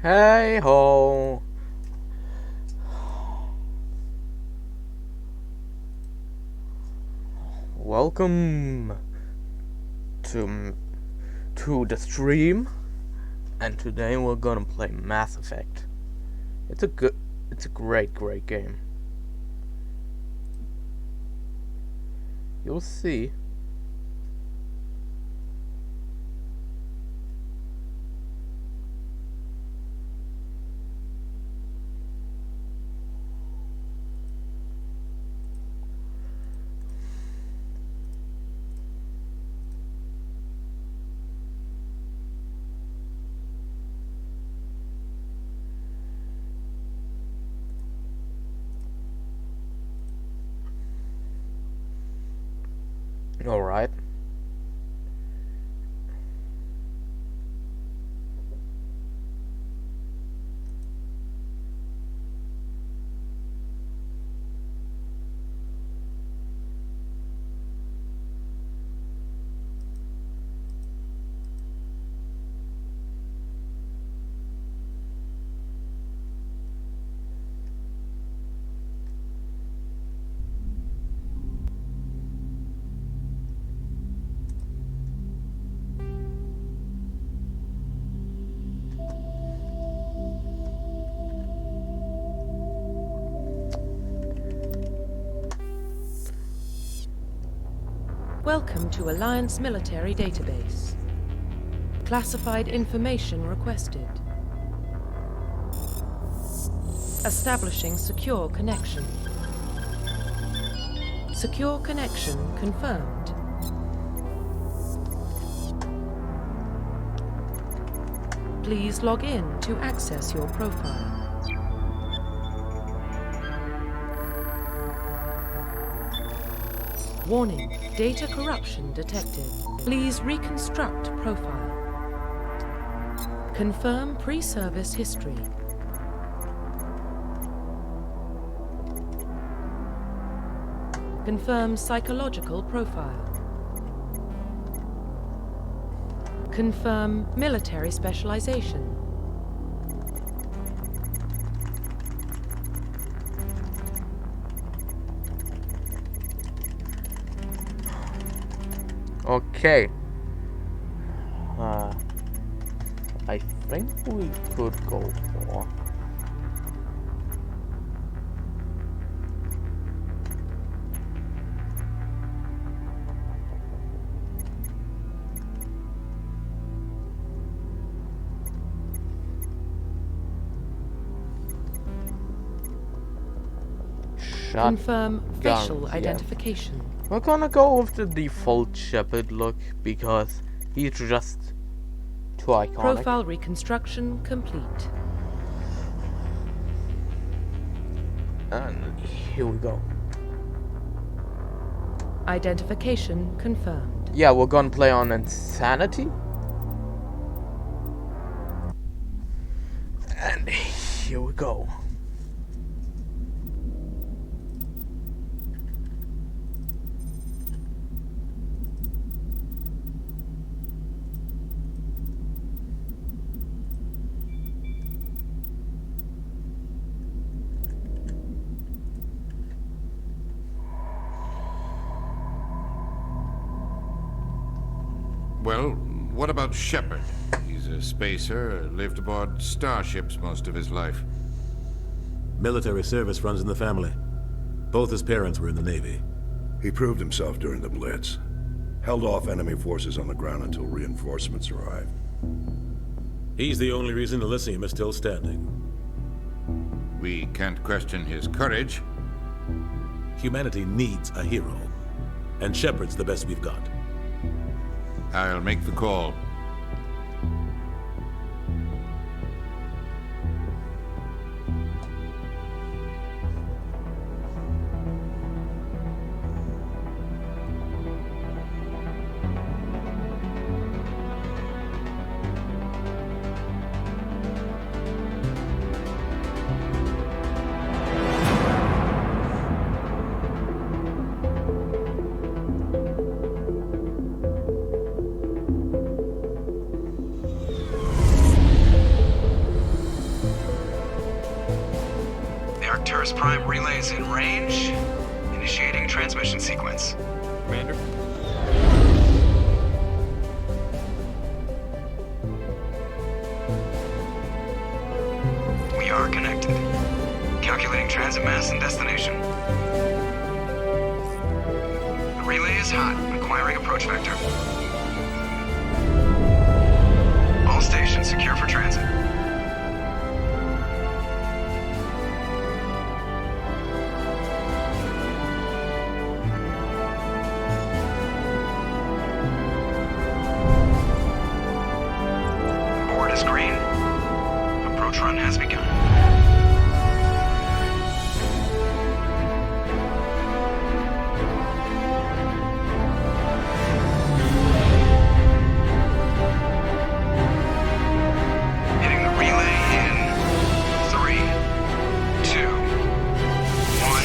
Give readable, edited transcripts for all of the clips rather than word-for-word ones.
Hey ho! Welcome to the stream, and today we're gonna play Mass Effect. It's a great game. You'll see. Alright. Welcome to Alliance Military Database. Classified information requested. Establishing secure connection. Secure connection confirmed. Please log in to access your profile. Warning, data corruption detected. Please reconstruct profile. Confirm pre-service history. Confirm psychological profile. Confirm military specialization. Okay. I think we could go for... Confirm guns, facial yeah. identification. We're gonna go with the default Shepard look because he's just too iconic. Profile reconstruction complete. And here we go. Identification confirmed. Yeah, we're gonna play on Insanity. And here we go. Well, what about Shepard? He's a spacer, lived aboard starships most of his life. Military service runs in the family. Both his parents were in the Navy. He proved himself during the Blitz. Held off enemy forces on the ground until reinforcements arrived. He's the only reason Elysium is still standing. We can't question his courage. Humanity needs a hero. And Shepard's the best we've got. I'll make the call. Arcturus Prime relay is in range. Initiating transmission sequence. Commander? We are connected. Calculating transit mass and destination. The relay is hot, acquiring approach vector. All stations secure for transit. Board is green. Approach run has begun. Hitting the relay in 3, 2, 1.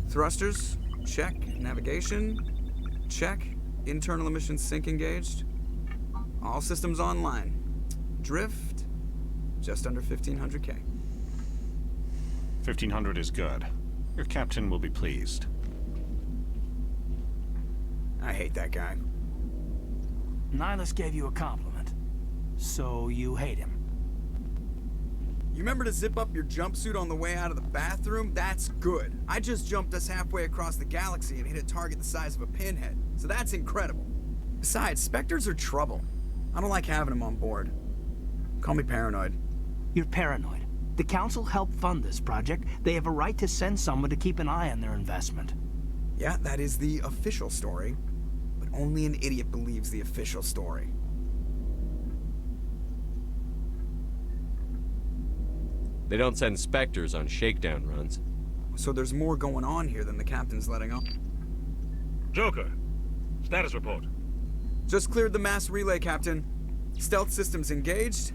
Thrusters, check. Navigation, check. Internal emissions sync engaged. All systems online. Drift, just under 1500K. 1500 is good. Your captain will be pleased. I hate that guy. Nihilus gave you a compliment, so you hate him. You remember to zip up your jumpsuit on the way out of the bathroom? That's good. I just jumped us halfway across the galaxy and hit a target the size of a pinhead, so that's incredible. Besides, Spectres are trouble. I don't like having them on board. Call me paranoid. You're paranoid. The Council helped fund this project. They have a right to send someone to keep an eye on their investment. Yeah, that is the official story. But only an idiot believes the official story. They don't send Spectres on shakedown runs. So there's more going on here than the captain's letting on. Joker, status report. Just cleared the mass relay, Captain. Stealth systems engaged.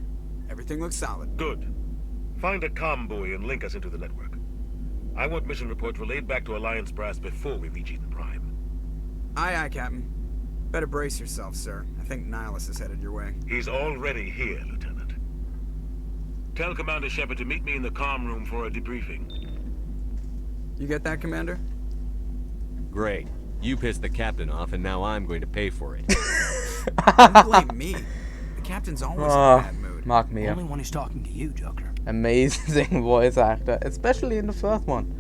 Everything looks solid. Good. Find a comm buoy and link us into the network. I want mission reports relayed back to Alliance Brass before we reach Eden Prime. Aye, aye, Captain. Better brace yourself, sir. I think Nihilus is headed your way. He's already here, Lieutenant. Tell Commander Shepard to meet me in the comm room for a debriefing. You get that, Commander? Great. You pissed the captain off, and now I'm going to pay for it. Don't blame me. The captain's always in a bad mood. Mark me up. Only when he's talking to you, Joker. Amazing voice actor, especially in the first one.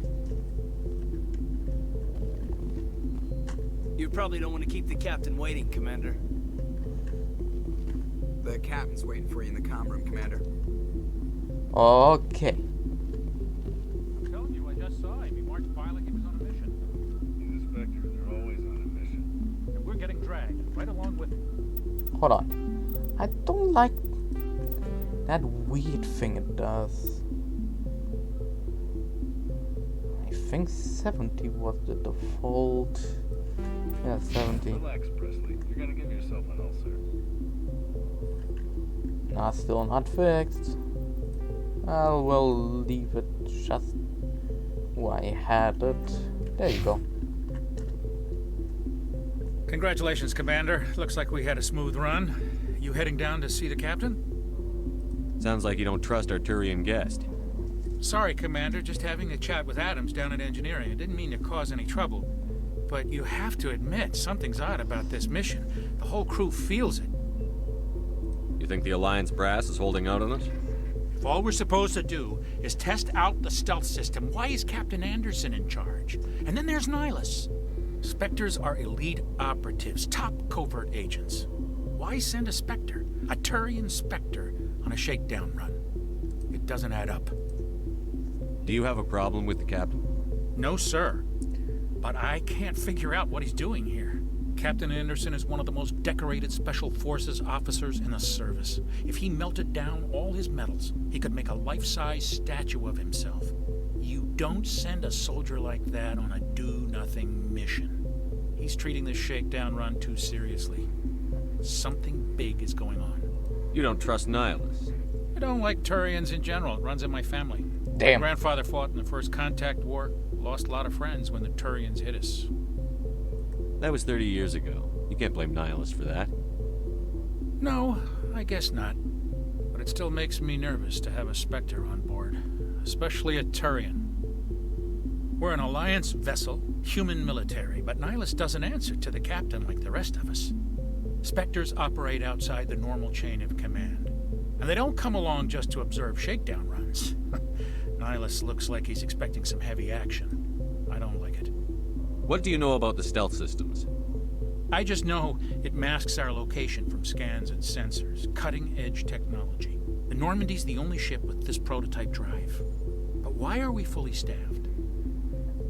You probably don't want to keep the captain waiting, Commander. The captain's waiting for you in the comm room, Commander. Okay. I'm telling you, I just saw him. He marched by like he was on a mission. He's a Spectre. They're always on a mission. And we're getting dragged right along with him. Hold on. I don't like that weird thing it does. I think 70 was the default. Yeah, 70. Relax, Presley. You're gonna give yourself an ulcer. Nah, still not fixed. We'll leave it just where I had it. There you go. Congratulations, Commander. Looks like we had a smooth run. You heading down to see the captain? Sounds like you don't trust our Turian guest. Sorry, Commander. Just having a chat with Adams down at engineering. I didn't mean to cause any trouble. But you have to admit, something's odd about this mission. The whole crew feels it. You think the Alliance brass is holding out on us? If all we're supposed to do is test out the stealth system, why is Captain Anderson in charge? And then there's Nihilus. Spectres are elite operatives, top covert agents. Why send a Spectre, a Turian Spectre, on a shakedown run? It doesn't add up. Do you have a problem with the captain? No, sir. But I can't figure out what he's doing here. Captain Anderson is one of the most decorated Special Forces officers in the service. If he melted down all his medals, he could make a life-size statue of himself. You don't send a soldier like that on a do-nothing mission. He's treating this shakedown run too seriously. Something big is going on. You don't trust Nihilus? I don't like Turians in general. It runs in my family. Damn. My grandfather fought in the First Contact War. Lost a lot of friends when the Turians hit us. That was 30 years ago. You can't blame Nihilus for that. No, I guess not. But it still makes me nervous to have a Spectre on board, especially a Turian. We're an Alliance vessel, human military, but Nihilus doesn't answer to the captain like the rest of us. Spectres operate outside the normal chain of command, and they don't come along just to observe shakedown runs. Nihilus looks like he's expecting some heavy action. I don't like it. What do you know about the stealth systems? I just know it masks our location from scans and sensors. Cutting-edge technology. The Normandy's the only ship with this prototype drive. But why are we fully staffed?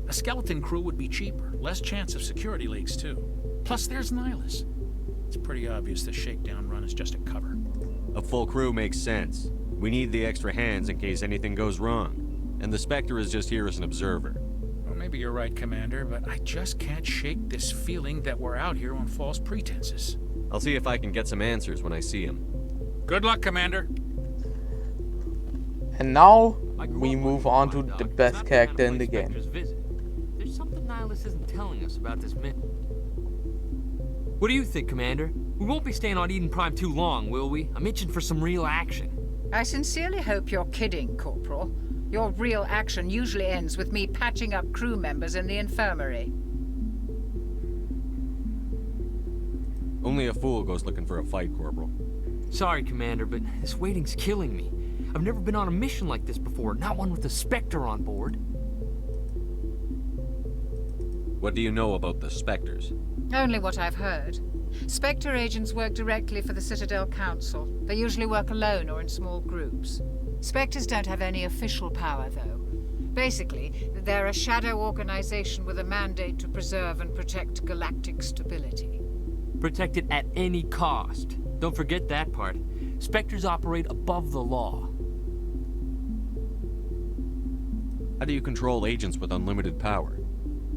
A skeleton crew would be cheaper, less chance of security leaks too. Plus there's Nihilus. It's pretty obvious the shakedown run is just a cover. A full crew makes sense. We need the extra hands in case anything goes wrong. And the Spectre is just here as an observer. Well, maybe you're right, Commander, but I just can't shake this feeling that we're out here on false pretenses. I'll see if I can get some answers when I see him. Good luck, Commander. And now we move on to the best character in the game. There's something Nihilus isn't telling us about this mission. What do you think, Commander? We won't be staying on Eden Prime too long, will we? I'm itching for some real action. I sincerely hope you're kidding, Corporal. Your real action usually ends with me patching up crew members in the infirmary. Only a fool goes looking for a fight, Corporal. Sorry, Commander, but this waiting's killing me. I've never been on a mission like this before, not one with a Spectre on board. What do you know about the Spectres? Only what I've heard. Spectre agents work directly for the Citadel Council. They usually work alone or in small groups. Spectres don't have any official power, though. Basically, they're a shadow organization with a mandate to preserve and protect galactic stability. Protect it at any cost. Don't forget that part. Spectres operate above the law. How do you control agents with unlimited power?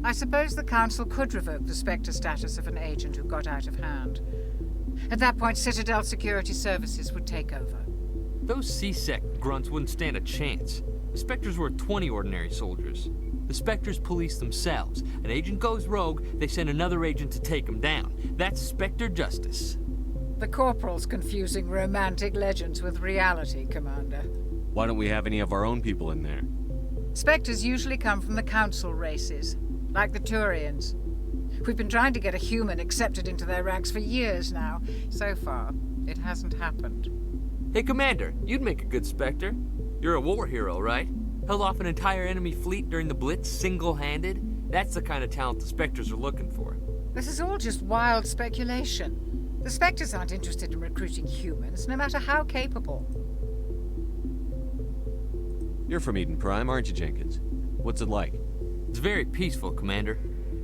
I suppose the Council could revoke the Spectre status of an agent who got out of hand. At that point, Citadel Security Services would take over. Those C-Sec grunts wouldn't stand a chance. The Spectres were 20 ordinary soldiers. The Spectres police themselves. An agent goes rogue, they send another agent to take him down. That's Spectre justice. The Corporal's confusing romantic legends with reality, Commander. Why don't we have any of our own people in there? Spectres usually come from the Council races, like the Turians. We've been trying to get a human accepted into their ranks for years now. So far, it hasn't happened. Hey, Commander, you'd make a good Spectre. You're a war hero, right? Held off an entire enemy fleet during the Blitz single-handed? That's the kind of talent the Spectres are looking for. This is all just wild speculation. The Spectres aren't interested in recruiting humans, no matter how capable. You're from Eden Prime, aren't you, Jenkins? What's it like? It's very peaceful, Commander.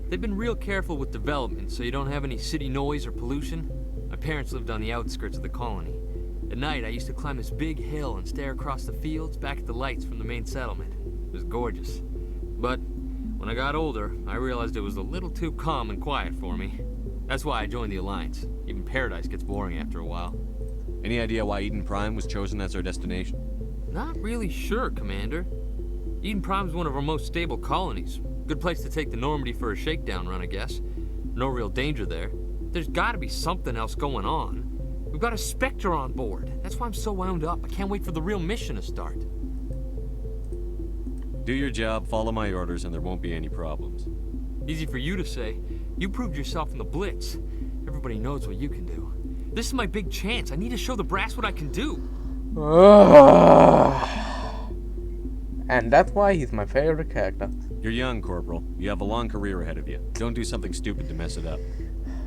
They've been real careful with development, so you don't have any city noise or pollution. My parents lived on the outskirts of the colony. At night, I used to climb this big hill and stare across the fields back at the lights from the main settlement. It was gorgeous. But when I got older, I realized it was a little too calm and quiet for me. That's why I joined the Alliance. Even Paradise gets boring after a while. Any idea why Eden Prime was chosen as our destination? Not really sure, Commander. Eden Prime's one of our most stable colonies. Good place to take the Normandy for a shakedown run, I guess. No real danger there. There's gotta be something else going on. We've got a Spectre on board. That's why I'm so wound up. I can't wait for the real mission to start. Do your job, follow my orders, and there won't be any problems. Easy for you to say. You proved yourself in the Blitz. Everybody knows what you can do. This is my big chance. I need to show the brass what I can do. And that's why he's my favorite character. You're young, Corporal. You have a long career ahead of you. Don't do something stupid to mess it up.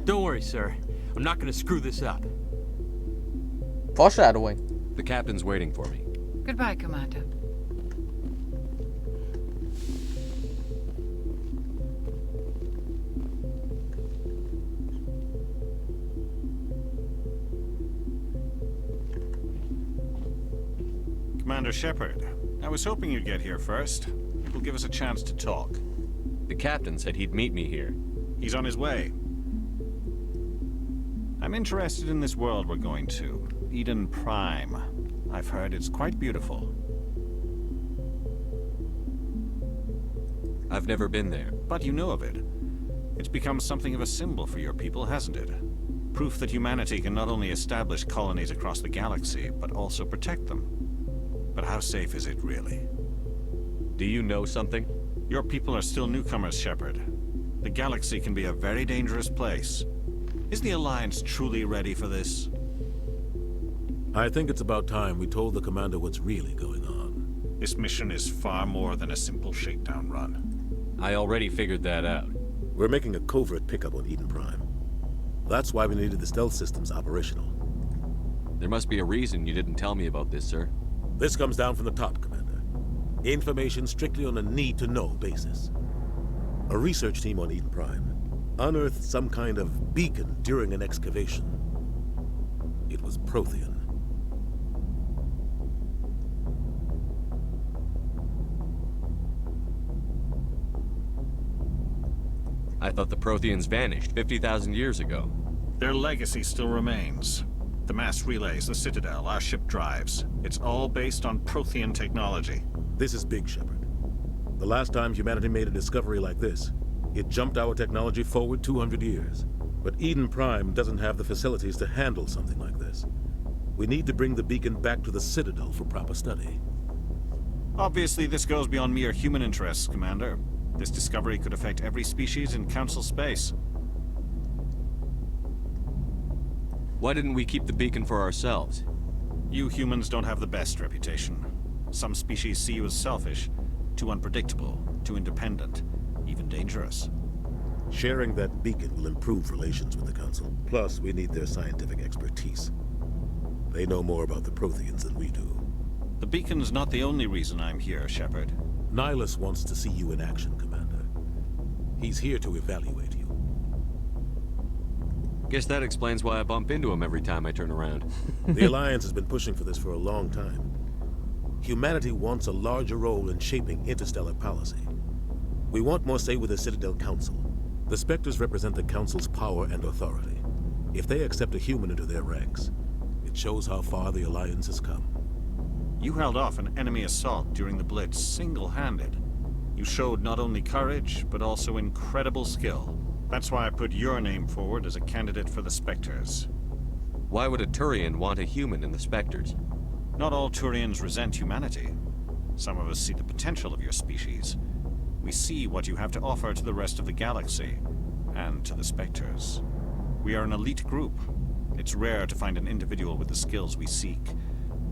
Don't worry, sir. I'm not gonna screw this up. Foreshadowing. The captain's waiting for me. Goodbye, Commander. Commander Shepard, I was hoping you'd get here first. It will give us a chance to talk. The captain said he'd meet me here. He's on his way. I'm interested in this world we're going to, Eden Prime. I've heard it's quite beautiful. I've never been there. But you know of it. It's become something of a symbol for your people, hasn't it? Proof that humanity can not only establish colonies across the galaxy, but also protect them. But how safe is it really? Do you know something? Your people are still newcomers, Shepard. The galaxy can be a very dangerous place. Is the Alliance truly ready for this? I think it's about time we told the Commander what's really going on. This mission is far more than a simple shakedown run. I already figured that out. We're making a covert pickup on Eden Prime. That's why we needed the stealth systems operational. There must be a reason you didn't tell me about this, sir. This comes down from the top, Commander. Information strictly on a need-to-know basis. A research team on Eden Prime unearthed some kind of beacon during an excavation. It was Prothean. I thought the Protheans vanished 50,000 years ago. Their legacy still remains. The mass relays, the Citadel, our ship drives. It's all based on Prothean technology. This is big, Shepard. The last time humanity made a discovery like this, it jumped our technology forward 200 years. But Eden Prime doesn't have the facilities to handle something like this. We need to bring the beacon back to the Citadel for proper study. Obviously, this goes beyond mere human interests, Commander. This discovery could affect every species in Council space. Why didn't we keep the beacon for ourselves? You humans don't have the best reputation. Some species see you as selfish, too unpredictable, too independent, even dangerous. Sharing that beacon will improve relations with the Council. Plus, we need their scientific expertise. They know more about the Protheans than we do. The beacon's not the only reason I'm here, Shepard. Nihilus wants to see you in action, Commander. He's here to evaluate you. Guess that explains why I bump into him every time I turn around. The Alliance has been pushing for this for a long time. Humanity wants a larger role in shaping interstellar policy. We want more say with the Citadel Council. The Spectres represent the Council's power and authority. If they accept a human into their ranks, it shows how far the Alliance has come. You held off an enemy assault during the Blitz single-handed. You showed not only courage, but also incredible skill. That's why I put your name forward as a candidate for the Spectres. Why would a Turian want a human in the Spectres? Not all Turians resent humanity. Some of us see the potential of your species. We see what you have to offer to the rest of the galaxy, and to the Spectres. We are an elite group. It's rare to find an individual with the skills we seek.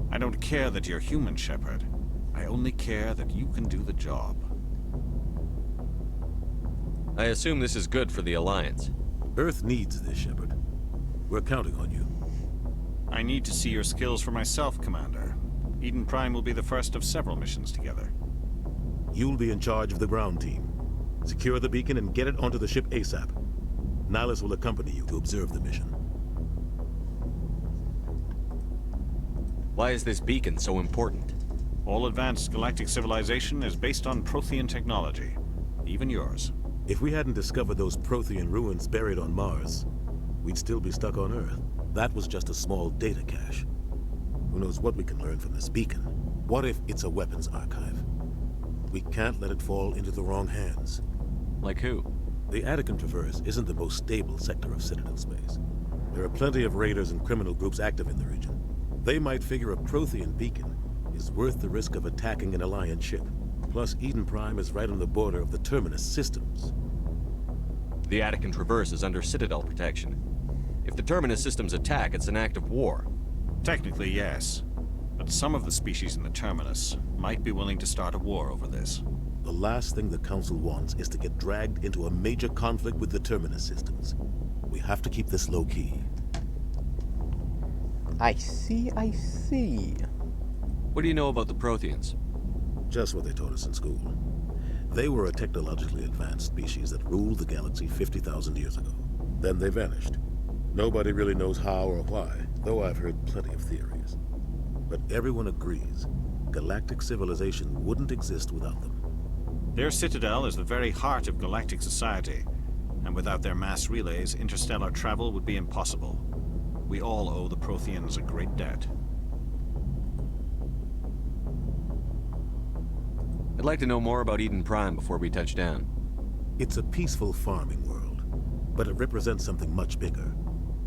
I don't care that you're human, Shepard. I only care that you can do the job. I assume this is good for the Alliance. Earth needs this, Shepard. We're counting on you. I need to see your skills for myself, Commander. Eden Prime will be the first of several missions together. You'll be in charge of the ground team. Secure the beacon and get it onto the ship ASAP. Nihilus will accompany you to observe the mission. Why is this beacon so important? All advanced galactic civilization is based on Prothean technology. Even yours. If we hadn't discovered those Prothean ruins buried on Mars, we'd still be stuck on Earth. That was just a small data cache. Who knows what we can learn from this beacon? What if it's a weapons archive? We can't let it fall into the wrong hands. Like who? The Attican Traverse isn't the most stable sector of Citadel space. There are plenty of raiders and criminal groups active in the region. They might figure a Prothean beacon is worth the risk of attacking an Alliance ship. Plus, Eden Prime is right on the border of the Terminus systems. The Attican Traverse is under Citadel protection. If the Terminus systems attack, it's an act of war. Technically, yes. But some of the species in the Terminus might be willing to start a war over this. The last thing the Council wants is to get dragged into a major conflict with the Terminus systems. We have to keep this low-key. I see. What do you know about the Protheans? Just what they taught us in school. They were a technologically advanced species that ruled the galaxy 50,000 years ago. Then they vanished. Nobody really knows how or why, though I've heard plenty of theories. But everyone agrees, galactic civilization wouldn't exist without them. Their citadel is the very heart of galactic society, and without their mass relays, interstellar travel would be impossible. We all owe the Protheans a great debt. I'd like to know more about Eden Prime before we touch down. It's a peaceful farming world, but it represents something much bigger.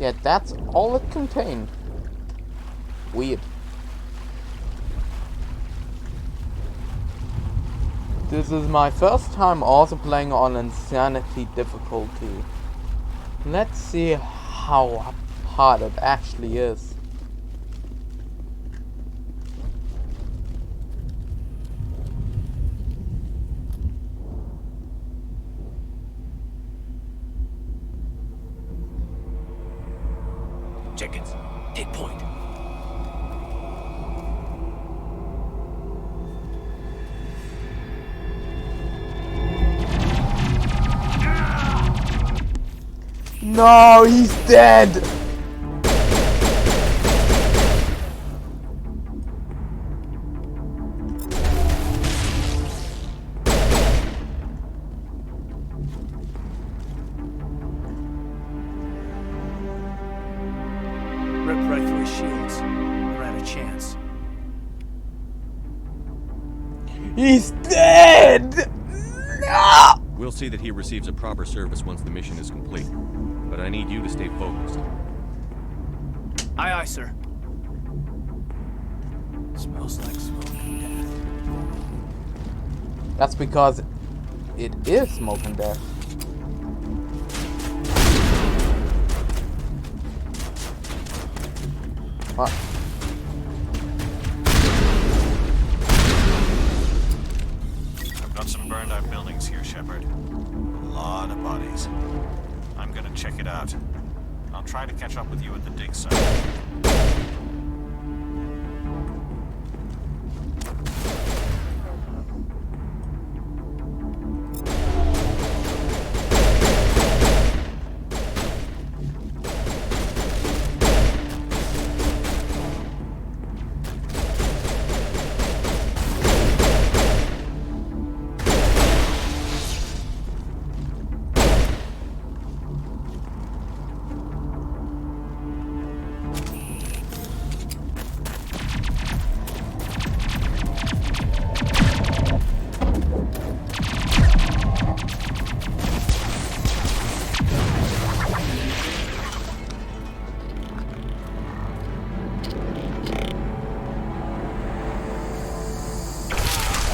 Yeah, that's all it contained. Weird. This is my first time also playing on Insanity difficulty. Let's see how hard it actually is. Jenkins, take point. No, he's dead! Ripped right through his shields. We're out of chance. He's dead! No! We'll see that he receives a proper service once the mission is complete. But I need you to stay focused. Aye, aye, sir. Smells like smoke and death. That's because it is smoke and death. What? I've got some burned out buildings here, Shepard. A lot of bodies. I'm gonna check it out. I'll try to catch up with you at the dig site.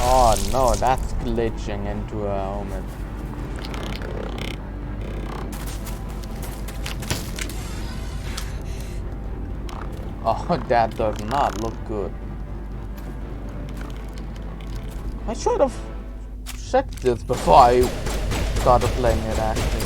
Oh no, that's glitching into a helmet. Oh, that does not look good. I should have checked this before I started playing it actually.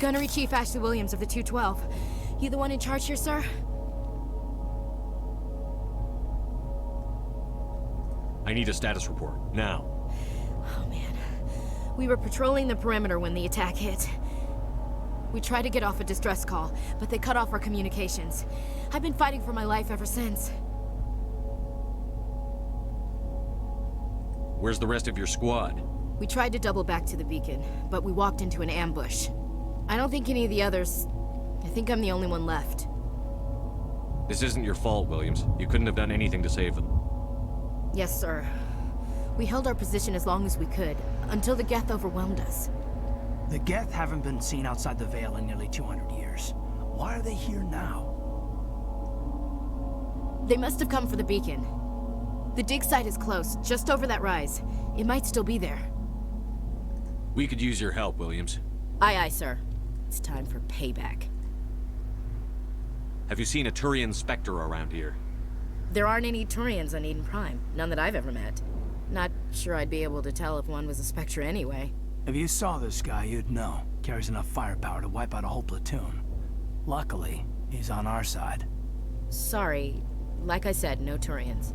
Gunnery Chief Ashley Williams of the 212. You the one in charge here, sir? I need a status report, now. Oh man. We were patrolling the perimeter when the attack hit. We tried to get off a distress call, but they cut off our communications. I've been fighting for my life ever since. Where's the rest of your squad? We tried to double back to the beacon, but we walked into an ambush. I don't think any of the others... I think I'm the only one left. This isn't your fault, Williams. You couldn't have done anything to save them. Yes, sir. We held our position as long as we could, until the Geth overwhelmed us. The Geth haven't been seen outside the Veil in nearly 200 years. Why are they here now? They must have come for the beacon. The dig site is close, just over that rise. It might still be there. We could use your help, Williams. Aye, aye, sir. It's time for payback. Have you seen a Turian Spectre around here? There aren't any Turians on Eden Prime. None that I've ever met. Not sure I'd be able to tell if one was a Spectre anyway. If you saw this guy, you'd know. Carries enough firepower to wipe out a whole platoon. Luckily, he's on our side. Sorry. Like I said, no Turians.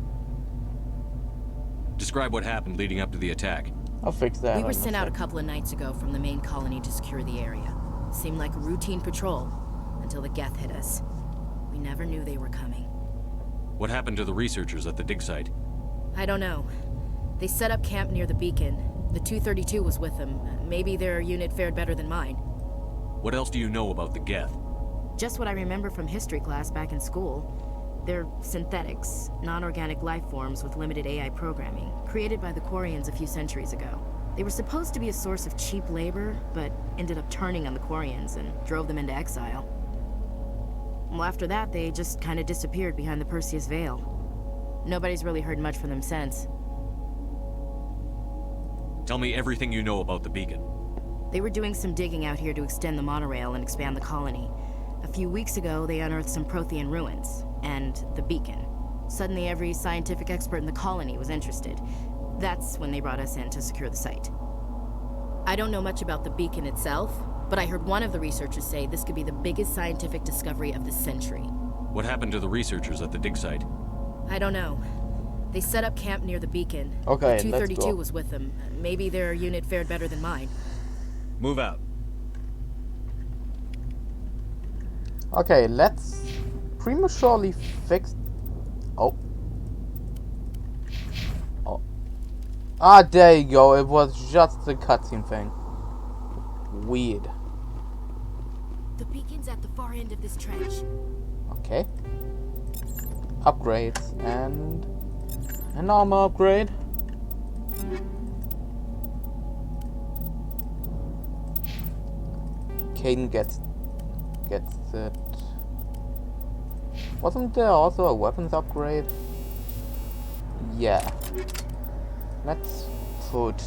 Describe what happened leading up to the attack. I'll fix that. We were sent out a couple of nights ago from the main colony to secure the area. Seemed like a routine patrol, until the Geth hit us. We never knew they were coming. What happened to the researchers at the dig site? I don't know. They set up camp near the beacon, The 232 was with them. Maybe their unit fared better than mine. What else do you know about the Geth? Just what I remember from history class back in school. They're synthetics, non-organic life forms with limited AI programming, created by the Quarians a few centuries ago. They were supposed to be a source of cheap labor, but ended up turning on the Quarians and drove them into exile. Well, after that, they just kind of disappeared behind the Perseus Veil. Nobody's really heard much from them since. Tell me everything you know about the beacon. They were doing some digging out here to extend the monorail and expand the colony. A few weeks ago, they unearthed some Prothean ruins, and the beacon. Suddenly, every scientific expert in the colony was interested. That's when they brought us in to secure the site. I don't know much about the beacon itself, but I heard one of the researchers say this could be the biggest scientific discovery of the century. What happened to the researchers at the dig site? I don't know. They set up camp near the beacon. Okay, the 232 let's go. was with them. Maybe their unit fared better than mine. Move out. Okay, let's prematurely fix... Oh. Oh. Ah, there you go. It was just the cutscene thing. Weird. The beacon's at the far end of this trench. Okay. Upgrades and an armor upgrade. Caden gets it. Wasn't there also a weapons upgrade? Yeah. Let's put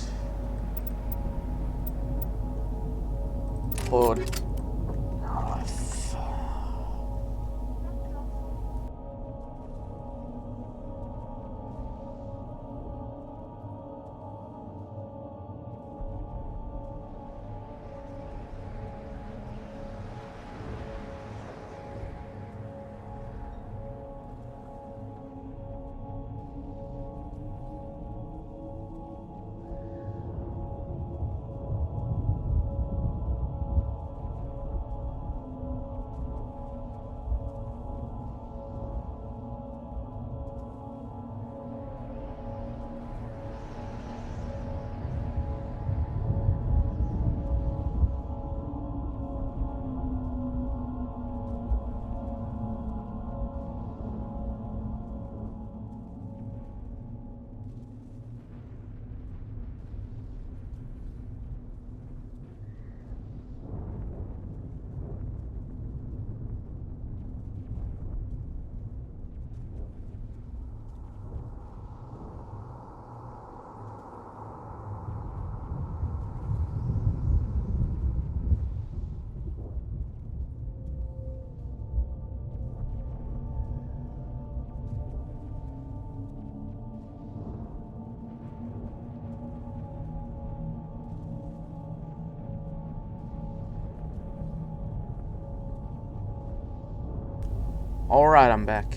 Alright, I'm back.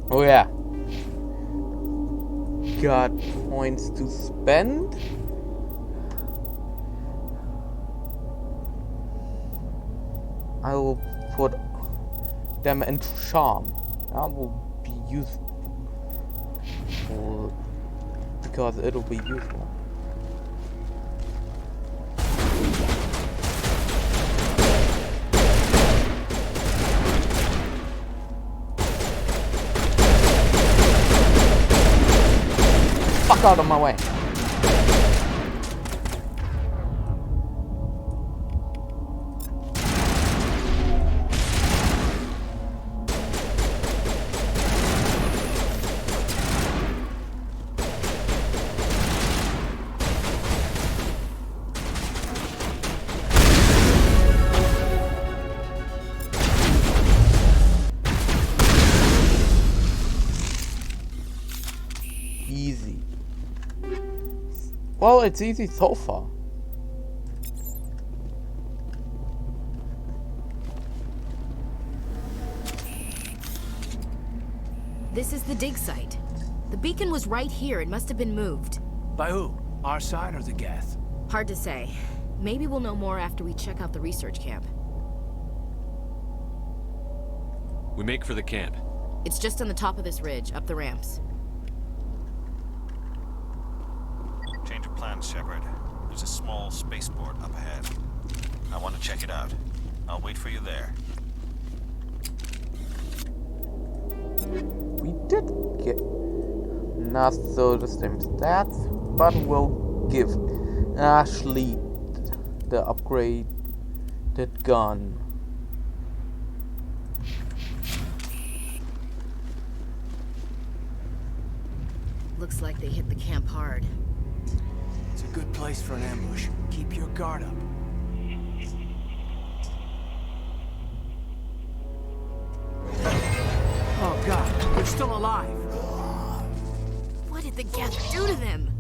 Oh yeah. Got points to spend. I will put them into charm. That will be useful because it'll be useful. Fuck out of my way. Easy. Well, it's easy so far. This is the dig site. The beacon was right here. It must have been moved. By who? Our side or the Geth? Hard to say. Maybe we'll know more after we check out the research camp. We make for the camp. It's just on the top of this ridge, up the ramps. Change of plans, Shepard. There's a small spaceport up ahead. I want to check it out. I'll wait for you there. We did get not so the same stats, but we'll give Ashley the upgraded gun. Looks like they hit the camp hard. It's a good place for an ambush. Keep your guard up. Oh god, they're still alive. What did the Geth do to them?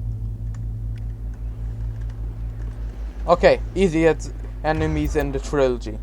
Okay, easiest enemies in the trilogy.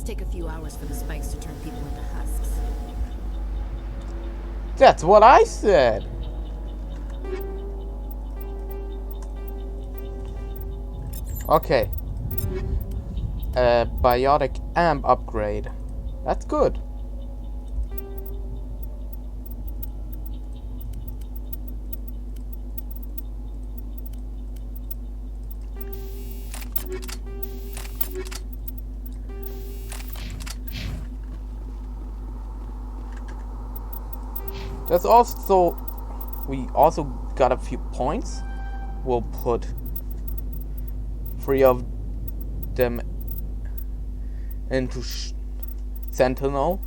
Take a few hours for the spikes to turn people into husks. That's what I said. Okay. Biotic amp upgrade. That's good. There's also, we also got a few points. We'll put 3 of them into Sentinel,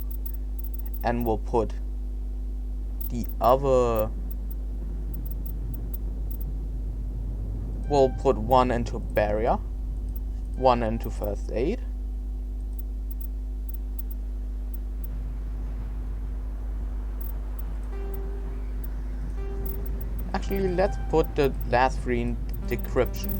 and we'll put the other, we'll put 1 into Barrier, 1 into First Aid. Actually, let's put the last 3 in decryption.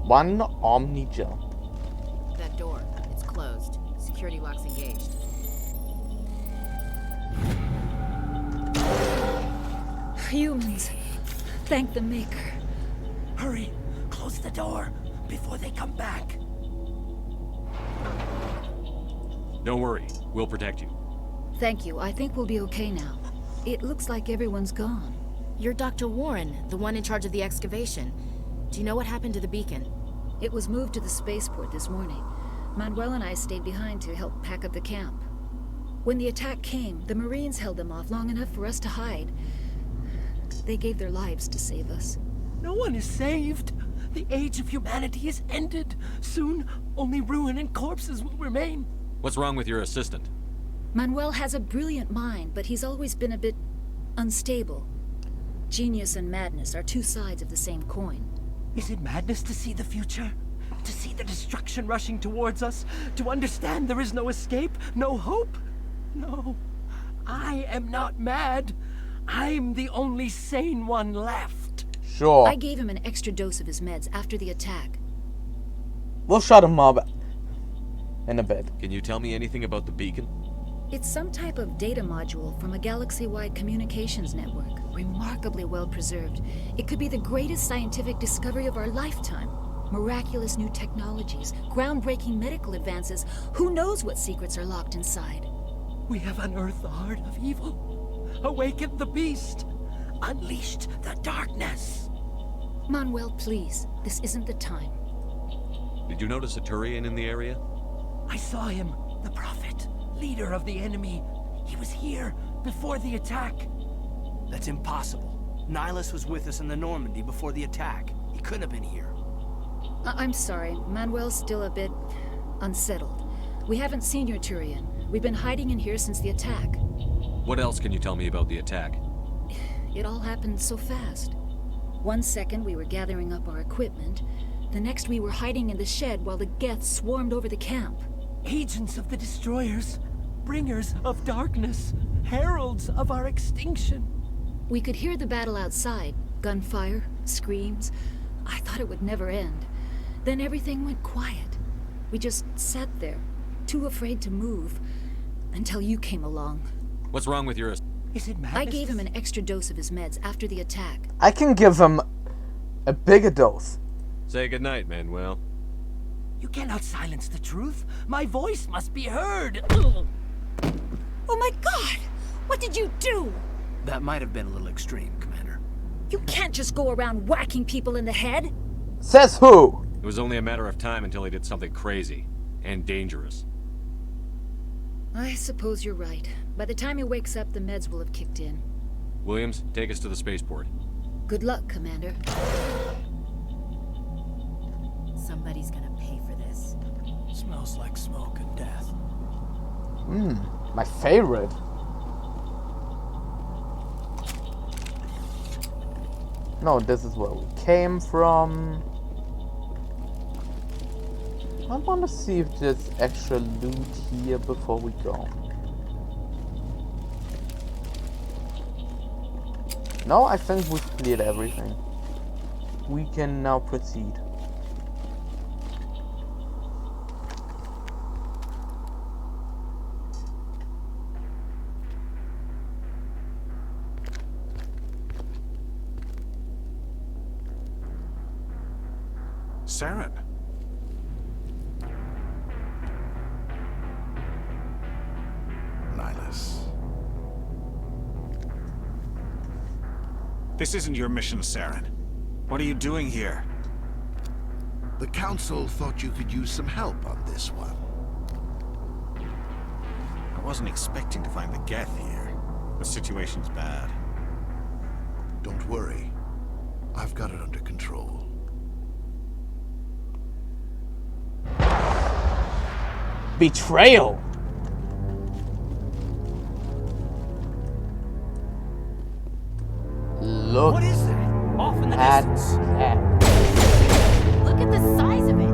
One Omni Gel. That door, it's closed. Security lock's engaged. Humans. Thank the Maker. Hurry, close the door before they come back. Don't worry, we'll protect you. Thank you. I think we'll be okay now. It looks like everyone's gone. You're Dr. Warren, the one in charge of the excavation. Do you know what happened to the beacon? It was moved to the spaceport this morning. Manuel and I stayed behind to help pack up the camp. When the attack came, the Marines held them off long enough for us to hide. They gave their lives to save us. No one is saved. The age of humanity is ended. Soon, only ruin and corpses will remain. What's wrong with your assistant? Manuel has a brilliant mind, but he's always been a bit unstable. Genius and madness are 2 sides of the same coin. Is it madness to see the future? To see the destruction rushing towards us? To understand there is no escape? No hope? No. I am not mad. I'm the only sane one left. Sure. I gave him an extra dose of his meds after the attack. We'll shut him up in a bit. Can you tell me anything about the beacon? It's some type of data module from a galaxy-wide communications network. remarkably well preserved. It could be the greatest scientific discovery of our lifetime. Miraculous new technologies, groundbreaking medical advances. Who knows what secrets are locked inside? We have unearthed the heart of evil, awakened the beast, unleashed the darkness. Manuel, please. This isn't the time. Did you notice a Turian in the area? I saw him, the Prophet, leader of the enemy. He was here before the attack. That's impossible. Nihilus was with us in the Normandy before the attack. He couldn't have been here. I'm sorry. Manuel's still a bit unsettled. We haven't seen your Turian. We've been hiding in here since the attack. What else can you tell me about the attack? It all happened so fast. 1 second we were gathering up our equipment. The next we were hiding in the shed while the Geth swarmed over the camp. Agents of the Destroyers, bringers of darkness, heralds of our extinction. We could hear the battle outside. Gunfire, screams. I thought it would never end. Then everything went quiet. We just sat there, too afraid to move, until you came along. What's wrong with your... Is it madness? I gave him an extra dose of his meds after the attack. I can give him a bigger dose. Say goodnight, Manuel. You cannot silence the truth. My voice must be heard. Oh my God! What did you do? That might have been a little extreme, Commander. You can't just go around whacking people in the head. Says who? It was only a matter of time until he did something crazy and dangerous. I suppose you're right. By the time he wakes up, the meds will have kicked in. Williams, take us to the spaceport. Good luck, Commander. Somebody's gonna pay for this. Smells like smoke and death. My favorite. No, this is where we came from. I want to see if there's extra loot here before we go. No, I think we've cleared everything. We can now proceed. Saren. Nihilus. This isn't your mission, Saren. What are you doing here? The Council thought you could use some help on this one. I wasn't expecting to find the Geth here. The situation's bad. Don't worry. I've got it under control. Betrayal. Look. What is that? Off in the at distance. that. Look at the size of it.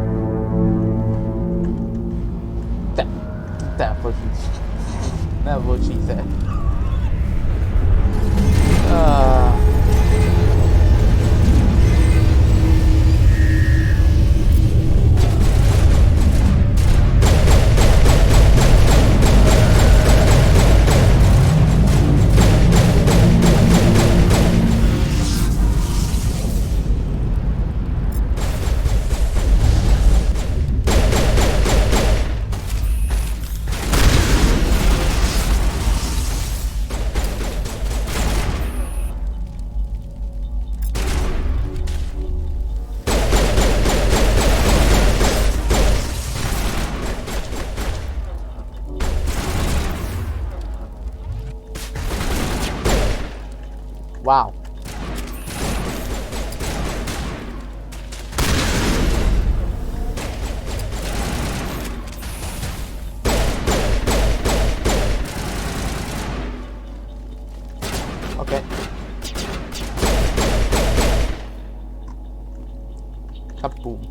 That's what she said. Wow. Okay. Kaboom.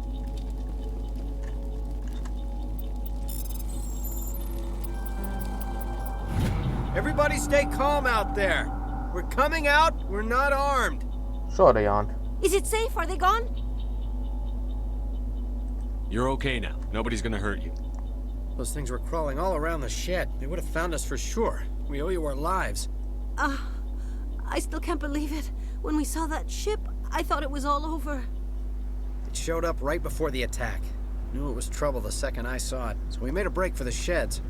Everybody stay calm out there. We're coming out, we're not armed. Sure they aren't. Is it safe? Are they gone? You're okay now. Nobody's gonna hurt you. Those things were crawling all around the shed. They would have found us for sure. We owe you our lives. I still can't believe it. When we saw that ship, I thought it was all over. It showed up right before the attack. Knew it was trouble the second I saw it, so we made a break for the sheds.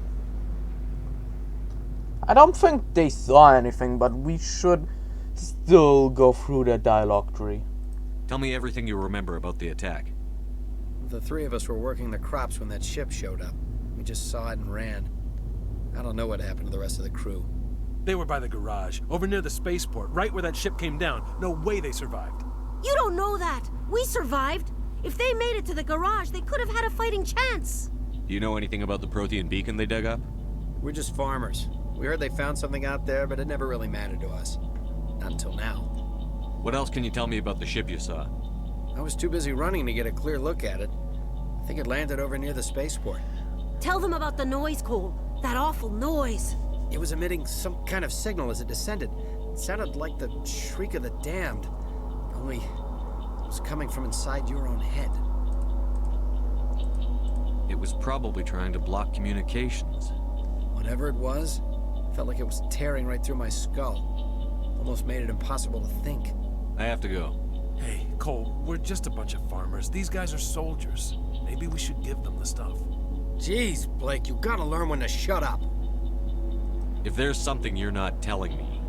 I don't think they saw anything, but we should still go through the dialogue tree. Tell me everything you remember about the attack. The three of us were working the crops when that ship showed up. We just saw it and ran. I don't know what happened to the rest of the crew. They were by the garage, over near the spaceport, right where that ship came down. No way they survived. You don't know that. We survived. If they made it to the garage, they could have had a fighting chance. Do you know anything about the Prothean beacon they dug up? We're just farmers. We heard they found something out there, but it never really mattered to us. Not until now. What else can you tell me about the ship you saw? I was too busy running to get a clear look at it. I think it landed over near the spaceport. Tell them about the noise, Cole. That awful noise. It was emitting some kind of signal as it descended. It sounded like the shriek of the damned. Only it was coming from inside your own head. It was probably trying to block communications. Whatever it was, felt like it was tearing right through my skull. Almost made it impossible to think. I have to go. Hey, Cole, we're just a bunch of farmers. These guys are soldiers. Maybe we should give them the stuff. Jeez, Blake, you gotta learn when to shut up. If there's something you're not telling me...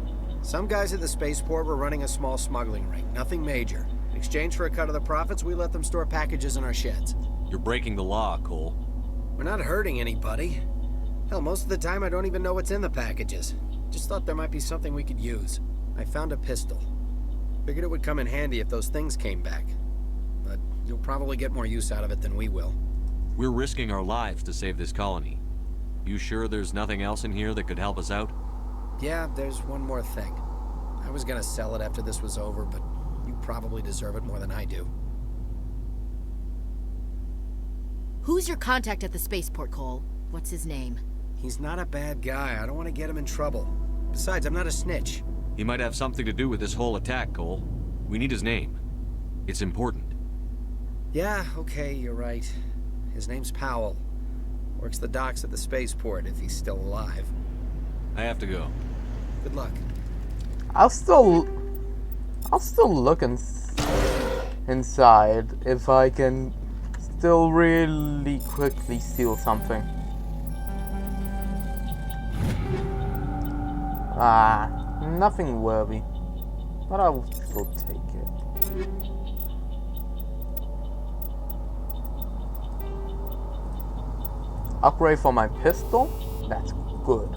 Some guys at the spaceport were running a small smuggling ring. Nothing major. In exchange for a cut of the profits, we let them store packages in our sheds. You're breaking the law, Cole. We're not hurting anybody. Hell, most of the time I don't even know what's in the packages. Just thought there might be something we could use. I found a pistol. Figured it would come in handy if those things came back. But you'll probably get more use out of it than we will. We're risking our lives to save this colony. You sure there's nothing else in here that could help us out? Yeah, there's one more thing. I was gonna sell it after this was over, but you probably deserve it more than I do. Who's your contact at the spaceport, Cole? What's his name? He's not a bad guy. I don't want to get him in trouble. Besides, I'm not a snitch. He might have something to do with this whole attack, Cole. We need his name. It's important. Yeah, okay, you're right. His name's Powell. Works the docks at the spaceport if he's still alive. I have to go. Good luck. I'll still look inside if I can still really quickly steal something. Nothing worthy, but I will still take it. Upgrade for my pistol? That's good.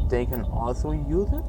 They can also use it?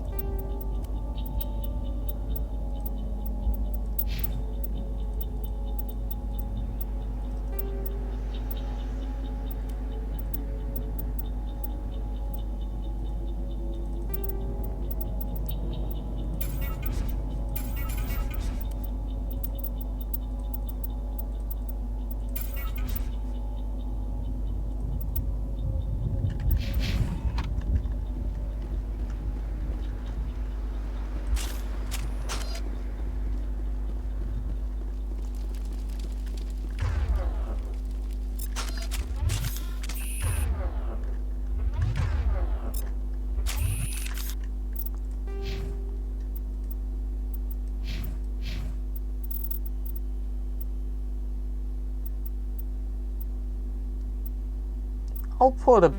I'll put a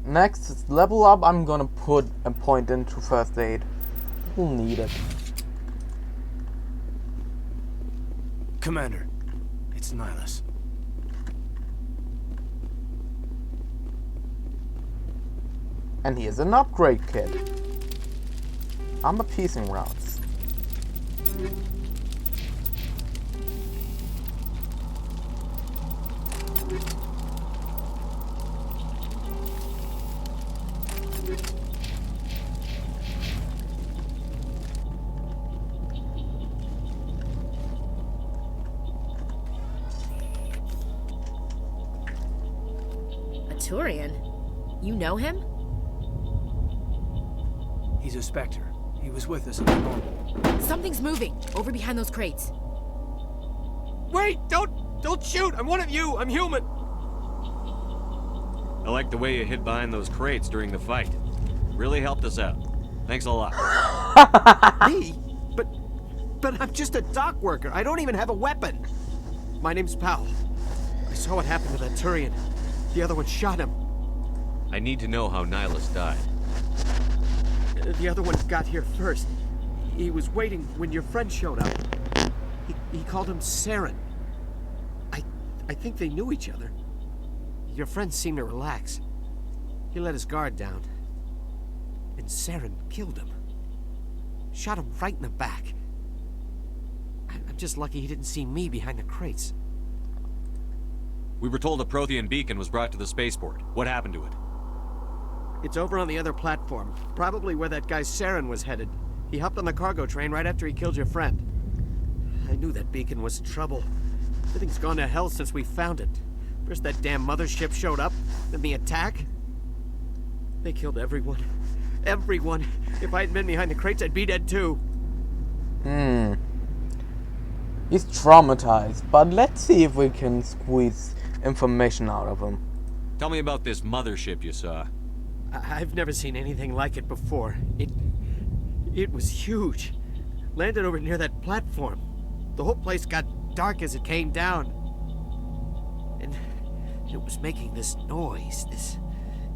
next level up. I'm gonna put a point into first aid. We'll need it. Commander, it's Nihilus. And here's an upgrade kit. Armor piercing rounds. Turian? You know him? He's a Spectre. He was with us in the moment. Something's moving, over behind those crates. Wait! Don't shoot! I'm one of you! I'm human! I like the way you hid behind those crates during the fight. Really helped us out. Thanks a lot. Me? But I'm just a dock worker. I don't even have a weapon. My name's Powell. I saw what happened to that Turian. The other one shot him. I need to know how Nihilus died. The other one got here first. He was waiting when your friend showed up. He called him Saren. I think they knew each other. Your friend seemed to relax. He let his guard down. And Saren killed him. Shot him right in the back. I'm just lucky he didn't see me behind the crates. We were told a Prothean beacon was brought to the spaceport. What happened to it? It's over on the other platform. Probably where that guy Saren was headed. He hopped on the cargo train right after he killed your friend. I knew that beacon was in trouble. Everything's gone to hell since we found it. First that damn mothership showed up, then the attack. They killed everyone. Everyone. If I hadn't been behind the crates, I'd be dead too. He's traumatized, but let's see if we can squeeze information out of him. Tell me about this mothership you saw. I've never seen anything like it before. It was huge. Landed over near that platform. The whole place got dark as it came down. And it was making this noise,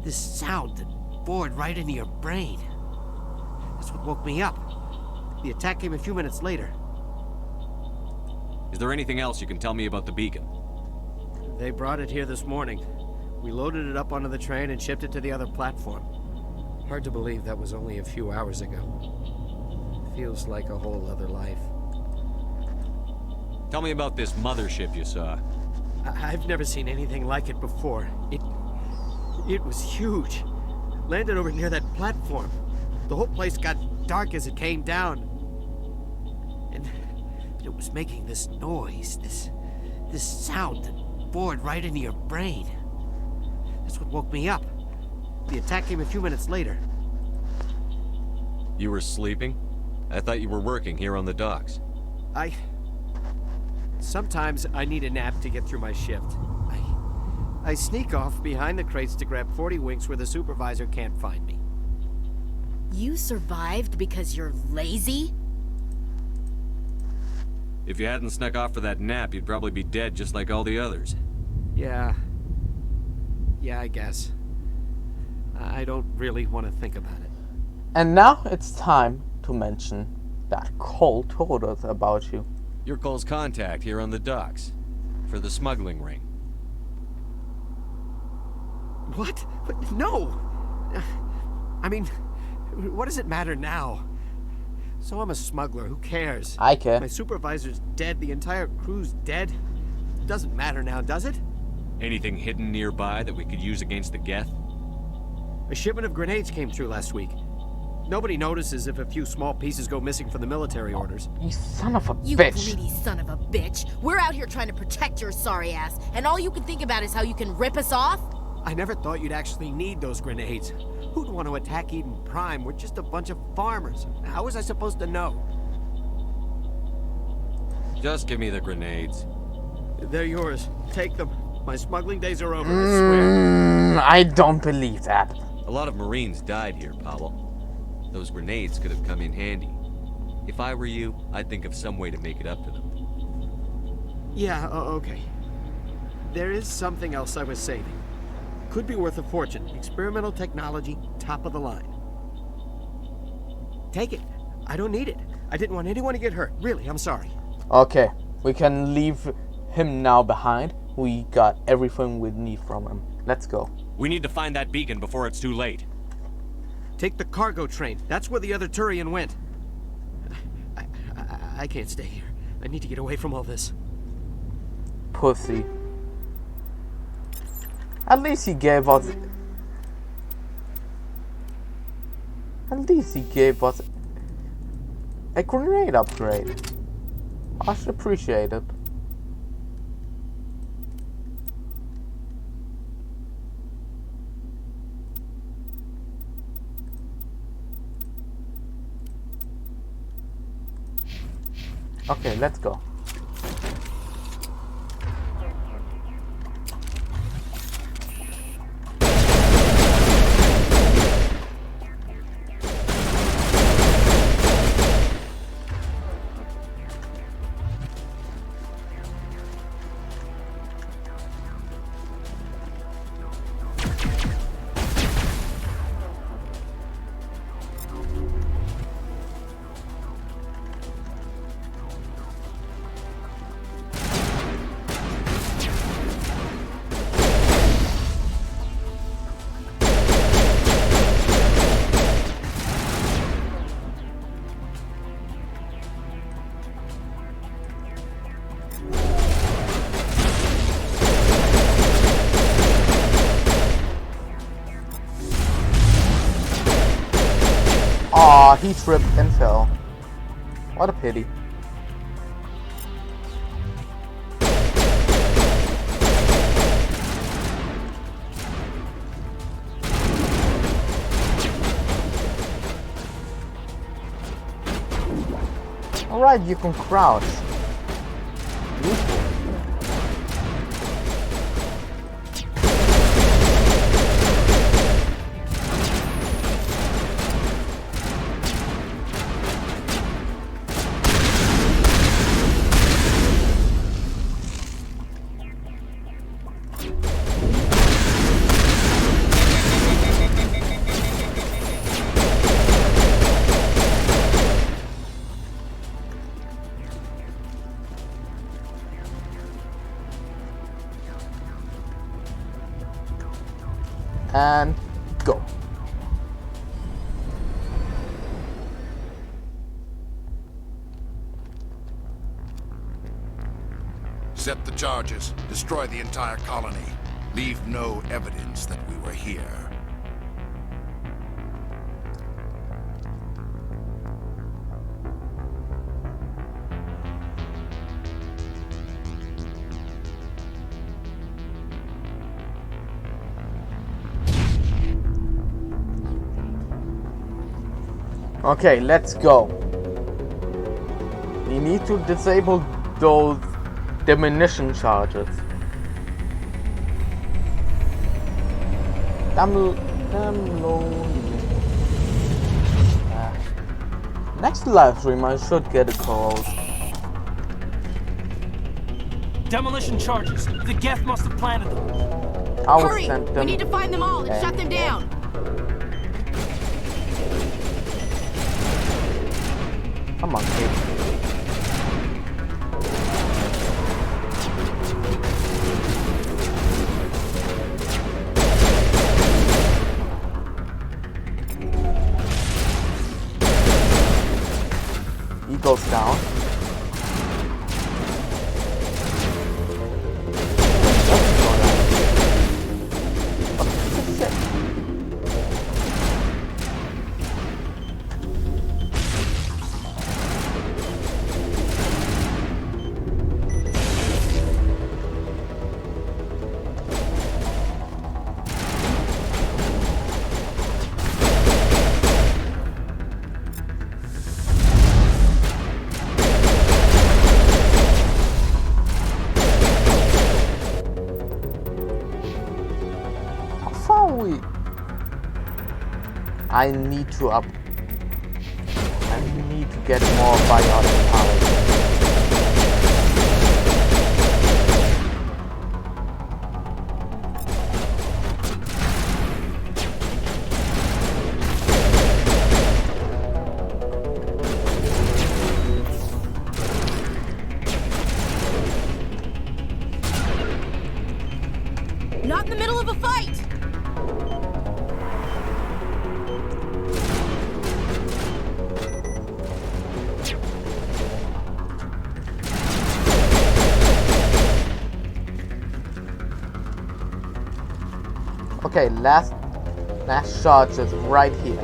this sound that bored right into your brain. That's what woke me up. The attack came a few minutes later. Is there anything else you can tell me about the beacon? They brought it here this morning. We loaded it up onto the train and shipped it to the other platform. Hard to believe that was only a few hours ago. Feels like a whole other life. Tell me about this mothership you saw. I've never seen anything like it before. It was huge. Landed over near that platform. The whole place got dark as it came down. And it was making this noise, this sound that bored right into your brain. That's what woke me up. The attack came a few minutes later. You were sleeping? I thought you were working here on the docks. Sometimes I need a nap to get through my shift. I sneak off behind the crates to grab 40 winks where the supervisor can't find me. You survived because you're lazy? If you hadn't snuck off for that nap, you'd probably be dead just like all the others. Yeah, I guess. I don't really want to think about it. And now it's time to mention that Cole told us about you. You're Cole's contact here on the docks. For the smuggling ring. What? No! I mean, what does it matter now? So I'm a smuggler, who cares? I care. My supervisor's dead, the entire crew's dead. Doesn't matter now, does it? Anything hidden nearby that we could use against the Geth? A shipment of grenades came through last week. Nobody notices if a few small pieces go missing from the military orders. You son of a You bitch. greedy son of a bitch. We're out here trying to protect your sorry ass, and all you can think about is how you can rip us off? I never thought you'd actually need those grenades. Who'd want to attack Eden Prime? We're just a bunch of farmers. How was I supposed to know? Just give me the grenades. They're yours. Take them. My smuggling days are over, I swear. I don't believe that. A lot of Marines died here, Powell. Those grenades could have come in handy. If I were you, I'd think of some way to make it up to them. Yeah, okay. There is something else I was saving. Could be worth a fortune. Experimental technology, top of the line. Take it. I don't need it. I didn't want anyone to get hurt. Really, I'm sorry. Okay, we can leave him now behind. We got everything we need from him. Let's go. We need to find that beacon before it's too late. Take the cargo train. That's where the other Turian went. I can't stay here. I need to get away from all this. Pussy. At least he gave us... a grenade upgrade. I should appreciate it. Okay, let's go. he tripped and fell. What a pity. Alright, you can crouch. Useful. And go. Set the charges. Destroy the entire colony. Leave no evidence that we were here. Okay, let's go. We need to disable those demolition charges. Next live stream I should get a call. Demolition charges. The Geth must have planted them. I will Hurry! send them. We need to find them all and shut them down. Come on, kid. He goes down. I need to get more biotic power. Not in the middle of a fight! Okay, last shot is right here.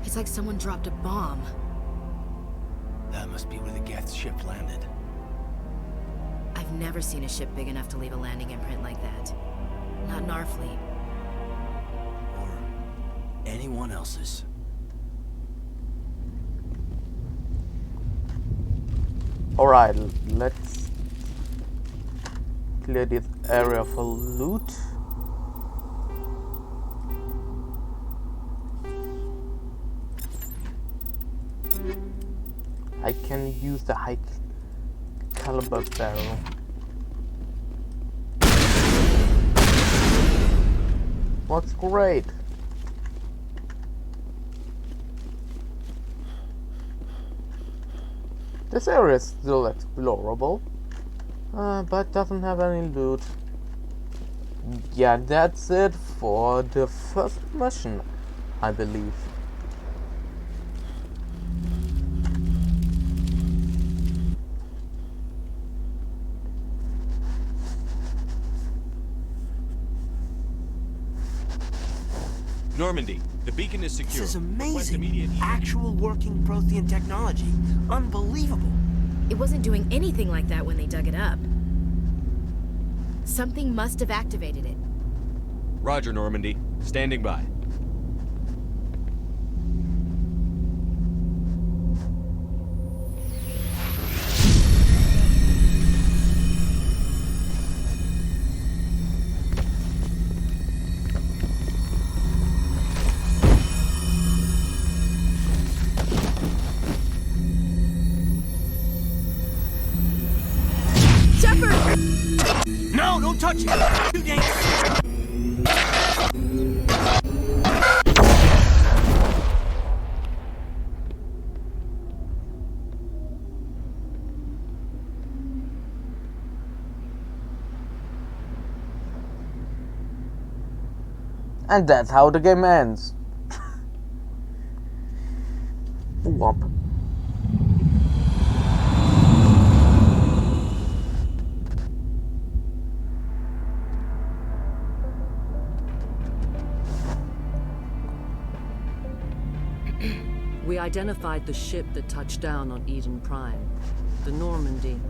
It's like someone dropped a bomb. That must be where the Geth ship landed. I've I've never seen a ship big enough to leave a landing imprint like that. Not in our fleet. Or anyone else's. Alright, let's clear this area for loot. I can use the high caliber barrel. Works great. This area is still explorable, but doesn't have any loot. Yeah, that's it for the first mission, I believe. Normandy, the beacon is secure. This is amazing. Actual working Prothean technology. Unbelievable. It wasn't doing anything like that when they dug it up. Something must have activated it. Roger, Normandy. Standing by. No, don't touch it! Too dangerous! And that's how the game ends. Womp. We identified the ship that touched down on Eden Prime. The Normandy,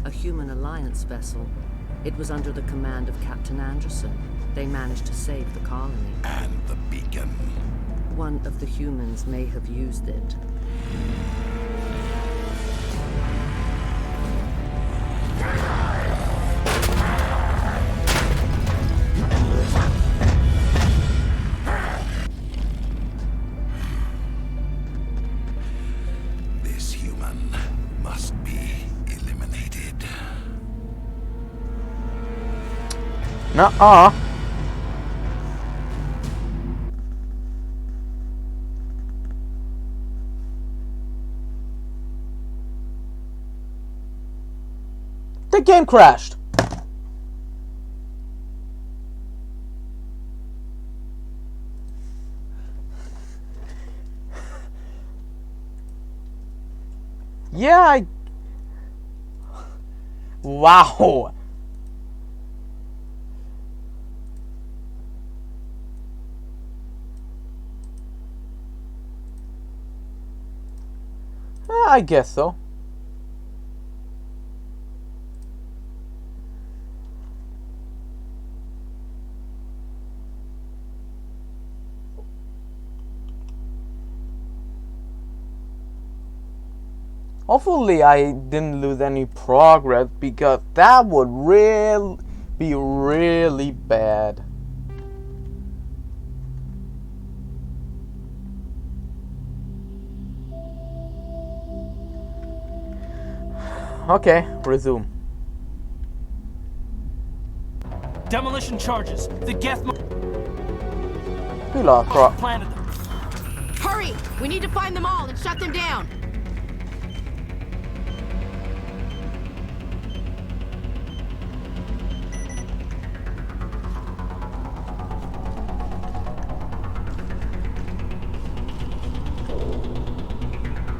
a human alliance vessel. It was under the command of Captain Anderson. They managed to save the colony. And the beacon. One of the humans may have used it. This human must be eliminated. Nuh-uh. The game crashed. Yeah, wow. I guess so. Hopefully I didn't lose any progress, because that would be really bad. Okay, resume. Demolition charges. The Geth planted them. Hurry! We need to find them all and shut them down.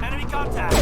Enemy contact.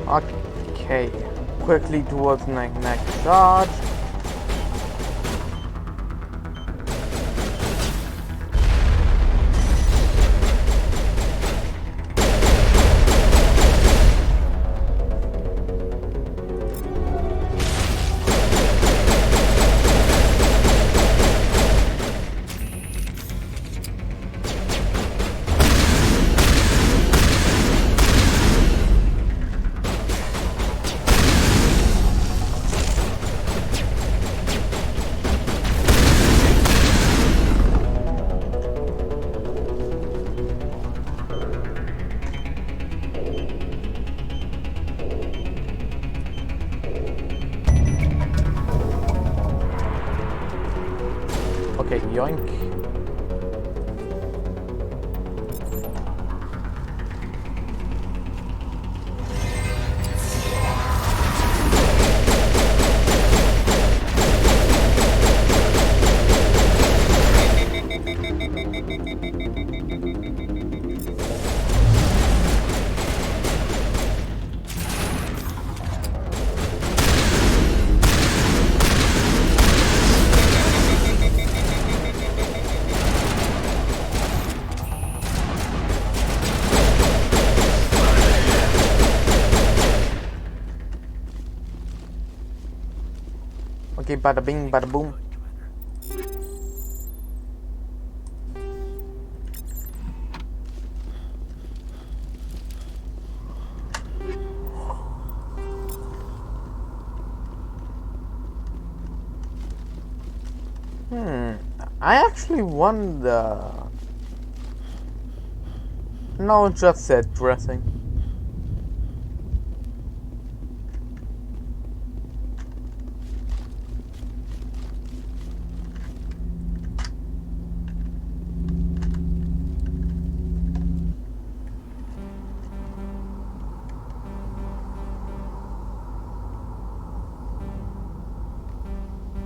Okay, quickly towards next charge. Okay, yoink. Okay, bada bing, bada boom. I actually won the... No, just set dressing.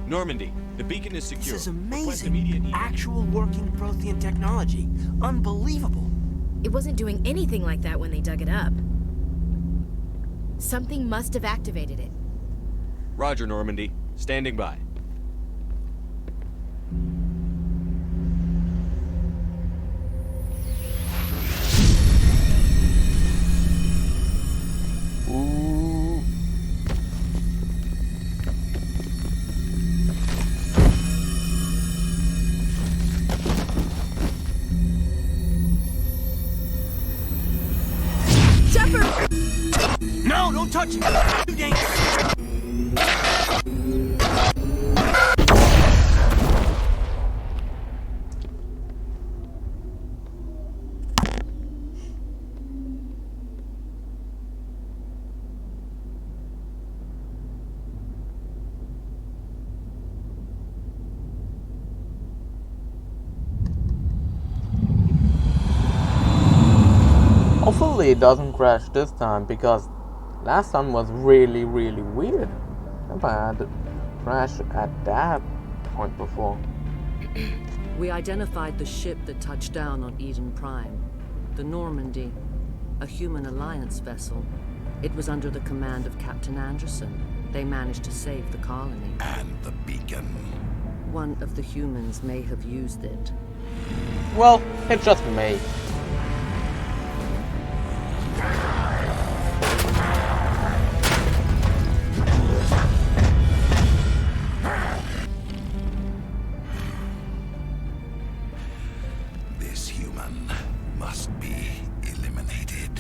Normandy, the beacon is secure. This is Request immediate amazing. Actual working Prothean technology. Unbelievable. It wasn't doing anything like that when they dug it up. Something must have activated it. Roger, Normandy. Standing by. No, don't touch it! Too dangerous! Hopefully it doesn't crash this time, because last time was really weird. Never had a crash at that point before. We identified the ship that touched down on Eden Prime. The Normandy. A human alliance vessel. It was under the command of Captain Anderson. They managed to save the colony. And the beacon. One of the humans may have used it. Well, it just may. This human must be eliminated.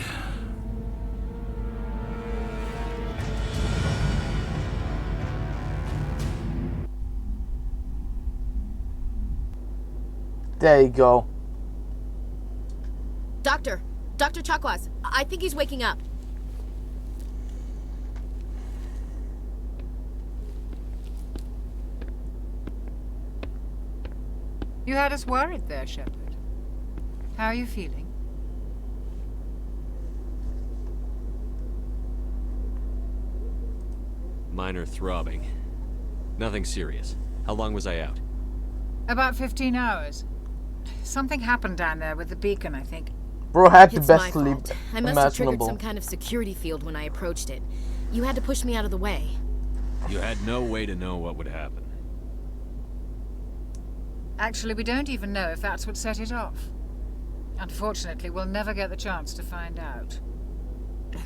There you go. Doctor Chakwas, I think he's waking up. You had us worried there, Shepard. How are you feeling? Minor throbbing. Nothing serious. How long was I out? About 15 hours. Something happened down there with the beacon, I think. Bro had the It's best my sleep fault. I must have triggered imaginable. some kind of security field when I approached it. You had to push me out of the way. You had no way to know what would happen. Actually, we don't even know if that's what set it off. Unfortunately, we'll never get the chance to find out.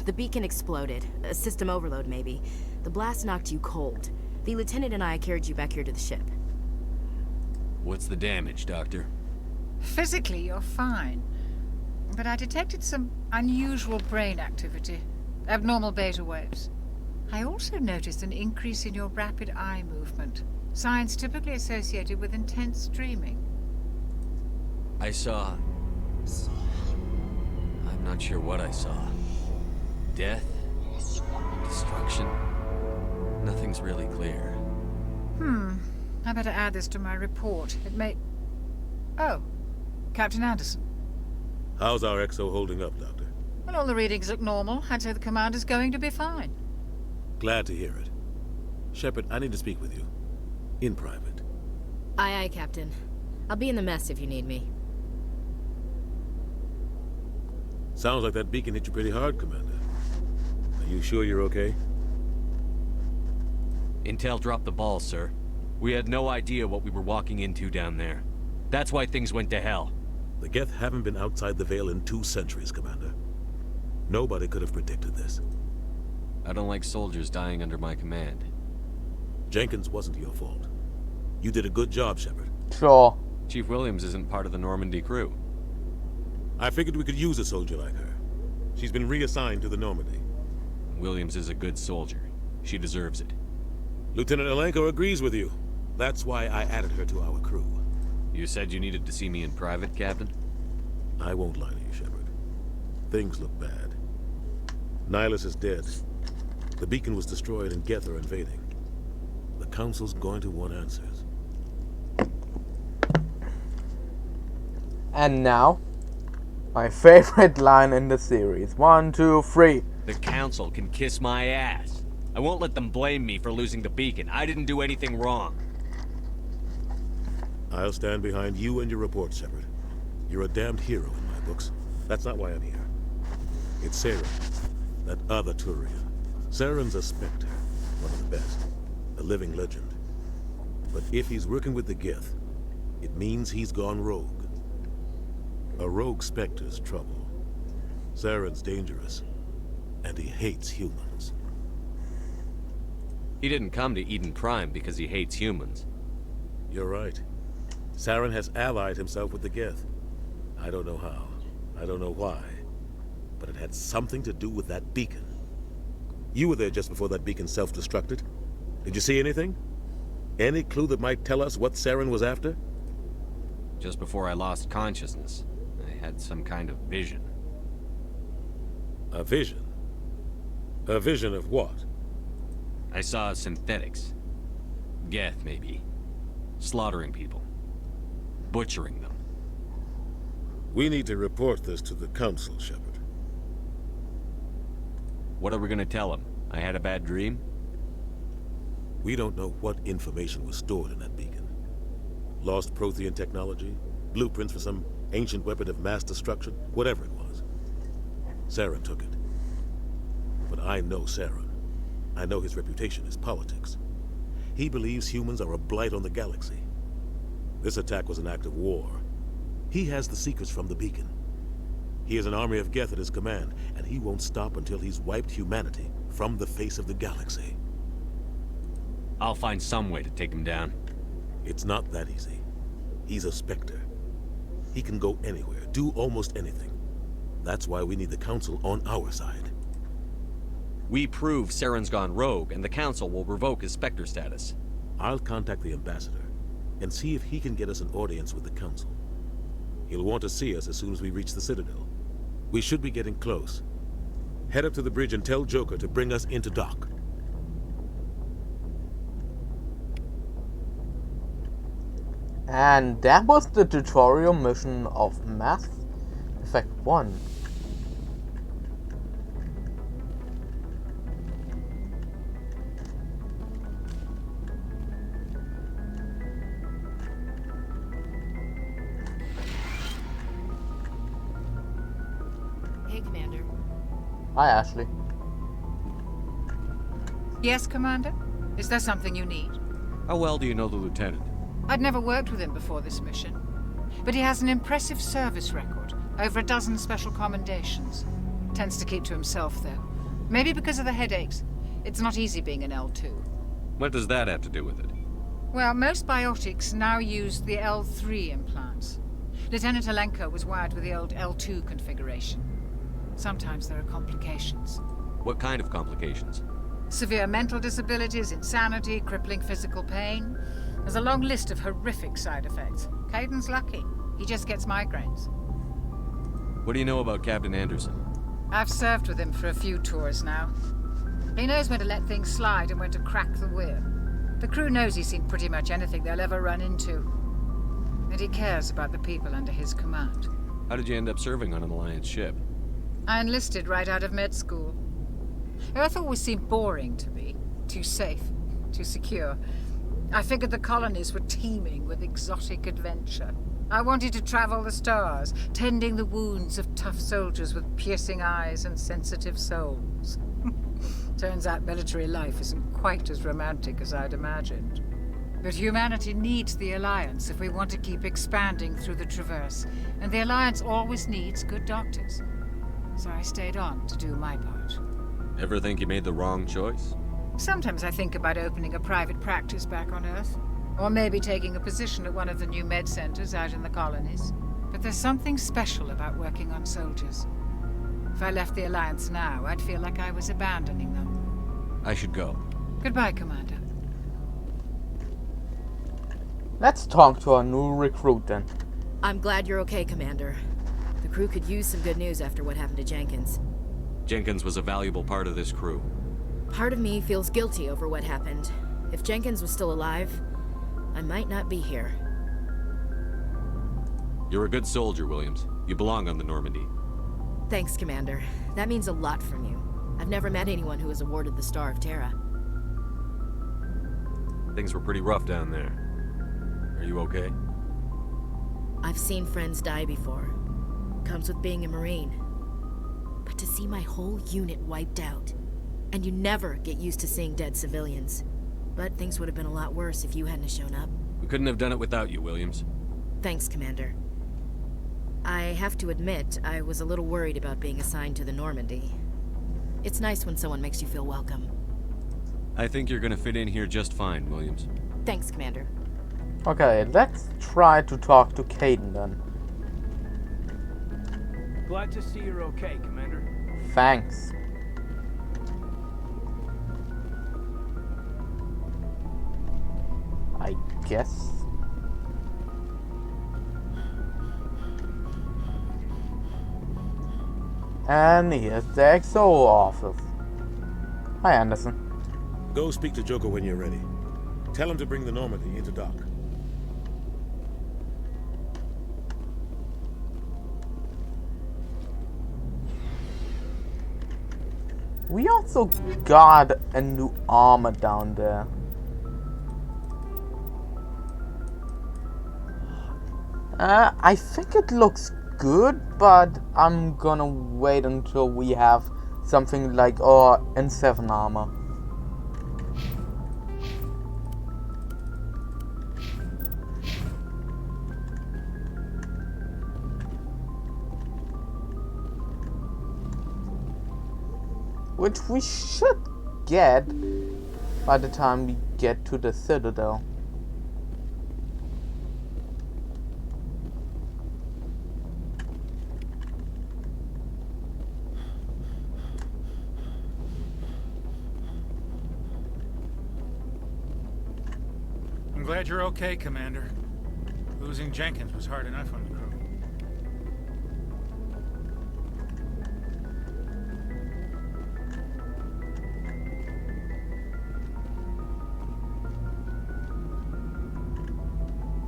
The beacon exploded. A system overload, maybe. The blast knocked you cold. The lieutenant and I carried you back here to the ship. What's the damage, Doctor? Physically, you're fine. But I detected some unusual brain activity. Abnormal beta waves. I also noticed an increase in your rapid eye movement. Signs typically associated with intense dreaming. I saw... I'm not sure what I saw. Death? Destruction? Nothing's really clear. I better add this to my report. It may... Oh, Captain Anderson. How's our XO holding up, Doctor? Well, all the readings look normal. I'd say the commander's going to be fine. Glad to hear it. Shepard, I need to speak with you. In private. Aye, aye, Captain. I'll be in the mess if you need me. Sounds like that beacon hit you pretty hard, Commander. Are you sure you're okay? Intel dropped the ball, sir. We had no idea what we were walking into down there. That's why things went to hell. The Geth haven't been outside the Veil in 2 centuries, Commander. Nobody could have predicted this. I don't like soldiers dying under my command. Jenkins wasn't your fault. You did a good job, Shepard. Sure. Chief Williams isn't part of the Normandy crew. I figured we could use a soldier like her. She's been reassigned to the Normandy. Williams is a good soldier. She deserves it. Lieutenant Alenko agrees with you. That's why I added her to our crew. You said you needed to see me in private, Captain? I won't lie to you, Shepard. Things look bad. Nihilus is dead. The beacon was destroyed and Geth are invading. The Council's going to want answers. And now, my favorite line in the series. 1, 2, 3. The Council can kiss my ass. I won't let them blame me for losing the beacon. I didn't do anything wrong. I'll stand behind you and your report, Shepard. You're a damned hero in my books. That's not why I'm here. It's Saren, that other Turian. Saren's a Spectre, one of the best, a living legend. But if he's working with the Geth, it means he's gone rogue. A rogue Spectre's trouble. Saren's dangerous, and he hates humans. He didn't come to Eden Prime because he hates humans. You're right. Saren has allied himself with the Geth. I don't know how. I don't know why. But it had something to do with that beacon. You were there just before that beacon self-destructed. Did you see anything? Any clue that might tell us what Saren was after? Just before I lost consciousness, I had some kind of vision. A vision? A vision of what? I saw synthetics. Geth, maybe. Slaughtering people. Butchering them. We need to report this to the Council, Shepard. What are we gonna tell them? I had a bad dream? We don't know what information was stored in that beacon. Lost Prothean technology? Blueprints for some ancient weapon of mass destruction? Whatever it was. Saren took it. But I know Saren. I know his reputation is politics. He believes humans are a blight on the galaxy. This attack was an act of war. He has the secrets from the beacon. He has an army of Geth at his command, and he won't stop until he's wiped humanity from the face of the galaxy. I'll find some way to take him down. It's not that easy. He's a Spectre. He can go anywhere, do almost anything. That's why we need the Council on our side. We prove Saren's gone rogue, and the Council will revoke his Spectre status. I'll contact the Ambassador, and see if he can get us an audience with the Council. He'll want to see us as soon as we reach the Citadel. We should be getting close. Head up to the bridge and tell Joker to bring us into dock. And that was the tutorial mission of Mass Effect 1. Hey, Commander. Hi, Ashley. Yes, Commander? Is there something you need? How well do you know the lieutenant? I'd never worked with him before this mission. But he has an impressive service record. Over a dozen special commendations. Tends to keep to himself, though. Maybe because of the headaches. It's not easy being an L2. What does that have to do with it? Well, most biotics now use the L3 implants. Lieutenant Alenko was wired with the old L2 configuration. Sometimes there are complications. What kind of complications? Severe mental disabilities, insanity, crippling physical pain. There's a long list of horrific side effects. Caden's lucky. He just gets migraines. What do you know about Captain Anderson? I've served with him for a few tours now. He knows when to let things slide and when to crack the whip. The crew knows he's seen pretty much anything they'll ever run into. And he cares about the people under his command. How did you end up serving on an Alliance ship? I enlisted right out of med school. Earth always seemed boring to me. Too safe, too secure. I figured the colonies were teeming with exotic adventure. I wanted to travel the stars, tending the wounds of tough soldiers with piercing eyes and sensitive souls. Turns out military life isn't quite as romantic as I'd imagined. But humanity needs the Alliance if we want to keep expanding through the Traverse, and the Alliance always needs good doctors. So I stayed on to do my part. Ever think you made the wrong choice? Sometimes I think about opening a private practice back on Earth. Or maybe taking a position at one of the new med centers out in the colonies. But there's something special about working on soldiers. If I left the Alliance now, I'd feel like I was abandoning them. I should go. Goodbye, Commander. Let's talk to our new recruit then. I'm glad you're okay, Commander. The crew could use some good news after what happened to Jenkins. Jenkins was a valuable part of this crew. Part of me feels guilty over what happened. If Jenkins was still alive, I might not be here. You're a good soldier, Williams. You belong on the Normandy. Thanks, Commander. That means a lot from you. I've never met anyone who was awarded the Star of Terra. Things were pretty rough down there. Are you okay? I've seen friends die before. Comes with being a Marine. But to see my whole unit wiped out, and you never get used to seeing dead civilians. But things would have been a lot worse if you hadn't shown up. We couldn't have done it without you, Williams. Thanks, Commander. I have to admit, I was a little worried about being assigned to the Normandy. It's nice when someone makes you feel welcome. I think you're gonna fit in here just fine, Williams. Thanks, Commander. Okay, let's try to talk to Caden then. Glad to see you're okay, Commander. Thanks. I guess. And here's the XO office. Hi, Anderson. Go speak to Joker when you're ready. Tell him to bring the Normandy into dock. We also got a new armor down there. I think it looks good, but I'm gonna wait until we have something like our N7 armor. Which we should get by the time we get to the Citadel. I'm glad you're okay, Commander. Losing Jenkins was hard enough on the crew.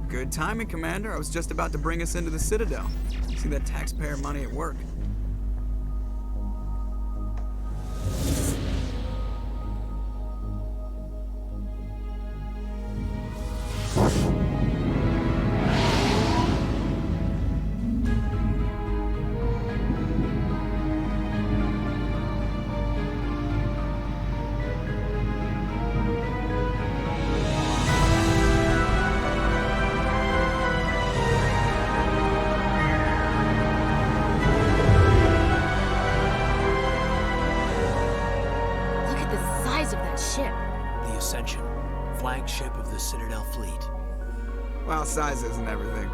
Good timing, Commander. I was just about to bring us into the Citadel. See that taxpayer money at work. the Citadel fleet. Well, size isn't everything.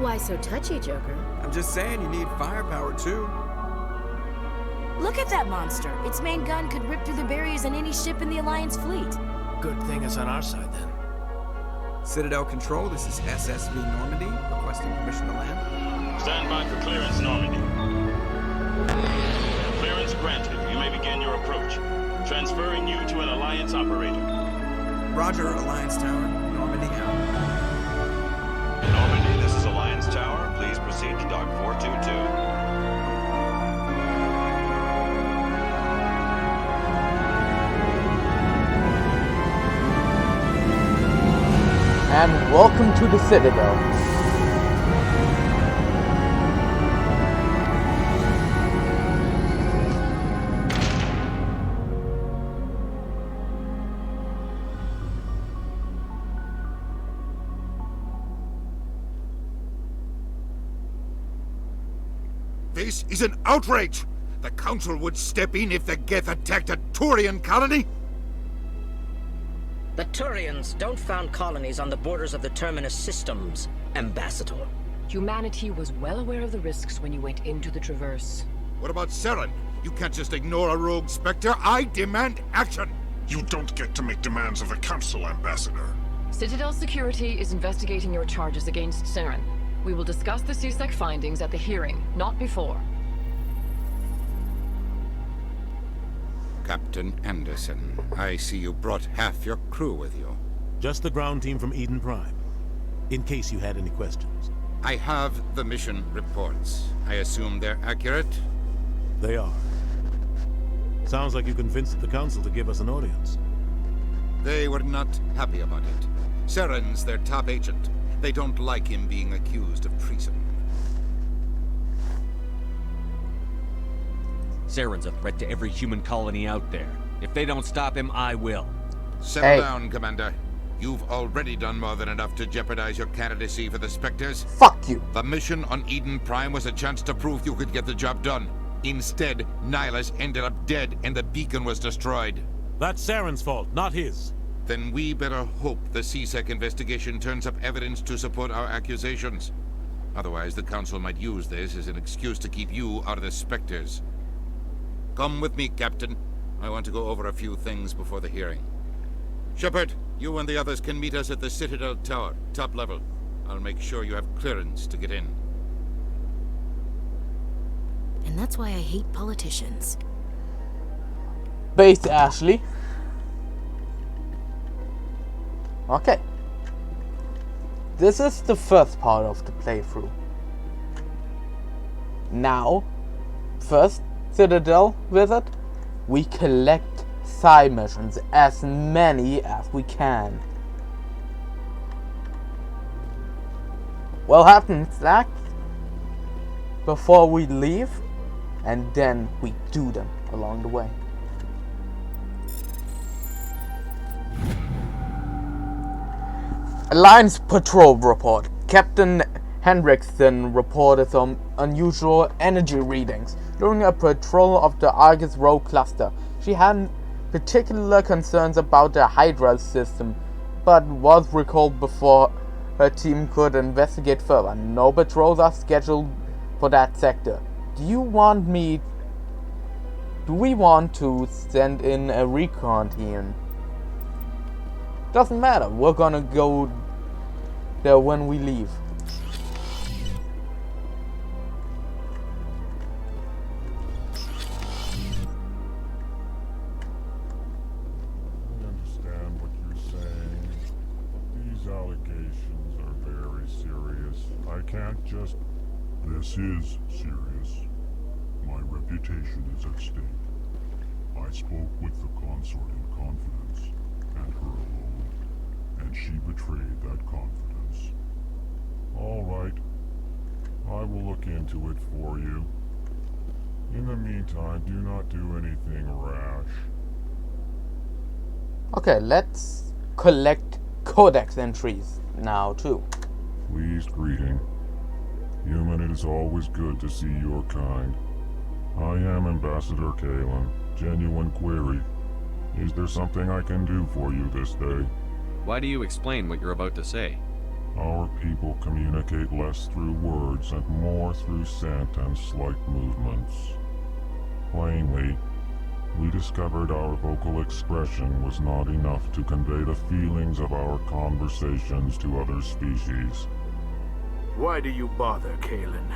Why so touchy, Joker? I'm just saying you need firepower too. Look at that monster. Its main gun could rip through the barriers in any ship in the Alliance fleet. Good thing it's on our side, then. Citadel Control, this is SSV Normandy, requesting permission to land. Stand by for clearance, Normandy. Clearance granted. You may begin your approach. Transferring you to an Alliance operator. Roger, Alliance Tower. Normandy out. Normandy, this is Alliance Tower. Please proceed to Dock 422. And welcome to the Citadel. This is an outrage! The Council would step in if the Geth attacked a Turian colony? The Turians don't found colonies on the borders of the Terminus systems, Ambassador. Humanity was well aware of the risks when you went into the Traverse. What about Saren? You can't just ignore a rogue Spectre. I demand action! You don't get to make demands of the Council, Ambassador. Citadel Security is investigating your charges against Saren. We will discuss the CSEC findings at the hearing, not before. Captain Anderson, I see you brought half your crew with you. Just the ground team from Eden Prime, in case you had any questions. I have the mission reports. I assume they're accurate? They are. Sounds like you convinced the Council to give us an audience. They were not happy about it. Saren's their top agent. They don't like him being accused of treason. Saren's a threat to every human colony out there. If they don't stop him, I will. Settle down, Commander. You've already done more than enough to jeopardize your candidacy for the Spectres. Fuck you. The mission on Eden Prime was a chance to prove you could get the job done. Instead, Nihilus ended up dead and the beacon was destroyed. That's Saren's fault, not his. Then we better hope the CSEC investigation turns up evidence to support our accusations. Otherwise, the Council might use this as an excuse to keep you out of the Spectres. Come with me, Captain. I want to go over a few things before the hearing. Shepard, you and the others can meet us at the Citadel Tower, top level. I'll make sure you have clearance to get in. And that's why I hate politicians. Base Ashley. Okay. This is the first part of the playthrough. Now, first Citadel visit, we collect side missions, as many as we can. What happens next? Before we leave, and then we do them along the way. Alliance Patrol Report. Captain Hendrickson reported some unusual energy readings during a patrol of the Argus Row cluster. She had particular concerns about the Hydra system, but was recalled before her team could investigate further. No patrols are scheduled for that sector. Do we want to send in a recon team? Doesn't matter, we're gonna go there when we leave. I understand what you're saying. These allegations are very serious. I can't just... This is serious. My reputation is at stake. I spoke with the consort in confidence, and her alone, and she betrayed that confidence. All right. I will look into it for you. In the meantime, do not do anything rash. Okay, let's collect codex entries now too. Pleased greeting. Human, it is always good to see your kind. I am Ambassador Kalen. Genuine query. Is there something I can do for you this day? Why do you explain what you're about to say? Our people communicate less through words and more through scent and slight movements. Plainly, we discovered our vocal expression was not enough to convey the feelings of our conversations to other species. Why do you bother, Kalen?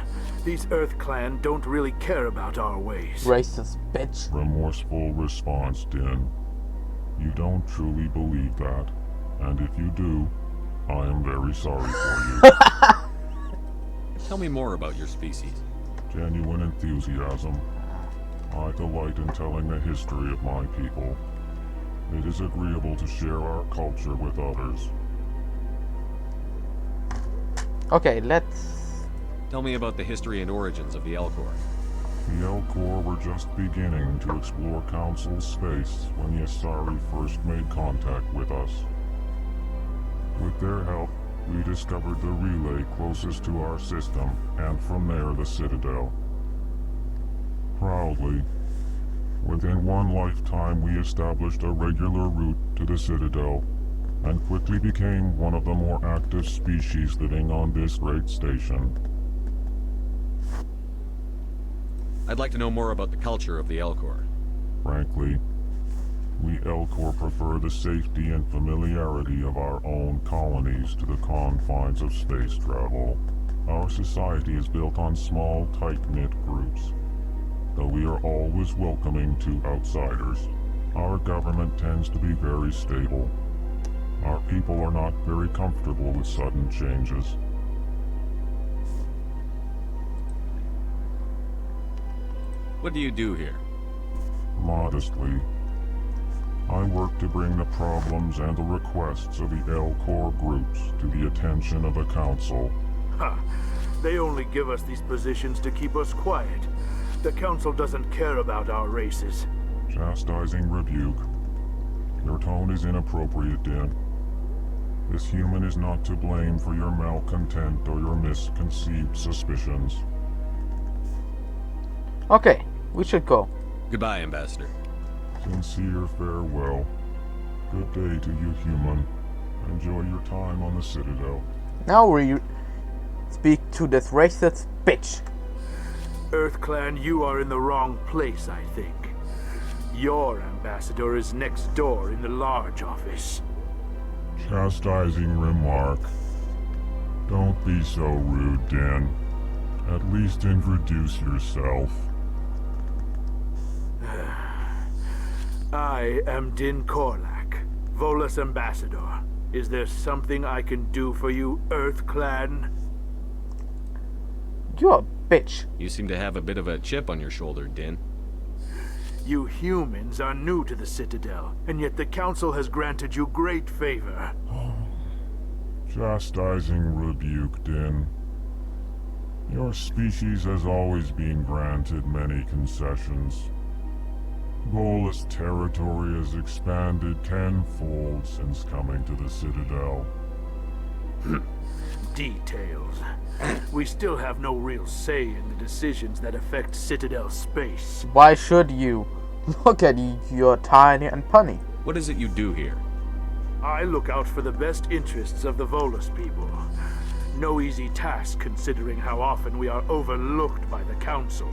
These Earth Clan don't really care about our ways. Racist bitch. Remorseful response, Din. You don't truly believe that, and if you do, I am very sorry for you. Tell me more about your species. Genuine enthusiasm. I delight in telling the history of my people. It is agreeable to share our culture with others. Okay, let's... Tell me about the history and origins of the Elcor. The Elcor were just beginning to explore Council space when the Asari first made contact with us. With their help, we discovered the relay closest to our system, and from there the Citadel. Proudly, within one lifetime we established a regular route to the Citadel, and quickly became one of the more active species living on this great station. I'd like to know more about the culture of the Elcor. Frankly, we Elcor prefer the safety and familiarity of our own colonies to the confines of space travel. Our society is built on small, tight-knit groups. Though we are always welcoming to outsiders, our government tends to be very stable. Our people are not very comfortable with sudden changes. What do you do here? Modestly, I work to bring the problems and the requests of the Elcor groups to the attention of the Council. Ha! They only give us these positions to keep us quiet. The Council doesn't care about our races. Chastising rebuke. Your tone is inappropriate, Din. This human is not to blame for your malcontent or your misconceived suspicions. Okay, we should go. Goodbye, Ambassador. Sincere farewell. Good day to you, human. Enjoy your time on the Citadel. Now we speak to this racist bitch. Earth Clan, you are in the wrong place, I think. Your ambassador is next door in the large office. Chastising remark. Don't be so rude, Din. At least introduce yourself. I am Din Korlak, Volus Ambassador. Is there something I can do for you, Earth Clan? You're a bitch. You seem to have a bit of a chip on your shoulder, Din. You humans are new to the Citadel, and yet the Council has granted you great favor. Chastising rebuke, Din. Your species has always been granted many concessions. Volus territory has expanded tenfold since coming to the Citadel. Details. We still have no real say in the decisions that affect Citadel space. Why should you? Look at you, you're tiny and punny. What is it you do here? I look out for the best interests of the Volus people. No easy task considering how often we are overlooked by the Council.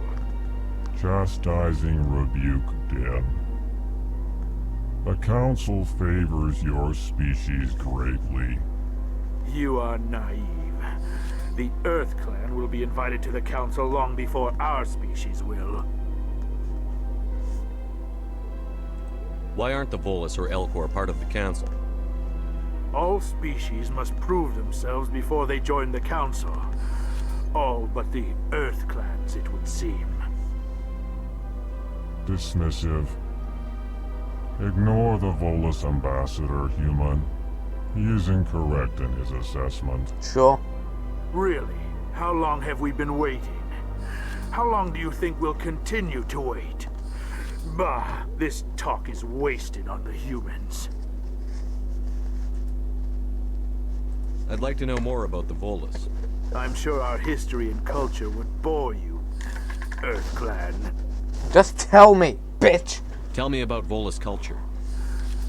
Chastising rebuke, Din. The Council favors your species greatly. You are naive. The Earth Clan will be invited to the Council long before our species will. Why aren't the Volus or Elcor part of the Council? All species must prove themselves before they join the Council. All but the Earth Clans, it would seem. Dismissive. Ignore the Volus Ambassador, human. He is incorrect in his assessment. Sure. Really? How long have we been waiting? How long do you think we'll continue to wait? Bah, this talk is wasted on the humans. I'd like to know more about the Volus. I'm sure our history and culture would bore you, Earth Clan. Just tell me, bitch! Tell me about Volus culture.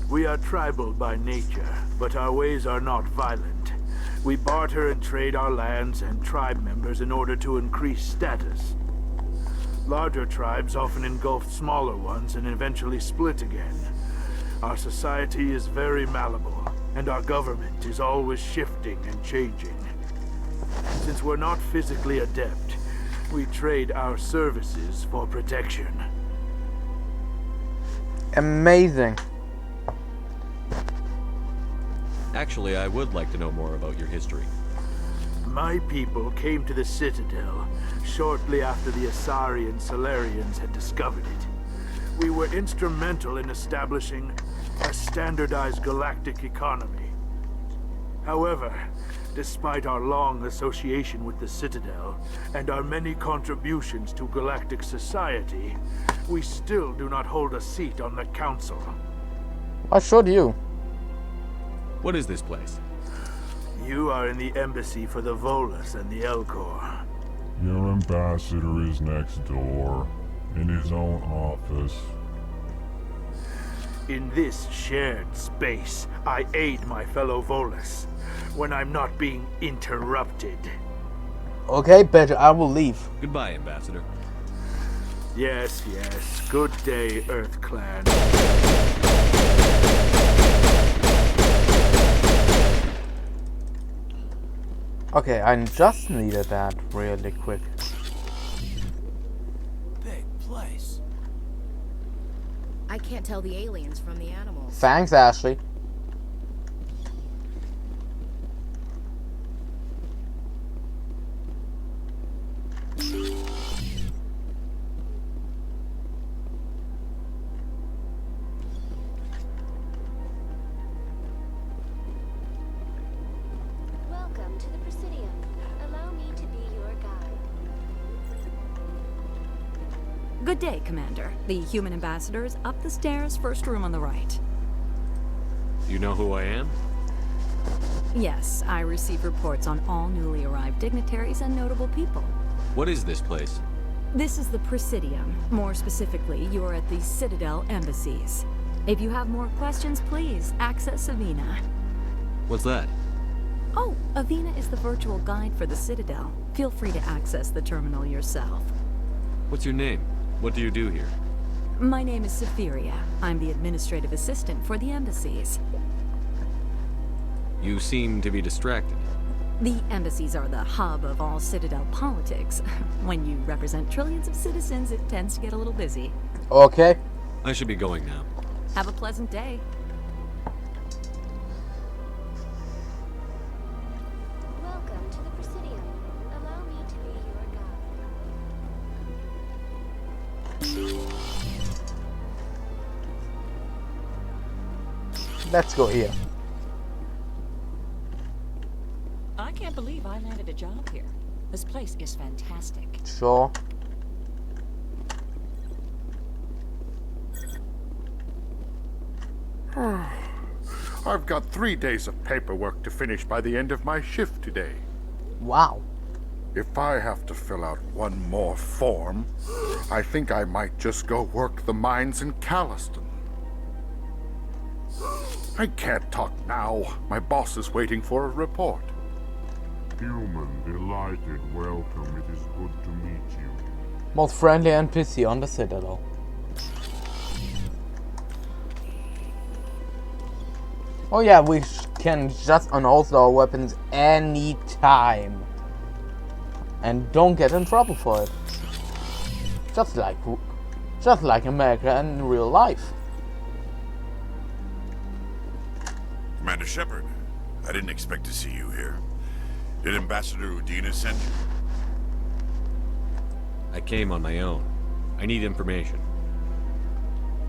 We are tribal by nature, but our ways are not violent. We barter and trade our lands and tribe members in order to increase status. Larger tribes often engulf smaller ones and eventually split again. Our society is very malleable, and our government is always shifting and changing. Since we're not physically adept, we trade our services for protection. Amazing. Actually, I would like to know more about your history. My people came to the Citadel shortly after the Asari and Salarians had discovered it. We were instrumental in establishing a standardized galactic economy. However, despite our long association with the Citadel and our many contributions to galactic society, we still do not hold a seat on the Council. Why should you? What is this place? You are in the embassy for the Volus and the Elcor. Your ambassador is next door, in his own office. In this shared space, I aid my fellow Volus when I'm not being interrupted. Okay, better. I will leave. Goodbye, Ambassador. Yes, yes. Good day, Earth Clan. Okay, I just needed that really quick. Big place. I can't tell the aliens from the animals. Thanks, Ashley. Welcome to the Presidium. Allow me to be your guide. Good day, Commander. The human ambassador is up the stairs, first room on the right. You know who I am? Yes, I receive reports on all newly arrived dignitaries and notable people. What is this place? This is the Presidium. More specifically, you are at the Citadel embassies. If you have more questions, please access Avina. What's that? Oh, Avina is the virtual guide for the Citadel. Feel free to access the terminal yourself. What's your name? What do you do here? My name is Safiria. I'm the administrative assistant for the embassies. You seem to be distracted. The embassies are the hub of all Citadel politics. When you represent trillions of citizens, it tends to get a little busy. Okay. I should be going now. Have a pleasant day. Welcome to the Presidium. Allow me to be your guide. Let's go here. I can't believe I landed a job here. This place is fantastic. Sure. I've got 3 days of paperwork to finish by the end of my shift today. Wow. If I have to fill out one more form, I think I might just go work the mines in Calliston. I can't talk now. My boss is waiting for a report. Human, delighted, welcome. It is good to meet you. Most friendly NPC on the Citadel. Oh yeah, we can just unholster our weapons anytime. And don't get in trouble for it. Just like America in real life. Commander Shepard, I didn't expect to see you here. Did Ambassador Udina send you? I came on my own. I need information.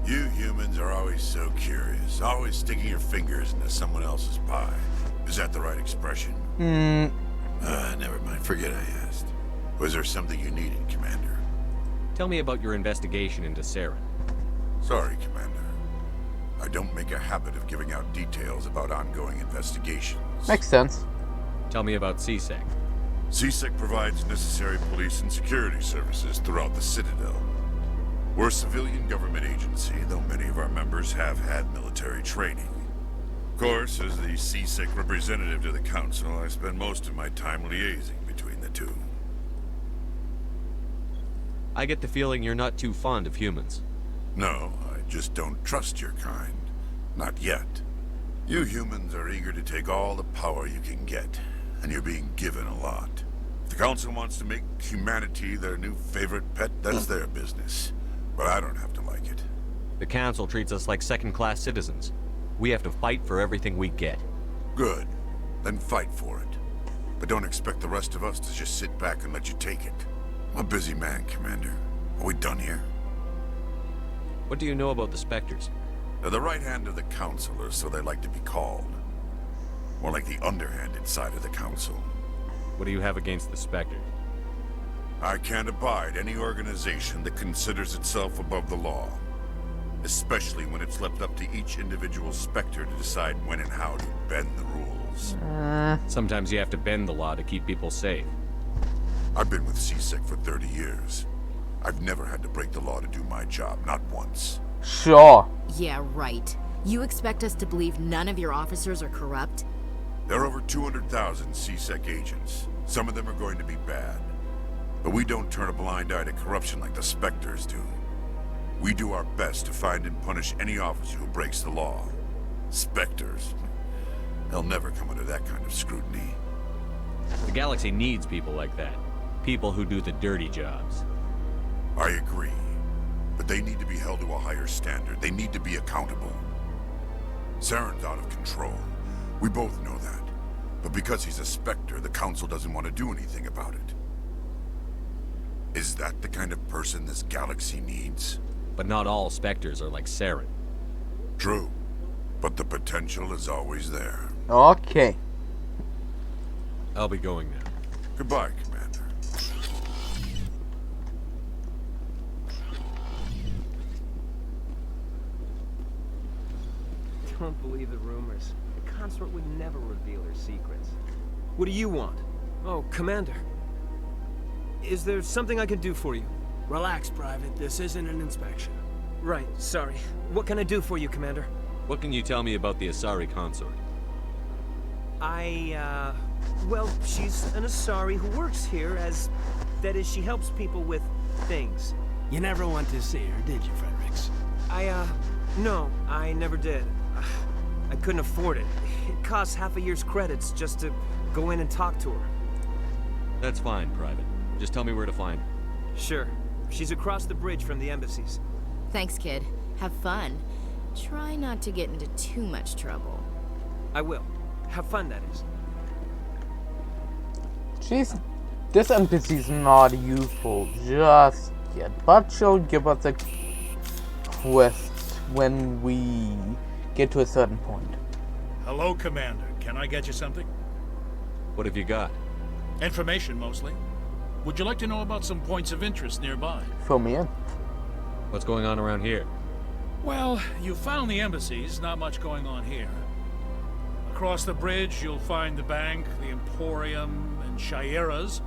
You humans are always so curious, always sticking your fingers into someone else's pie. Is that the right expression? Never mind. Forget I asked. Was there something you needed, Commander? Tell me about your investigation into Saren. Sorry, Commander. I don't make a habit of giving out details about ongoing investigations. Makes sense. Tell me about CSEC. CSEC provides necessary police and security services throughout the Citadel. We're a civilian government agency, though many of our members have had military training. Of course, as the CSEC representative to the Council, I spend most of my time liaising between the two. I get the feeling you're not too fond of humans. No, I just don't trust your kind. Not yet. You humans are eager to take all the power you can get, and you're being given a lot. If the Council wants to make humanity their new favorite pet, that's their business. But I don't have to like it. The Council treats us like second-class citizens. We have to fight for everything we get. Good. Then fight for it. But don't expect the rest of us to just sit back and let you take it. I'm a busy man, Commander. Are we done here? What do you know about the Spectres? They're the right hand of the Council, or so they like to be called. More like the underhanded side of the Council. What do you have against the Spectres? I can't abide any organization that considers itself above the law. Especially when it's left up to each individual Spectre to decide when and how to bend the rules. Sometimes you have to bend the law to keep people safe. I've been with CSEC for 30 years. I've never had to break the law to do my job, not once. Sure. Yeah, right. You expect us to believe none of your officers are corrupt? There are over 200,000 CSEC agents. Some of them are going to be bad. But we don't turn a blind eye to corruption like the Spectres do. We do our best to find and punish any officer who breaks the law. Spectres. They'll never come under that kind of scrutiny. The galaxy needs people like that. People who do the dirty jobs. I agree. But they need to be held to a higher standard. They need to be accountable. Saren's out of control. We both know that. But because he's a Spectre, the Council doesn't want to do anything about it. Is that the kind of person this galaxy needs? But not all Spectres are like Saren. True. But the potential is always there. Okay. I'll be going now. Goodbye, Commander. Don't believe the rumors. The consort would never reveal her secrets. What do you want? Oh, Commander. Is there something I can do for you? Relax, Private. This isn't an inspection. Right, sorry. What can I do for you, Commander? What can you tell me about the Asari consort? Well, she's an Asari who works here as... That is, she helps people with things. You never went to see her, did you, Fredericks? No, I never did. I couldn't afford it. It costs half a year's credits just to go in and talk to her. That's fine, Private. Just tell me where to find her. Sure. She's across the bridge from the embassies. Thanks, kid. Have fun. Try not to get into too much trouble. I will. Have fun, that is. This NPC's not useful just yet, but she'll give us a quest when we get to a certain point. Hello, Commander. Can I get you something? What have you got? Information, mostly. Would you like to know about some points of interest nearby? Fill me in. What's going on around here? Well, you found the embassies. Not much going on here. Across the bridge, you'll find the bank, the Emporium, and Shayera's.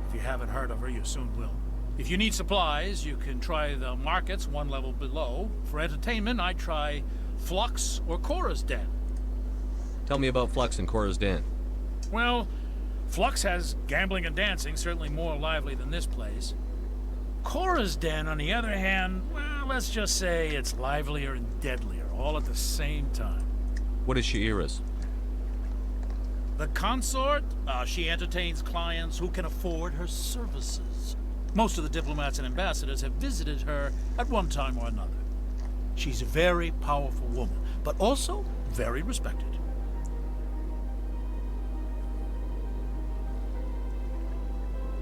If you haven't heard of her, you soon will. If you need supplies, you can try the markets one level below. For entertainment, I'd try Flux or Cora's Den. Tell me about Flux and Cora's Den. Well, Flux has gambling and dancing, certainly more lively than this place. Cora's Den, on the other hand, well, let's just say it's livelier and deadlier, all at the same time. What is Shayera's? The consort, she entertains clients who can afford her services. Most of the diplomats and ambassadors have visited her at one time or another. She's a very powerful woman, but also very respected.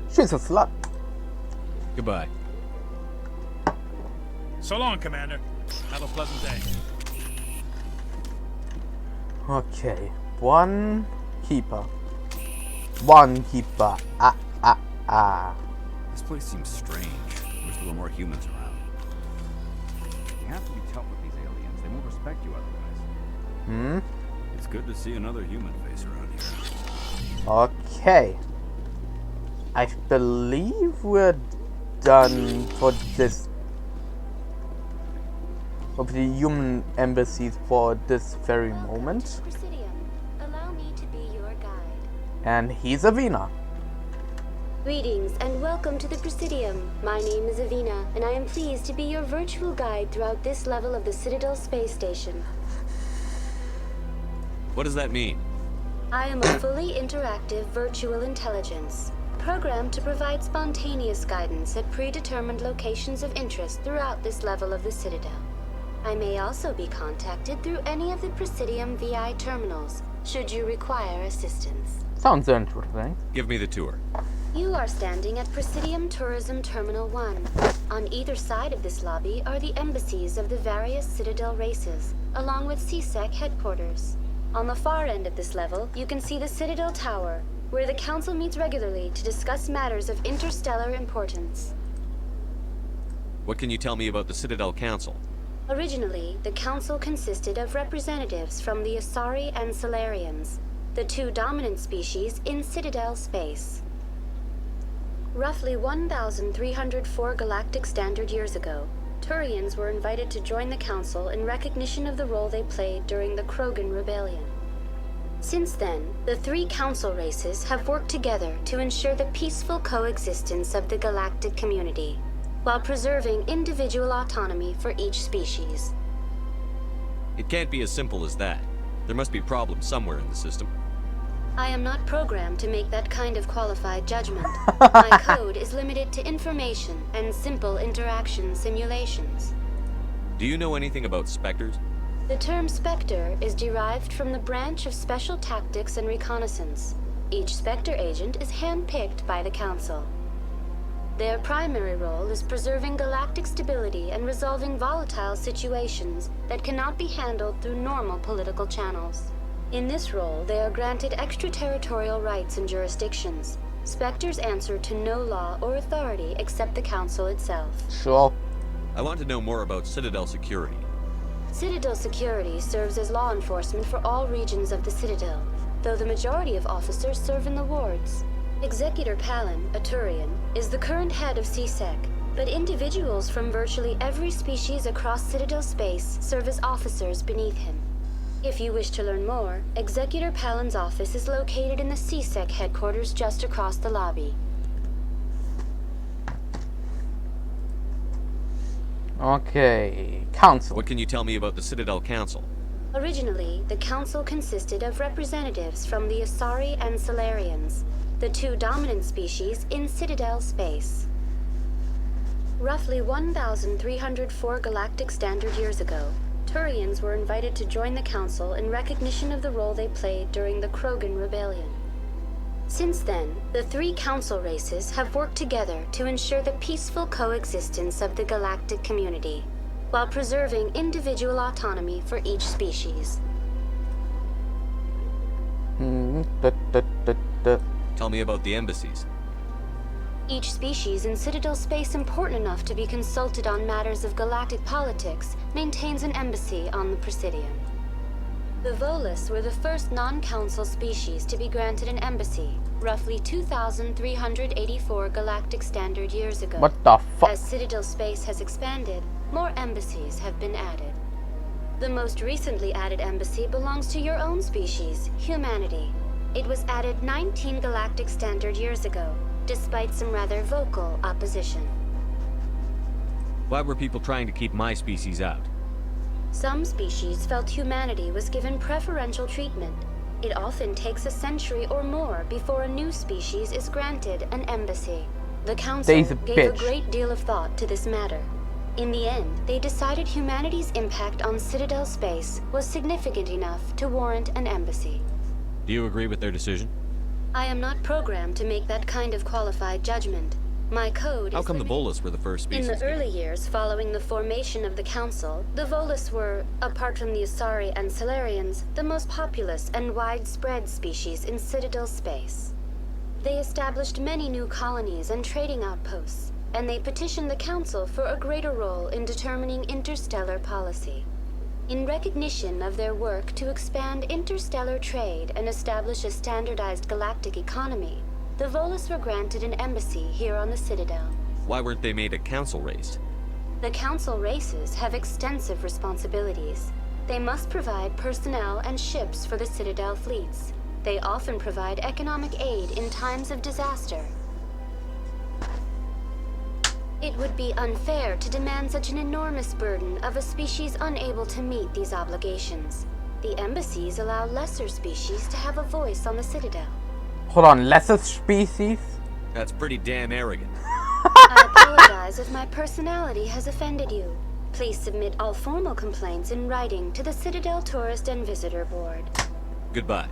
She's a slut. Goodbye. So long, Commander. Have a pleasant day. Okay, one keeper. One keeper. This place seems strange. Wish there were more humans around. You have to be tough with these aliens. They won't respect you otherwise. It's good to see another human face around here. Okay. I believe we're done for this of the human embassies for this very moment. Presidium. Allow me to be your guide. And he's Avina. Greetings and welcome to the Presidium. My name is Avina, and I am pleased to be your virtual guide throughout this level of the Citadel space station. What does that mean? I am a fully interactive virtual intelligence, programmed to provide spontaneous guidance at predetermined locations of interest throughout this level of the Citadel. I may also be contacted through any of the Presidium VI terminals, should you require assistance. Sounds interesting. Give me the tour. You are standing at Presidium Tourism Terminal 1. On either side of this lobby are the embassies of the various Citadel races, along with CSEC headquarters. On the far end of this level, you can see the Citadel Tower, where the Council meets regularly to discuss matters of interstellar importance. What can you tell me about the Citadel Council? Originally, the Council consisted of representatives from the Asari and Solarians, the two dominant species in Citadel space. Roughly 1,304 galactic standard years ago, Turians were invited to join the Council in recognition of the role they played during the Krogan Rebellion. Since then, the three Council races have worked together to ensure the peaceful coexistence of the galactic community, while preserving individual autonomy for each species. It can't be as simple as that. There must be problems somewhere in the system. I am not programmed to make that kind of qualified judgment. My code is limited to information and simple interaction simulations. Do you know anything about Spectres? The term Spectre is derived from the branch of Special Tactics and Reconnaissance. Each Spectre agent is handpicked by the Council. Their primary role is preserving galactic stability and resolving volatile situations that cannot be handled through normal political channels. In this role, they are granted extraterritorial rights and jurisdictions. Spectres answer to no law or authority except the Council itself. Sure. I want to know more about Citadel security. Citadel security serves as law enforcement for all regions of the Citadel, though the majority of officers serve in the wards. Executor Palin, a Turian, is the current head of CSEC, but individuals from virtually every species across Citadel space serve as officers beneath him. If you wish to learn more, Executor Palin's office is located in the CSEC headquarters just across the lobby. Okay, Council. What can you tell me about the Citadel Council? Originally, the Council consisted of representatives from the Asari and Solarians, the two dominant species in Citadel space. Roughly 1,304 galactic standard years ago, Turians were invited to join the Council in recognition of the role they played during the Krogan Rebellion. Since then, the three Council races have worked together to ensure the peaceful coexistence of the galactic community, while preserving individual autonomy for each species. Tell me about the embassies. Each species in Citadel space important enough to be consulted on matters of galactic politics maintains an embassy on the Presidium. The Volus were the first non-Council species to be granted an embassy, roughly 2,384 galactic standard years ago. What the fuck? As Citadel space has expanded, more embassies have been added. The most recently added embassy belongs to your own species, humanity. It was added 19 galactic standard years ago, despite some rather vocal opposition. Why were people trying to keep my species out? Some species felt humanity was given preferential treatment. It often takes a century or more before a new species is granted an embassy. The Council gave a great deal of thought to this matter. In the end, they decided humanity's impact on Citadel space was significant enough to warrant an embassy. Do you agree with their decision? I am not programmed to make that kind of qualified judgment. My code How come the Volus were the first species? In the early years following the formation of the Council, the Volus were, apart from the Asari and Solarians, the most populous and widespread species in Citadel space. They established many new colonies and trading outposts, and they petitioned the Council for a greater role in determining interstellar policy. In recognition of their work to expand interstellar trade and establish a standardized galactic economy, the Volus were granted an embassy here on the Citadel. Why weren't they made a council race? The Council races have extensive responsibilities. They must provide personnel and ships for the Citadel fleets. They often provide economic aid in times of disaster. It would be unfair to demand such an enormous burden of a species unable to meet these obligations. The embassies allow lesser species to have a voice on the Citadel. Hold on, lesser species? That's pretty damn arrogant. I apologize if my personality has offended you. Please submit all formal complaints in writing to the Citadel Tourist and Visitor Board. Goodbye.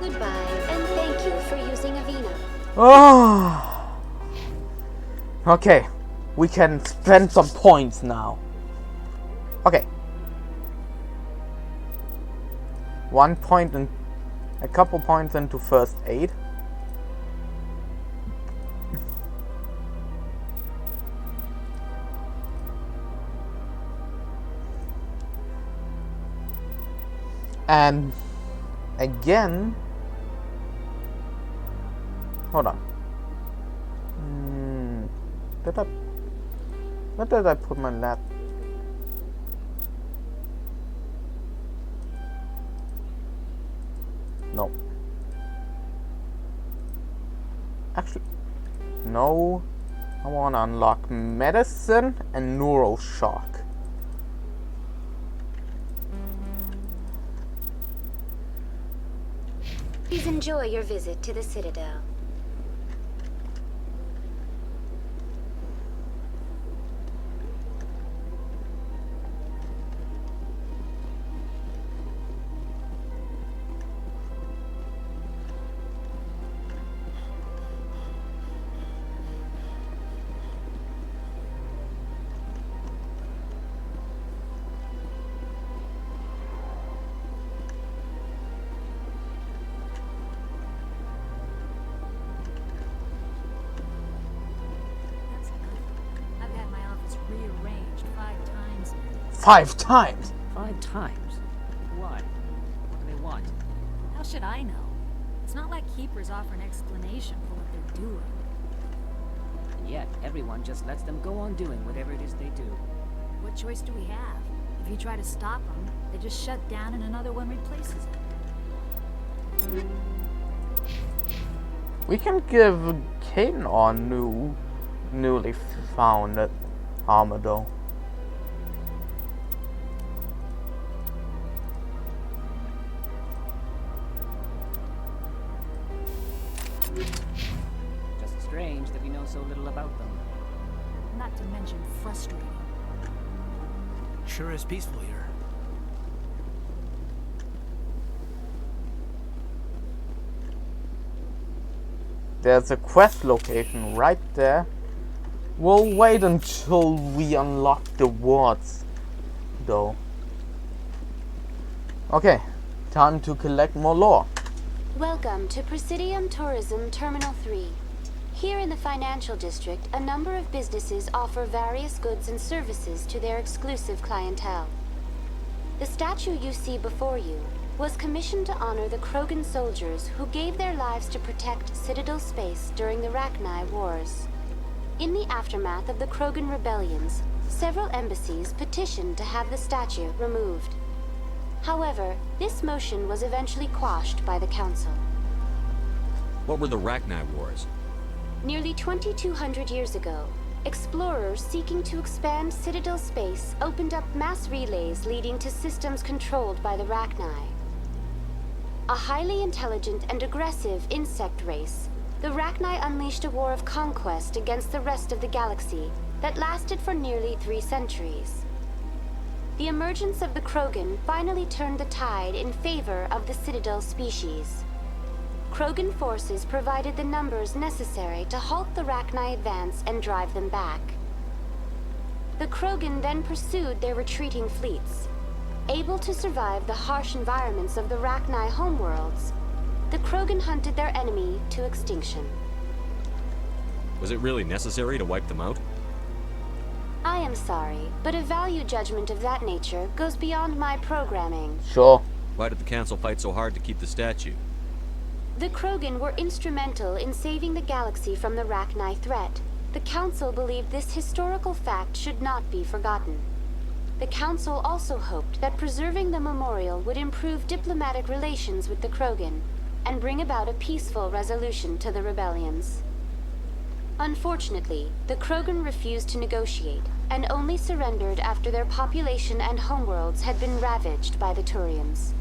Goodbye, and thank you for using Avina. Oh. Okay, we can spend some points now. Okay. 1 point and a couple points into first aid. And again, hold on. Where did I put my lab? No. Actually, no. I want to unlock medicine and neuroshock. Please enjoy your visit to the Citadel. Rearranged 5 times. 5 times? 5 times? Why? What do they want? How should I know? It's not like Keepers offer an explanation for what they're doing. And yet, everyone just lets them go on doing whatever it is they do. What choice do we have? If you try to stop them, they just shut down and another one replaces it. We can give Caden our newly found armor though. Just strange that we know so little about them. Not to mention frustrating. Sure is peaceful here. There's a quest location right there. We'll wait until we unlock the wards, though. Okay, time to collect more lore. Welcome to Presidium Tourism Terminal 3. Here in the financial district, a number of businesses offer various goods and services to their exclusive clientele. The statue you see before you was commissioned to honor the Krogan soldiers who gave their lives to protect Citadel space during the Rachni Wars. In the aftermath of the Krogan rebellions, several embassies petitioned to have the statue removed. However, this motion was eventually quashed by the Council. What were the Rachni Wars? Nearly 2,200 years ago, explorers seeking to expand Citadel space opened up mass relays leading to systems controlled by the Rachni. A highly intelligent and aggressive insect race, the Rachni unleashed a war of conquest against the rest of the galaxy that lasted for nearly 3 centuries. The emergence of the Krogan finally turned the tide in favor of the Citadel species. Krogan forces provided the numbers necessary to halt the Rachni advance and drive them back. The Krogan then pursued their retreating fleets. Able to survive the harsh environments of the Rachni homeworlds, the Krogan hunted their enemy to extinction. Was it really necessary to wipe them out? I am sorry, but a value judgment of that nature goes beyond my programming. Sure. Why did the Council fight so hard to keep the statue? The Krogan were instrumental in saving the galaxy from the Rachni threat. the Council believed this historical fact should not be forgotten. The Council also hoped that preserving the memorial would improve diplomatic relations with the Krogan and bring about a peaceful resolution to the rebellions. Unfortunately, the Krogan refused to negotiate and only surrendered after their population and homeworlds had been ravaged by the Turians.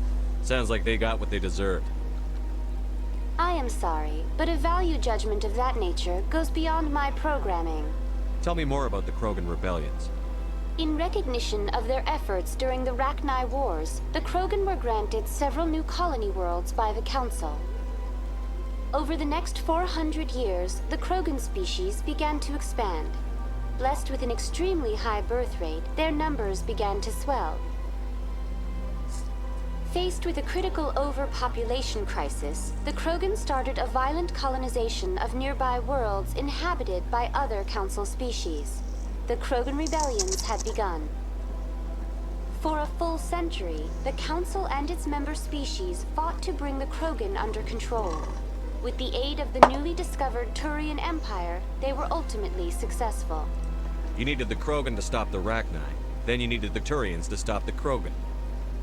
Sounds like they got what they deserved. I am sorry, but a value judgment of that nature goes beyond my programming. Tell me more about the Krogan rebellions. In recognition of their efforts during the Rachni Wars, the Krogan were granted several new colony worlds by the Council. Over the next 400 years, the Krogan species began to expand. Blessed with an extremely high birth rate, their numbers began to swell. Faced with a critical overpopulation crisis, the Krogan started a violent colonization of nearby worlds inhabited by other Council species. The Krogan rebellions had begun. For a full century, the Council and its member species fought to bring the Krogan under control. With the aid of the newly discovered Turian Empire, they were ultimately successful. You needed the Krogan to stop the Rachni. Then you needed the Turians to stop the Krogan.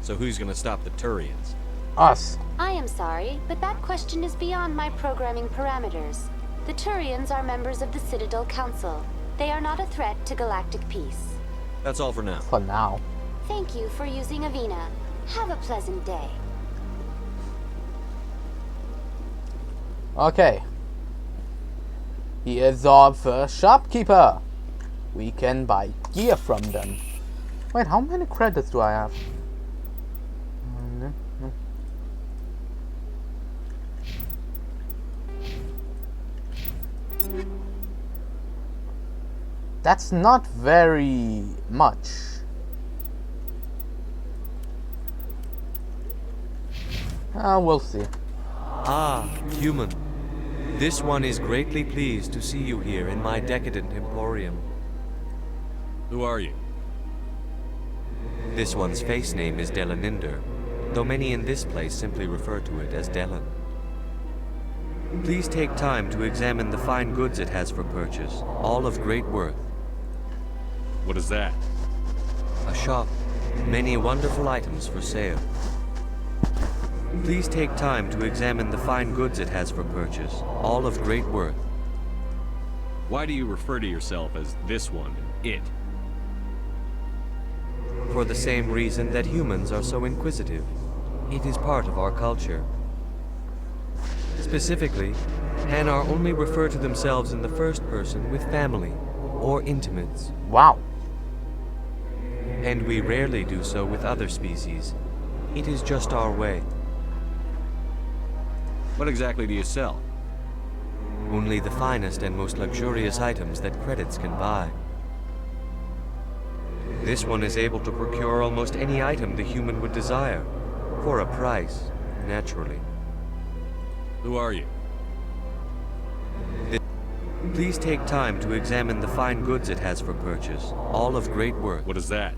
So who's gonna stop the Turians? Us. I am sorry, but that question is beyond my programming parameters. The Turians are members of the Citadel Council. They are not a threat to galactic peace. That's all for now. For now. Thank you for using Avina. Have a pleasant day. Okay. He is our first shopkeeper. We can buy gear from them. Wait, how many credits do I have? That's not very much. We'll see. Ah, human. This one is greatly pleased to see you here in my decadent emporium. Who are you? This one's face name is Delaninder, though many in this place simply refer to it as Delan. Please take time to examine the fine goods it has for purchase, all of great worth. What is that? A shop, many wonderful items for sale. Please take time to examine the fine goods it has for purchase, all of great worth. Why do you refer to yourself as this one and it? For the same reason that humans are so inquisitive. It is part of our culture. Specifically, Hanar only refer to themselves in the first person with family or intimates. Wow. And we rarely do so with other species. It is just our way. What exactly do you sell? Only the finest and most luxurious items that credits can buy. This one is able to procure almost any item the human would desire, for a price, naturally. Who are you? Please take time to examine the fine goods it has for purchase, all of great worth. What is that?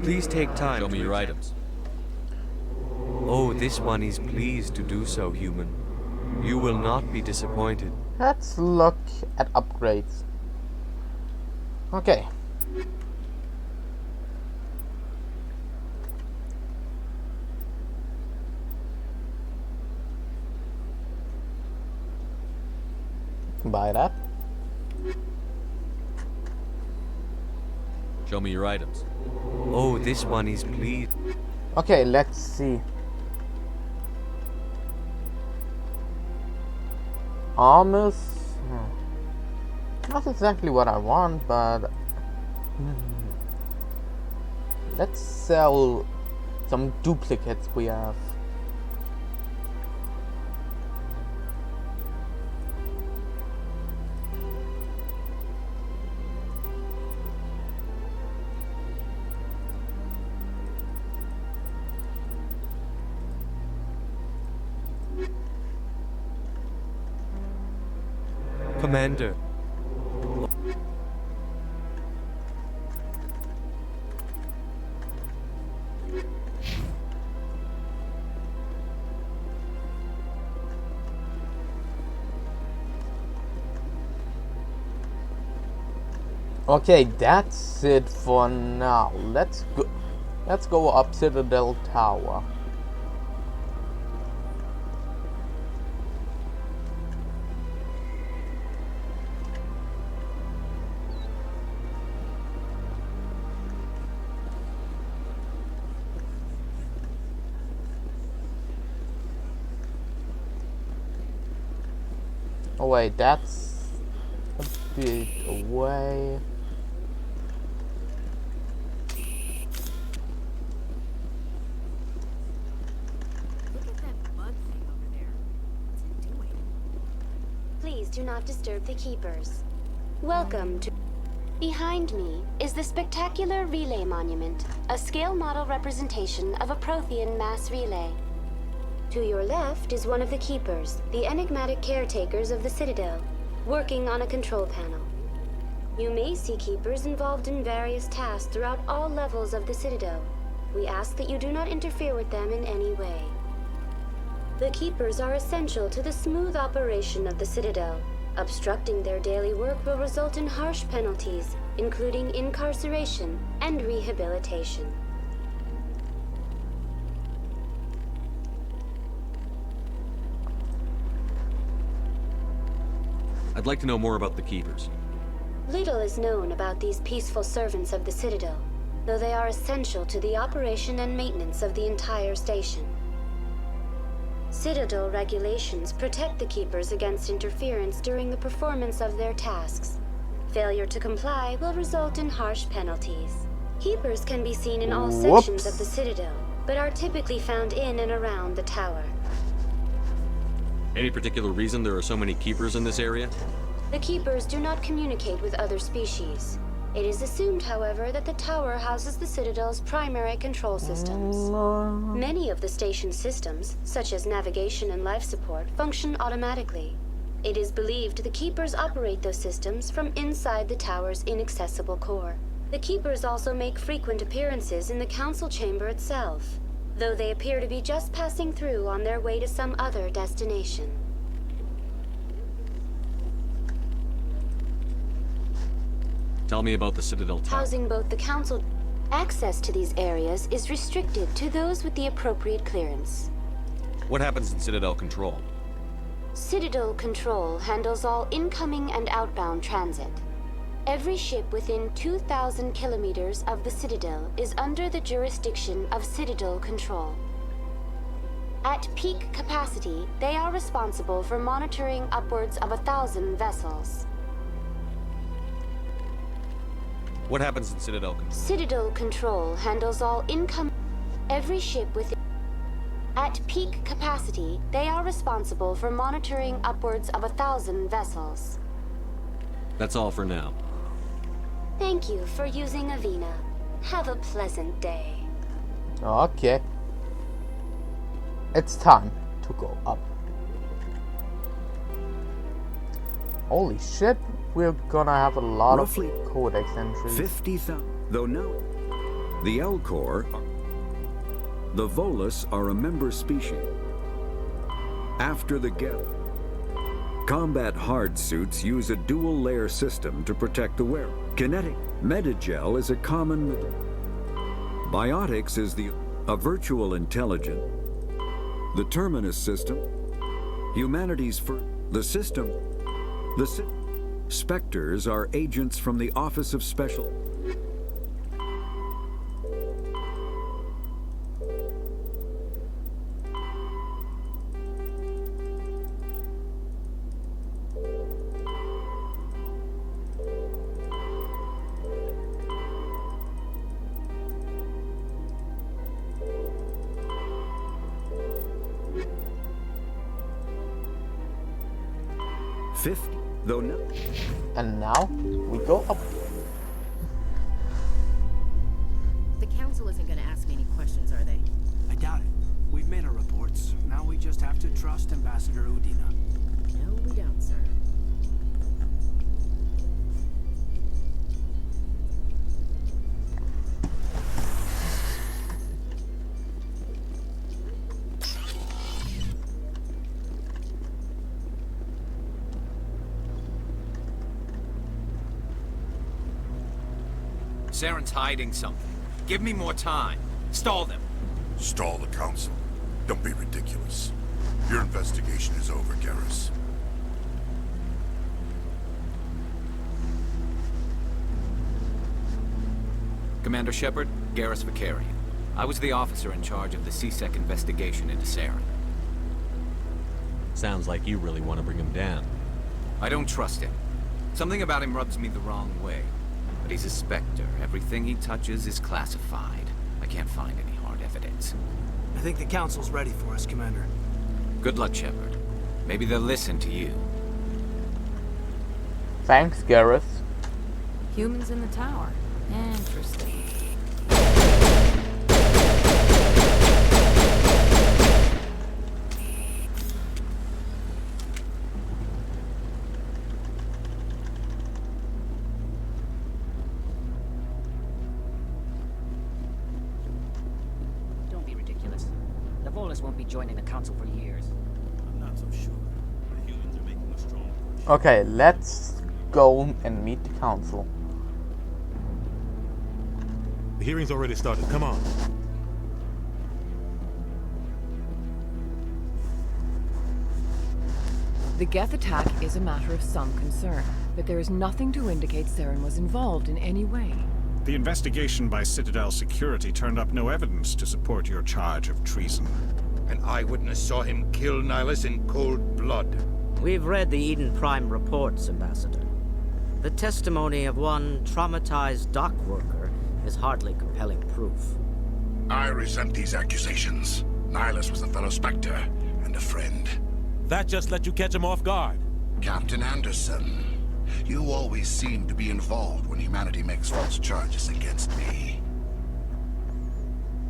Please take time to show me your items. Oh, this one is pleased to do so, human. You will not be disappointed. Let's look at upgrades. Okay. Buy that. Show me your items. Oh, this one is pleased. Okay, let's see. Armors. Not exactly what I want, but let's sell some duplicates we have. Commander. Okay, that's it for now. Let's go up Citadel Tower. Oh wait, that's a bit away. Please do not disturb the Keepers. Welcome to... Behind me is the spectacular Relay Monument, a scale model representation of a Prothean mass relay. To your left is one of the Keepers, the enigmatic caretakers of the Citadel, working on a control panel. You may see Keepers involved in various tasks throughout all levels of the Citadel. We ask that you do not interfere with them in any way. The Keepers are essential to the smooth operation of the Citadel. Obstructing their daily work will result in harsh penalties, including incarceration and rehabilitation. I'd like to know more about the Keepers. Little is known about these peaceful servants of the Citadel, though they are essential to the operation and maintenance of the entire station. Citadel regulations protect the Keepers against interference during the performance of their tasks. Failure to comply will result in harsh penalties. Keepers can be seen in all sections of the Citadel, but are typically found in and around the tower. Any particular reason there are so many Keepers in this area? The Keepers do not communicate with other species. It is assumed, however, that the tower houses the Citadel's primary control systems. Many of the station's systems, such as navigation and life support, function automatically. It is believed the Keepers operate those systems from inside the tower's inaccessible core. The Keepers also make frequent appearances in the council chamber itself, though they appear to be just passing through on their way to some other destination. Tell me about the Citadel Tower. Housing both the council... Access to these areas is restricted to those with the appropriate clearance. What happens in Citadel Control? Citadel Control handles all incoming and outbound transit. Every ship within 2,000 kilometers of the Citadel is under the jurisdiction of Citadel Control. At peak capacity, they are responsible for monitoring upwards of 1,000 vessels. What happens in Citadel Control? Citadel Control handles all income... Every ship within... At peak capacity, they are responsible for monitoring upwards of 1,000 vessels. That's all for now. Thank you for using Avina. Have a pleasant day. Okay. It's time to go up. Holy shit, we're gonna have a lot Roughly of codex entries. 50,000. Though no, the Elcor, the Volus are a member species. After the Geth, combat hard suits use a dual-layer system to protect the wearer. Kinetic Metagel is a common. Biotics is a virtual intelligence. The Terminus system, humanity's the system. Spectres are agents from the Office of Special. Though no. And now we go up. The council isn't going to ask me any questions, are they? I doubt it. We've made our reports. Now we just have to trust Ambassador Udina. No, we don't, sir. Saren's hiding something. Give me more time. Stall them. Stall the council? Don't be ridiculous. Your investigation is over, Garrus. Commander Shepard, Garrus Vakarian. I was the officer in charge of the C-Sec investigation into Saren. Sounds like you really want to bring him down. I don't trust him. Something about him rubs me the wrong way. But he's a Spectre. Everything he touches is classified. I can't find any hard evidence. I think the council's ready for us, Commander. Good luck, Shepard. Maybe they'll listen to you. Thanks, Garrus. Humans in the tower. Interesting. Don't be ridiculous. The Volus won't be joining the council for years. I'm not so sure. The humans are making a strong push. Okay, let's go and meet the council. The hearing's already started. Come on. The Geth attack is a matter of some concern, but there is nothing to indicate Saren was involved in any way. The investigation by Citadel Security turned up no evidence to support your charge of treason. An eyewitness saw him kill Nihilus in cold blood. We've read the Eden Prime reports, Ambassador. The testimony of one traumatized dock worker is hardly compelling proof. I resent these accusations. Nihilus was a fellow Spectre and a friend. That just let you catch him off guard. Captain Anderson, you always seem to be involved when humanity makes false charges against me.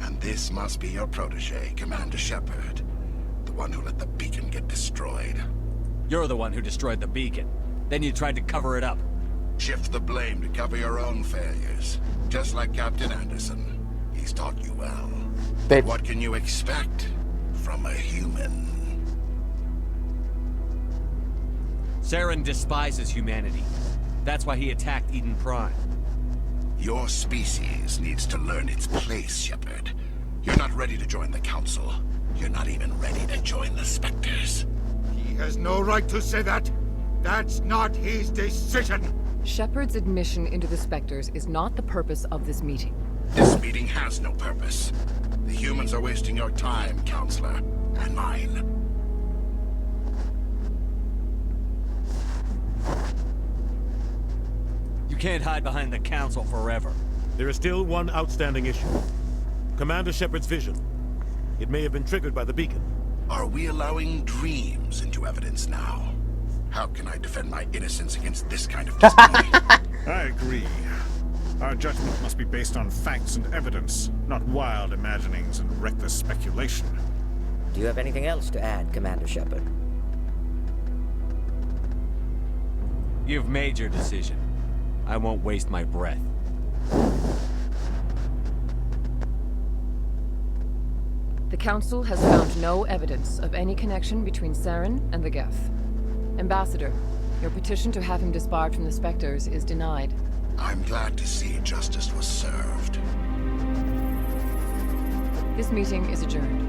And this must be your protege, Commander Shepard. The one who let the beacon get destroyed. You're the one who destroyed the beacon. Then you tried to cover it up. Shift the blame to cover your own failures. Just like Captain Anderson. He's taught you well. But what can you expect from a human? Saren despises humanity. That's why he attacked Eden Prime. Your species needs to learn its place, Shepard. You're not ready to join the Council. You're not even ready to join the Spectres. He has no right to say that. That's not his decision. Shepard's admission into the Spectres is not the purpose of this meeting. This meeting has no purpose. The humans are wasting your time, Counselor, and mine. You can't hide behind the Council forever. There is still one outstanding issue. Commander Shepard's vision. It may have been triggered by the beacon. Are we allowing dreams into evidence now? How can I defend my innocence against this kind of testimony? I agree. Our judgment must be based on facts and evidence, not wild imaginings and reckless speculation. Do you have anything else to add, Commander Shepard? You've made your decision. I won't waste my breath. The Council has found no evidence of any connection between Saren and the Geth. Ambassador, your petition to have him disbarred from the Spectres is denied. I'm glad to see justice was served. This meeting is adjourned.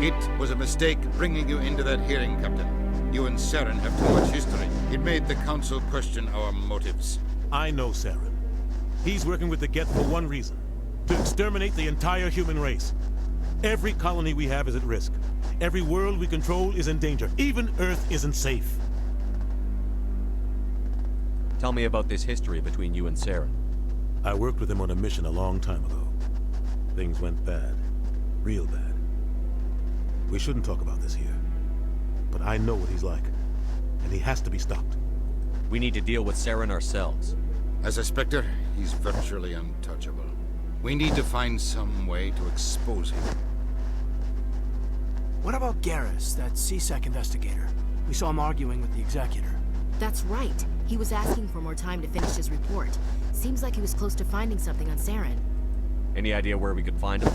It was a mistake bringing you into that hearing, Captain. You and Saren have too much history. It made the Council question our motives. I know Saren. He's working with the Geth for one reason. To exterminate the entire human race. Every colony we have is at risk. Every world we control is in danger. Even Earth isn't safe. Tell me about this history between you and Saren. I worked with him on a mission a long time ago. Things went bad. Real bad. We shouldn't talk about this here. But I know what he's like. And he has to be stopped. We need to deal with Saren ourselves. As a Spectre, he's virtually untouchable. We need to find some way to expose him. What about Garrus, that C-Sec investigator? We saw him arguing with the Executor. That's right. He was asking for more time to finish his report. Seems like he was close to finding something on Saren. Any idea where we could find him?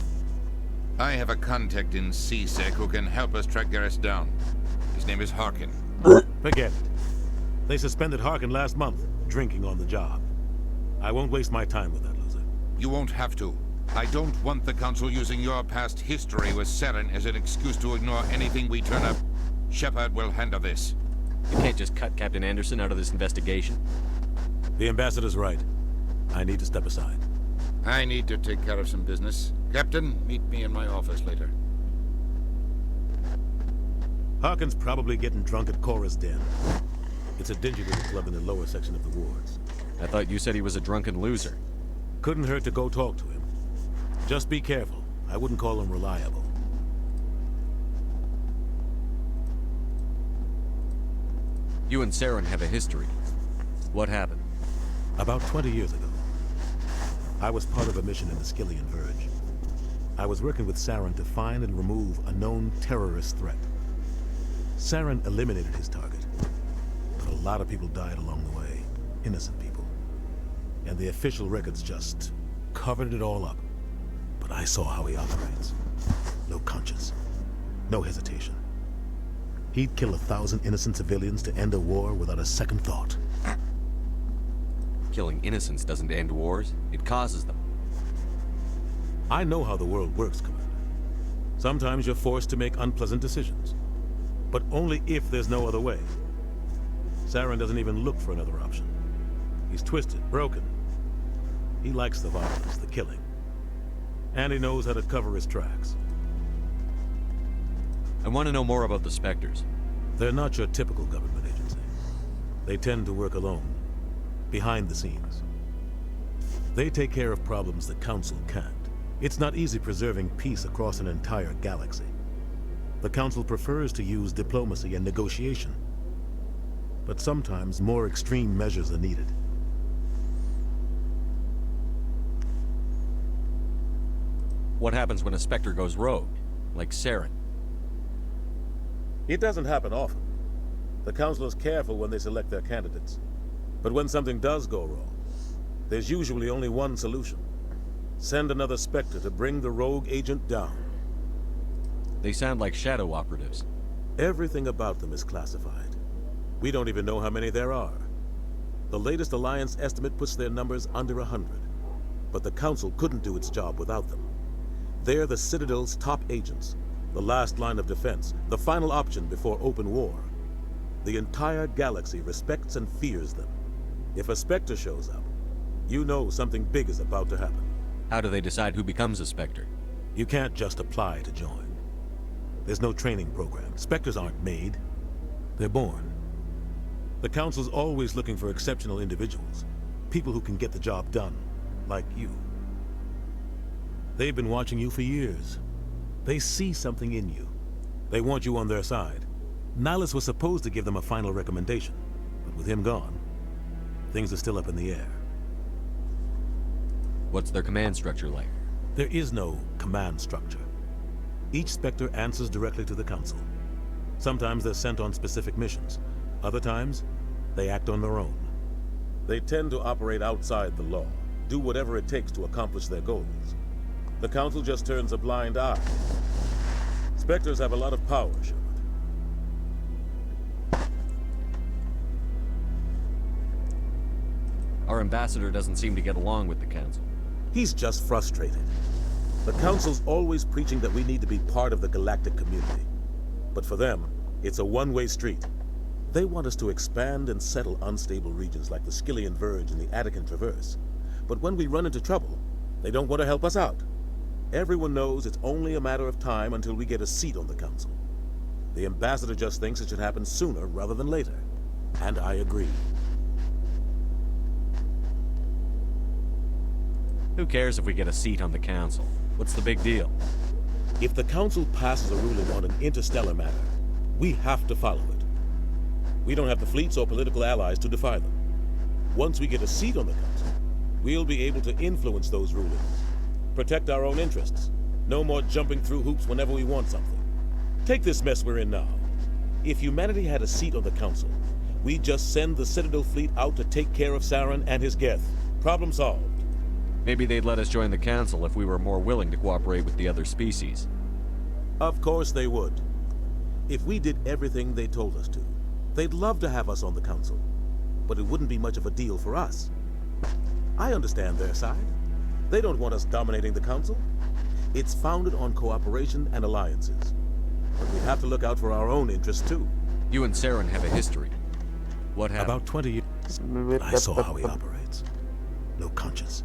I have a contact in CSEC who can help us track Garrus down. His name is Harkin. Forget it. They suspended Harkin last month, drinking on the job. I won't waste my time with that loser. You won't have to. I don't want the Council using your past history with Saren as an excuse to ignore anything we turn up. Shepard will handle this. You can't just cut Captain Anderson out of this investigation. The Ambassador's right. I need to step aside. I need to take care of some business. Captain, meet me in my office later. Harkin's probably getting drunk at Cora's Den. It's a dingy little club in the lower section of the wards. I thought you said he was a drunken loser. Couldn't hurt to go talk to him. Just be careful. I wouldn't call him reliable. You and Saren have a history. What happened? About 20 years ago, I was part of a mission in the Skillian Verge. I was working with Saren to find and remove a known terrorist threat. Saren eliminated his target, but a lot of people died along the way. Innocent people. And the official records just covered it all up. But I saw how he operates. No conscience. No hesitation. He'd kill 1,000 innocent civilians to end a war without a second thought. Killing innocents doesn't end wars. It causes them. I know how the world works, Commander. Sometimes you're forced to make unpleasant decisions. But only if there's no other way. Saren doesn't even look for another option. He's twisted, broken. He likes the violence, the killing. And he knows how to cover his tracks. I want to know more about the Spectres. They're not your typical government agency. They tend to work alone, behind the scenes. They take care of problems the Council can't. It's not easy preserving peace across an entire galaxy. The Council prefers to use diplomacy and negotiation. But sometimes more extreme measures are needed. What happens when a Spectre goes rogue, like Saren? It doesn't happen often. The Council is careful when they select their candidates. But when something does go wrong, there's usually only one solution. Send another Spectre to bring the rogue agent down. They sound like shadow operatives. Everything about them is classified. We don't even know how many there are. The latest Alliance estimate puts their numbers under 100. But the Council couldn't do its job without them. They're the Citadel's top agents, the last line of defense, the final option before open war. The entire galaxy respects and fears them. If a Spectre shows up, you know something big is about to happen. How do they decide who becomes a Spectre? You can't just apply to join. There's no training program. Spectres aren't made. They're born. The Council's always looking for exceptional individuals. People who can get the job done, like you. They've been watching you for years. They see something in you. They want you on their side. Nihilus was supposed to give them a final recommendation, but with him gone, things are still up in the air. What's their command structure like? There is no command structure. Each Spectre answers directly to the Council. Sometimes they're sent on specific missions. Other times, they act on their own. They tend to operate outside the law, do whatever it takes to accomplish their goals. The Council just turns a blind eye. Spectres have a lot of power, Shepard. Our ambassador doesn't seem to get along with the Council. He's just frustrated. The Council's always preaching that we need to be part of the galactic community. But for them, it's a one-way street. They want us to expand and settle unstable regions like the Skillian Verge and the Attican Traverse. But when we run into trouble, they don't want to help us out. Everyone knows it's only a matter of time until we get a seat on the Council. The Ambassador just thinks it should happen sooner rather than later. And I agree. Who cares if we get a seat on the Council? What's the big deal? If the Council passes a ruling on an interstellar matter, we have to follow it. We don't have the fleets or political allies to defy them. Once we get a seat on the Council, we'll be able to influence those rulings. Protect our own interests. No more jumping through hoops whenever we want something. Take this mess we're in now. If humanity had a seat on the Council, we'd just send the Citadel fleet out to take care of Saren and his Geth. Problem solved. Maybe they'd let us join the Council if we were more willing to cooperate with the other species. Of course they would. If we did everything they told us to, they'd love to have us on the Council. But it wouldn't be much of a deal for us. I understand their side. They don't want us dominating the Council. It's founded on cooperation and alliances. But we'd have to look out for our own interests, too. You and Saren have a history. What happened? About 20 years. I saw how he operates. No conscience.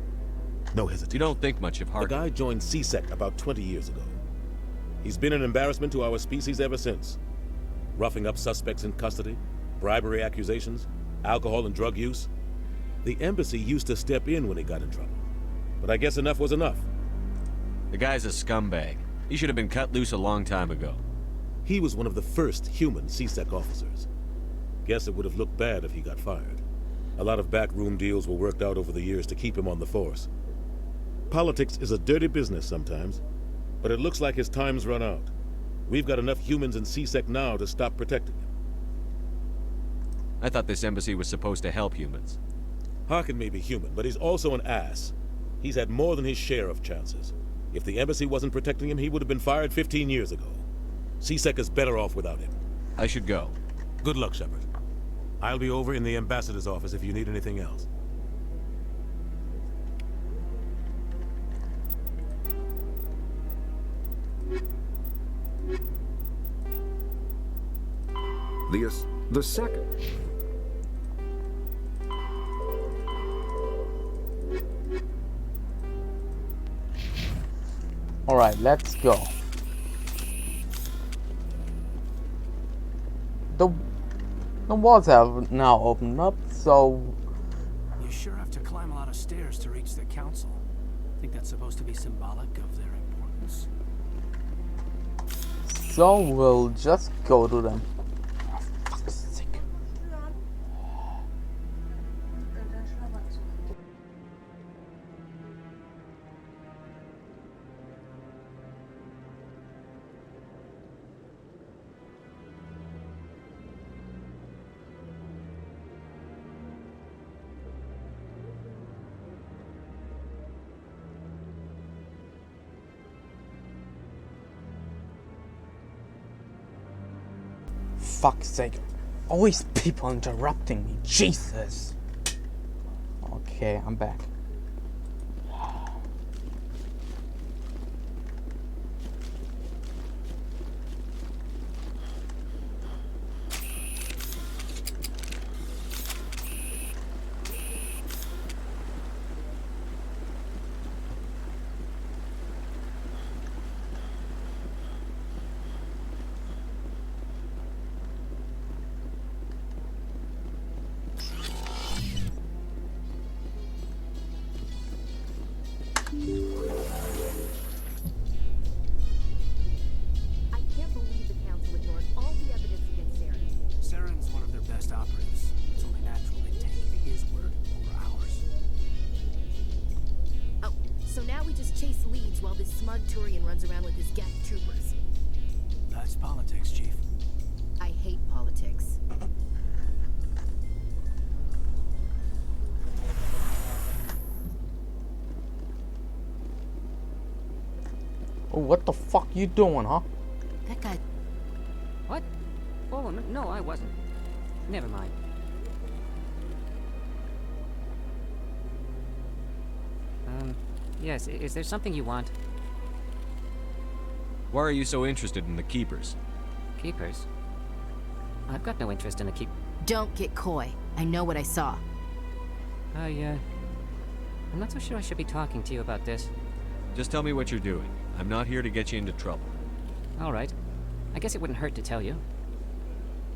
No hesitation. You don't think much of Harkin. The guy joined C-Sec about 20 years ago. He's been an embarrassment to our species ever since. Roughing up suspects in custody, bribery accusations, alcohol and drug use. The embassy used to step in when he got in trouble. But I guess enough was enough. The guy's a scumbag. He should have been cut loose a long time ago. He was one of the first human C-Sec officers. Guess it would have looked bad if he got fired. A lot of backroom deals were worked out over the years to keep him on the force. Politics is a dirty business sometimes, but it looks like his time's run out. We've got enough humans in C-Sec now to stop protecting him. I thought this embassy was supposed to help humans. Harkin may be human, but he's also an ass. He's had more than his share of chances. If the embassy wasn't protecting him, he would have been fired 15 years ago. C-Sec is better off without him. I should go. Good luck, Shepard. I'll be over in the ambassador's office if you need anything else. The second. All right, let's go. The walls have now opened up, so... You sure have to climb a lot of stairs to reach the Council. Think that's supposed to be symbolic of their importance? So we'll just go to them. Fuck's sake. Always people interrupting me. Jesus. Okay, I'm back. Turian runs around with his Geth troopers. That's politics, Chief. I hate politics. Oh, what the fuck you doing, huh? That guy... What? Oh, no, I wasn't. Never mind. Yes, is there something you want? Why are you so interested in the Keepers? Keepers? I've got no interest in the Keep... Don't get coy. I know what I saw. I'm not so sure I should be talking to you about this. Just tell me what you're doing. I'm not here to get you into trouble. All right. I guess it wouldn't hurt to tell you.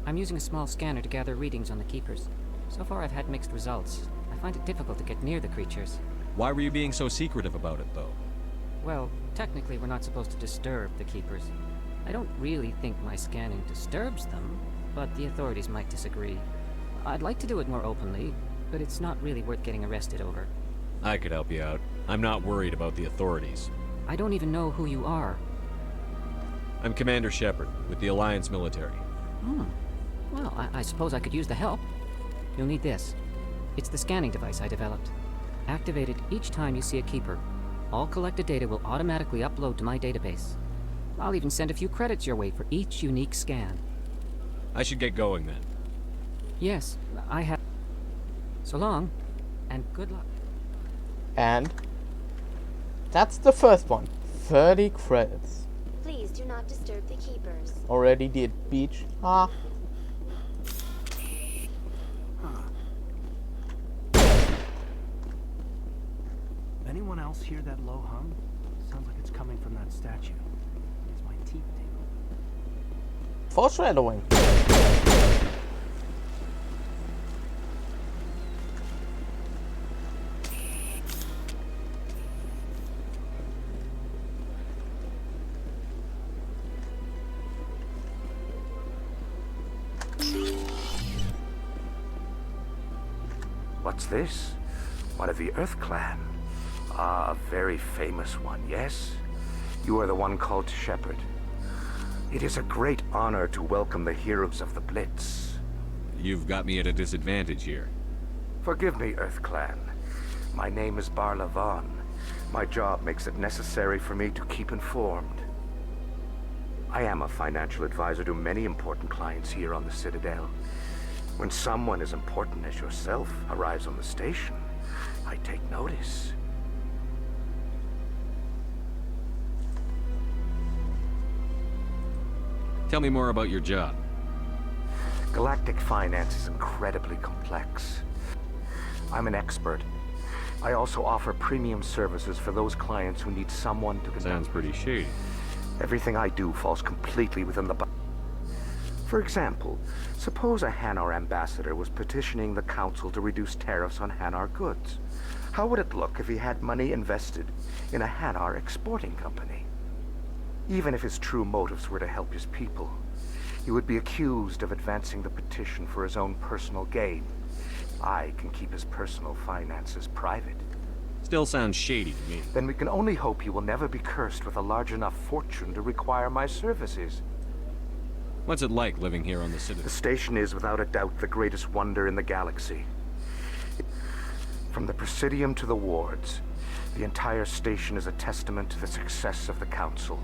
I'm using a small scanner to gather readings on the Keepers. So far I've had mixed results. I find it difficult to get near the creatures. Why were you being so secretive about it, though? Well, technically we're not supposed to disturb the Keepers. I don't really think my scanning disturbs them, but the authorities might disagree. I'd like to do it more openly, but it's not really worth getting arrested over. I could help you out. I'm not worried about the authorities. I don't even know who you are. I'm Commander Shepard, with the Alliance military. Well, I suppose I could use the help. You'll need this. It's the scanning device I developed. activated each time you see a keeper. All collected data will automatically upload to my database. I'll even send a few credits your way for each unique scan. I should get going then. Yes, I have. So long, and good luck. And that's the first one. 30 credits. Please do not disturb the keepers. Already did, Beach. Ah. Anyone else hear that low hum? Sounds like it's coming from that statue. Makes my teeth tingle. Foreshadowing. What's this? One of the Earth Clan. Ah, a very famous one, yes? You are the one called Shepard. It is a great honor to welcome the heroes of the Blitz. You've got me at a disadvantage here. Forgive me, Earth Clan. My name is Barla Vaughn. My job makes it necessary for me to keep informed. I am a financial advisor to many important clients here on the Citadel. When someone as important as yourself arrives on the station, I take notice. Tell me more about your job. Galactic finance is incredibly complex. I'm an expert. I also offer premium services for those clients who need someone to... Sounds pretty shady. Everything I do falls completely within the... For example, suppose a Hanar ambassador was petitioning the Council to reduce tariffs on Hanar goods. How would it look if he had money invested in a Hanar exporting company? Even if his true motives were to help his people, he would be accused of advancing the petition for his own personal gain. I can keep his personal finances private. Still sounds shady to me. Then we can only hope he will never be cursed with a large enough fortune to require my services. What's it like living here on the Citadel? The station is without a doubt the greatest wonder in the galaxy. From the Presidium to the wards, the entire station is a testament to the success of the Council.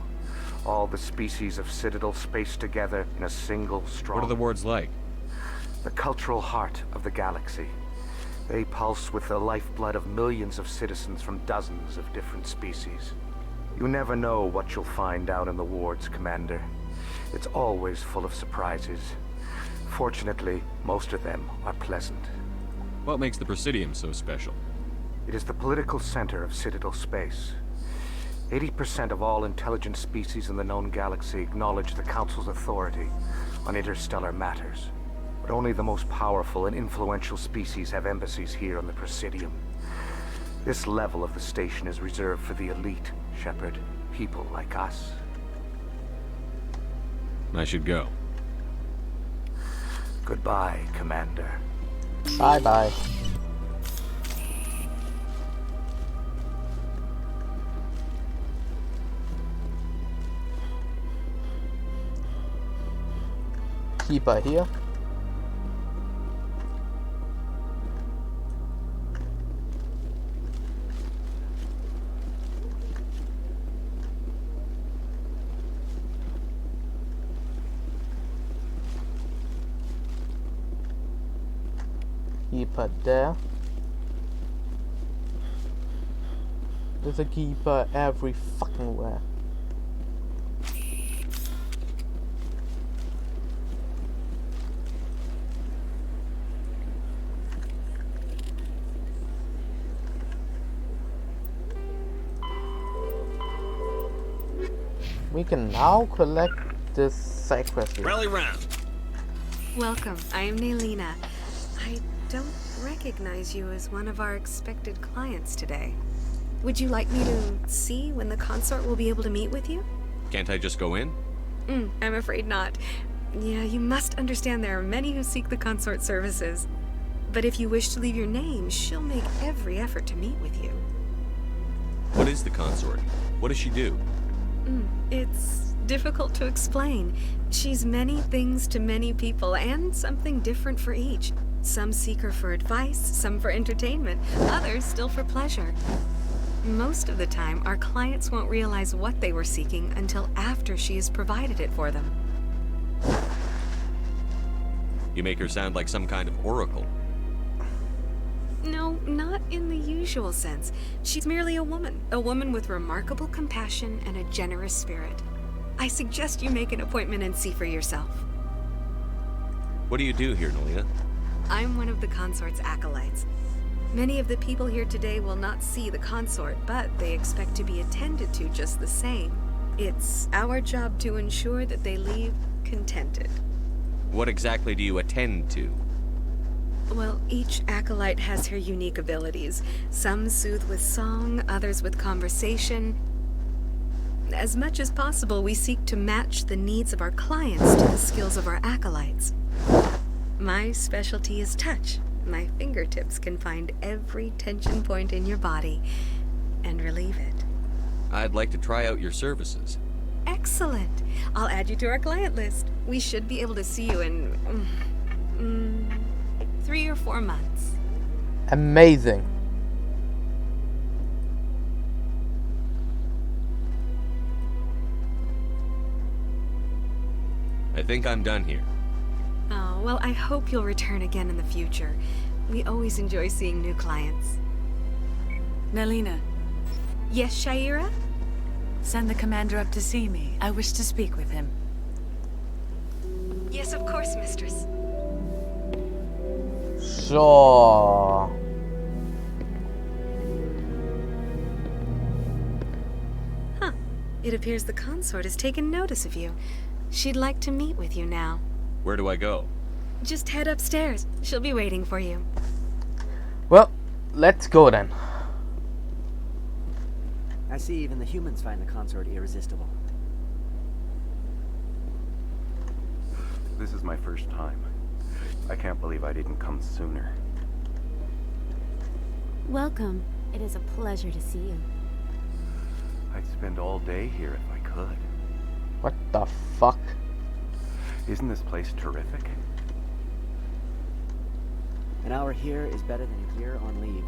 All the species of Citadel spaced together in a single strong... What are the wards like? The cultural heart of the galaxy. They pulse with the lifeblood of millions of citizens from dozens of different species. You never know what you'll find out in the wards, Commander. It's always full of surprises. Fortunately, most of them are pleasant. What makes the Presidium so special? It is the political center of Citadel space. 80% of all intelligent species in the known galaxy acknowledge the Council's authority on interstellar matters. But only the most powerful and influential species have embassies here on the Presidium. This level of the station is reserved for the elite, Shepard. People like us. I should go. Goodbye, Commander. Bye-bye. Keeper here. Keeper there. There's a keeper every fucking where. We can now collect this side quest here. Rally round. Welcome. I am Naylina. I don't recognize you as one of our expected clients today. Would you like me to see when the consort will be able to meet with you? Can't I just go in? I'm afraid not. Yeah, you must understand there are many who seek the consort services. But if you wish to leave your name, she'll make every effort to meet with you. What is the consort? What does she do? It's difficult to explain. She's many things to many people, and something different for each. Some seek her for advice, some for entertainment, others still for pleasure. Most of the time, our clients won't realize what they were seeking until after she has provided it for them. You make her sound like some kind of oracle. No, not in the usual sense. She's merely a woman with remarkable compassion and a generous spirit. I suggest you make an appointment and see for yourself. What do you do here, Nelina? I'm one of the consort's acolytes. Many of the people here today will not see the consort, but they expect to be attended to just the same. It's our job to ensure that they leave contented. What exactly do you attend to? Well, each acolyte has her unique abilities. Some soothe with song, others with conversation. As much as possible, we seek to match the needs of our clients to the skills of our acolytes. My specialty is touch. My fingertips can find every tension point in your body and relieve it. I'd like to try out your services. Excellent. I'll add you to our client list. We should be able to see you in 3 or 4 months. Amazing. I think I'm done here. Oh, well, I hope you'll return again in the future. We always enjoy seeing new clients. Nelina. Yes, Shaira? Send the commander up to see me. I wish to speak with him. Yes, of course, mistress. Sure. Huh. It appears the consort has taken notice of you. She'd like to meet with you now. Where do I go? Just head upstairs. She'll be waiting for you. Well, let's go then. I see even the humans find the consort irresistible. This is my first time. I can't believe I didn't come sooner. Welcome. It is a pleasure to see you. I'd spend all day here if I could. What the fuck? Isn't this place terrific? An hour here is better than a year on leave.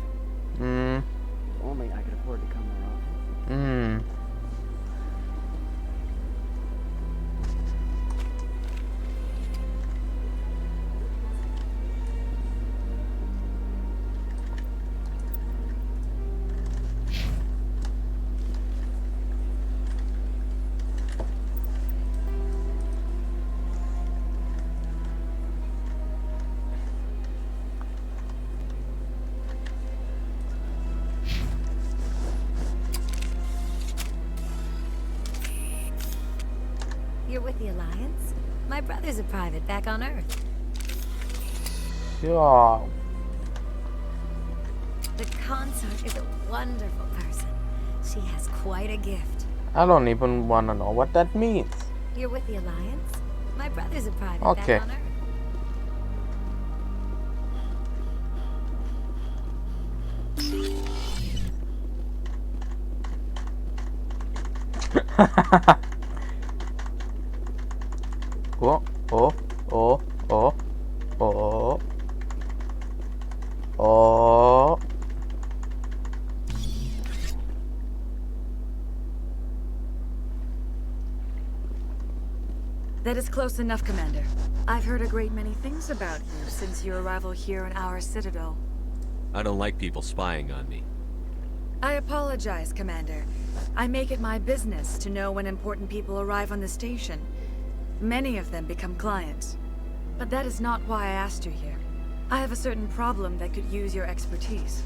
If only I could afford to come more often. You're with the Alliance? My brother's a private back on Earth. Yeah. The consort is a wonderful person. She has quite a gift. I don't even want to know what that means. You're with the Alliance? My brother's a private Okay. back on Earth. Oh, oh, oh, oh, oh, oh. That is close enough, Commander. I've heard a great many things about you since your arrival here in our citadel. I don't like people spying on me. I apologize, Commander. I make it my business to know when important people arrive on the station. Many of them become clients. But that is not why I asked you here. I have a certain problem that could use your expertise.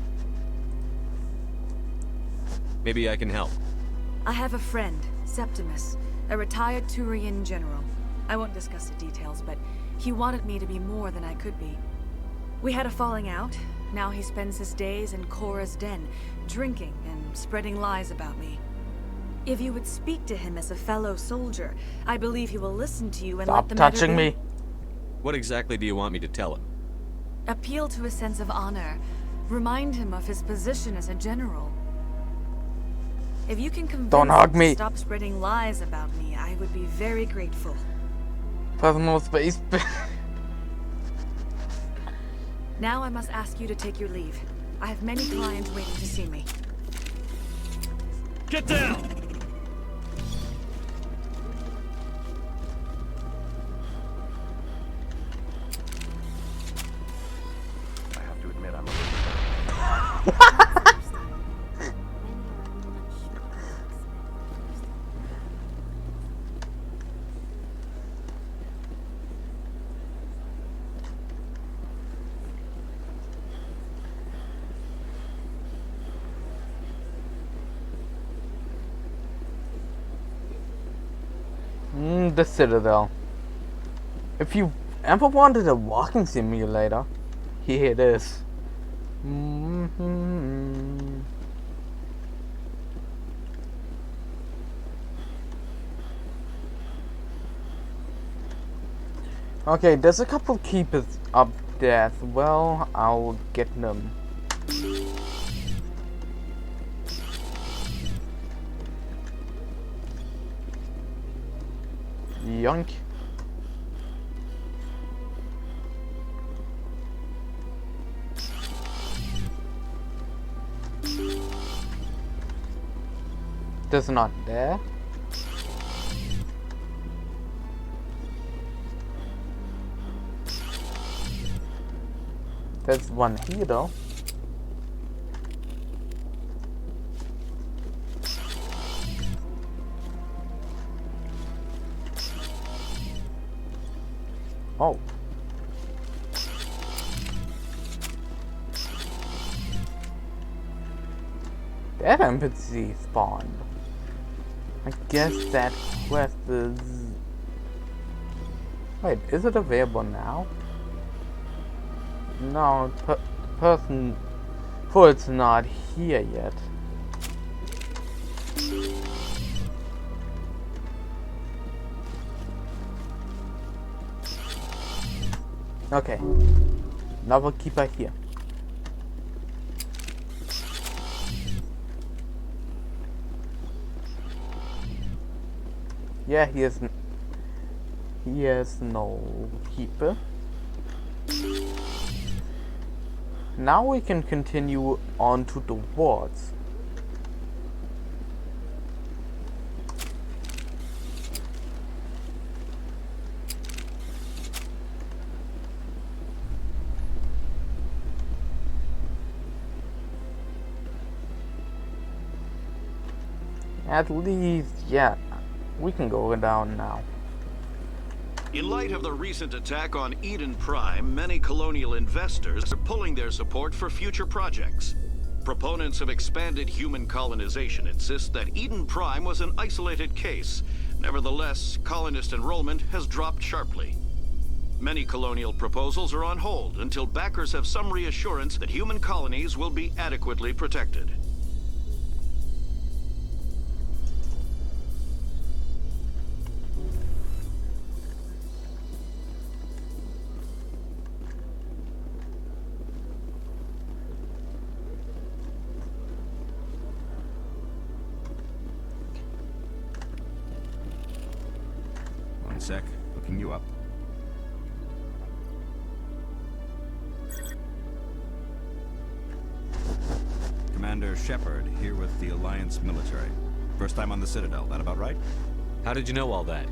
Maybe I can help. I have a friend, Septimus, a retired Turian general. I won't discuss the details, but he wanted me to be more than I could be. We had a falling out. Now he spends his days in Korra's den, drinking and spreading lies about me. If you would speak to him as a fellow soldier, I believe he will listen to you and Stop let the matter touching be. me. What exactly do you want me to tell him? Appeal to a sense of honor. Remind him of his position as a general. If you can convince Don't him hug to me. stop spreading lies about me, I would be very grateful. Personal space. Now I must ask you to take your leave. I have many clients waiting to see me. Get down! I have to admit, I'm a The Citadel. If you ever wanted a walking simulator, here it is. Okay, there's a couple keepers up there as well. I'll get them. Yoink. That's not there. There's one here though. Oh. That NPC spawned. I guess that quest is... Wait, is it available now? No, person... For it's not here yet. Okay, another keeper here. Yeah, he has no keeper. Now we can continue on to the wards. At least, yeah, we can go down now. In light of the recent attack on Eden Prime, many colonial investors are pulling their support for future projects. Proponents of expanded human colonization insist that Eden Prime was an isolated case. Nevertheless, colonist enrollment has dropped sharply. Many colonial proposals are on hold until backers have some reassurance that human colonies will be adequately protected. One sec, looking you up. Commander Shepard, here with the Alliance military. First time on the Citadel, that about right? How did you know all that?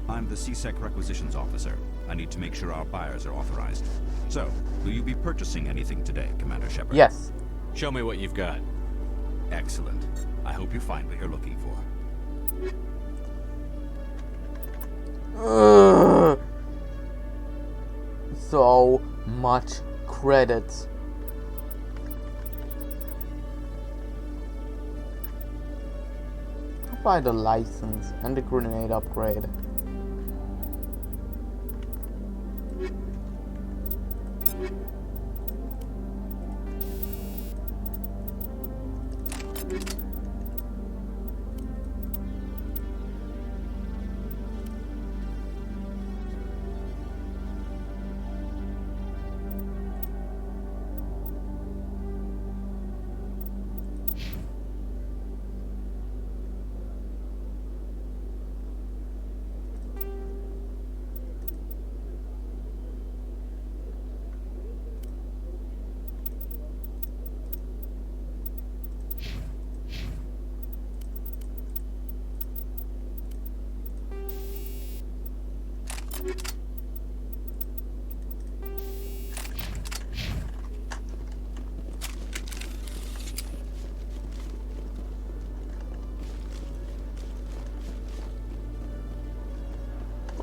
I'm the CSEC requisitions officer. I need to make sure our buyers are authorized. So, will you be purchasing anything today, Commander Shepard? Yes. Show me what you've got. Excellent. I hope you find what you're looking for. So much credits. I'll buy the license and the grenade upgrade.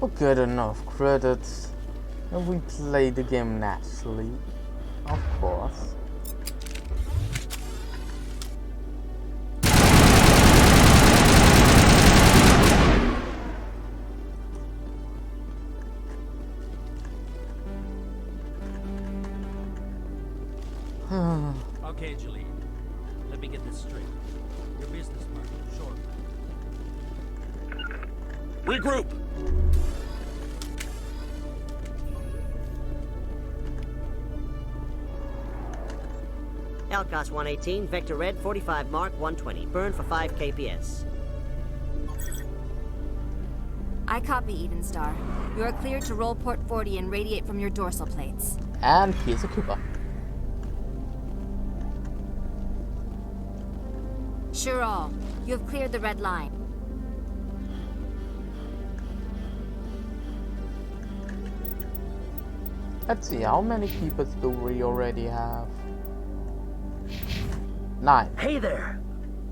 Well, good enough credits. And we play the game naturally, of course. Okay, Jalene. Let me get this straight. Your business partner, sure. Regroup! Elcos 118, Vector Red, 45 Mark, 120. Burn for 5 KPS. I copy, Eden Star. You are cleared to roll port 40 and radiate from your dorsal plates. And here's a Cooper. Sure all. You have cleared the red line. Let's see, how many keepers do we already have? 9. Hey there!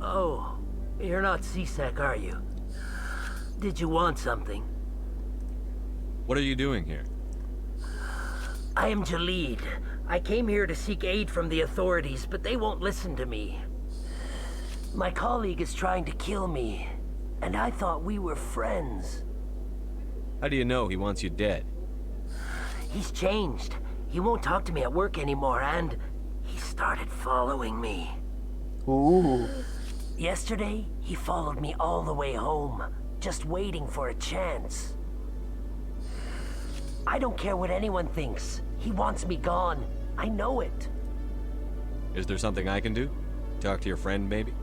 Oh, you're not C-Sec, are you? Did you want something? What are you doing here? I am Jalid. I came here to seek aid from the authorities, but they won't listen to me. My colleague is trying to kill me, and I thought we were friends. How do you know he wants you dead? He's changed. He won't talk to me at work anymore, and he started following me. Ooh. Yesterday, he followed me all the way home, just waiting for a chance. I don't care what anyone thinks. He wants me gone. I know it. Is there something I can do? Talk to your friend, maybe?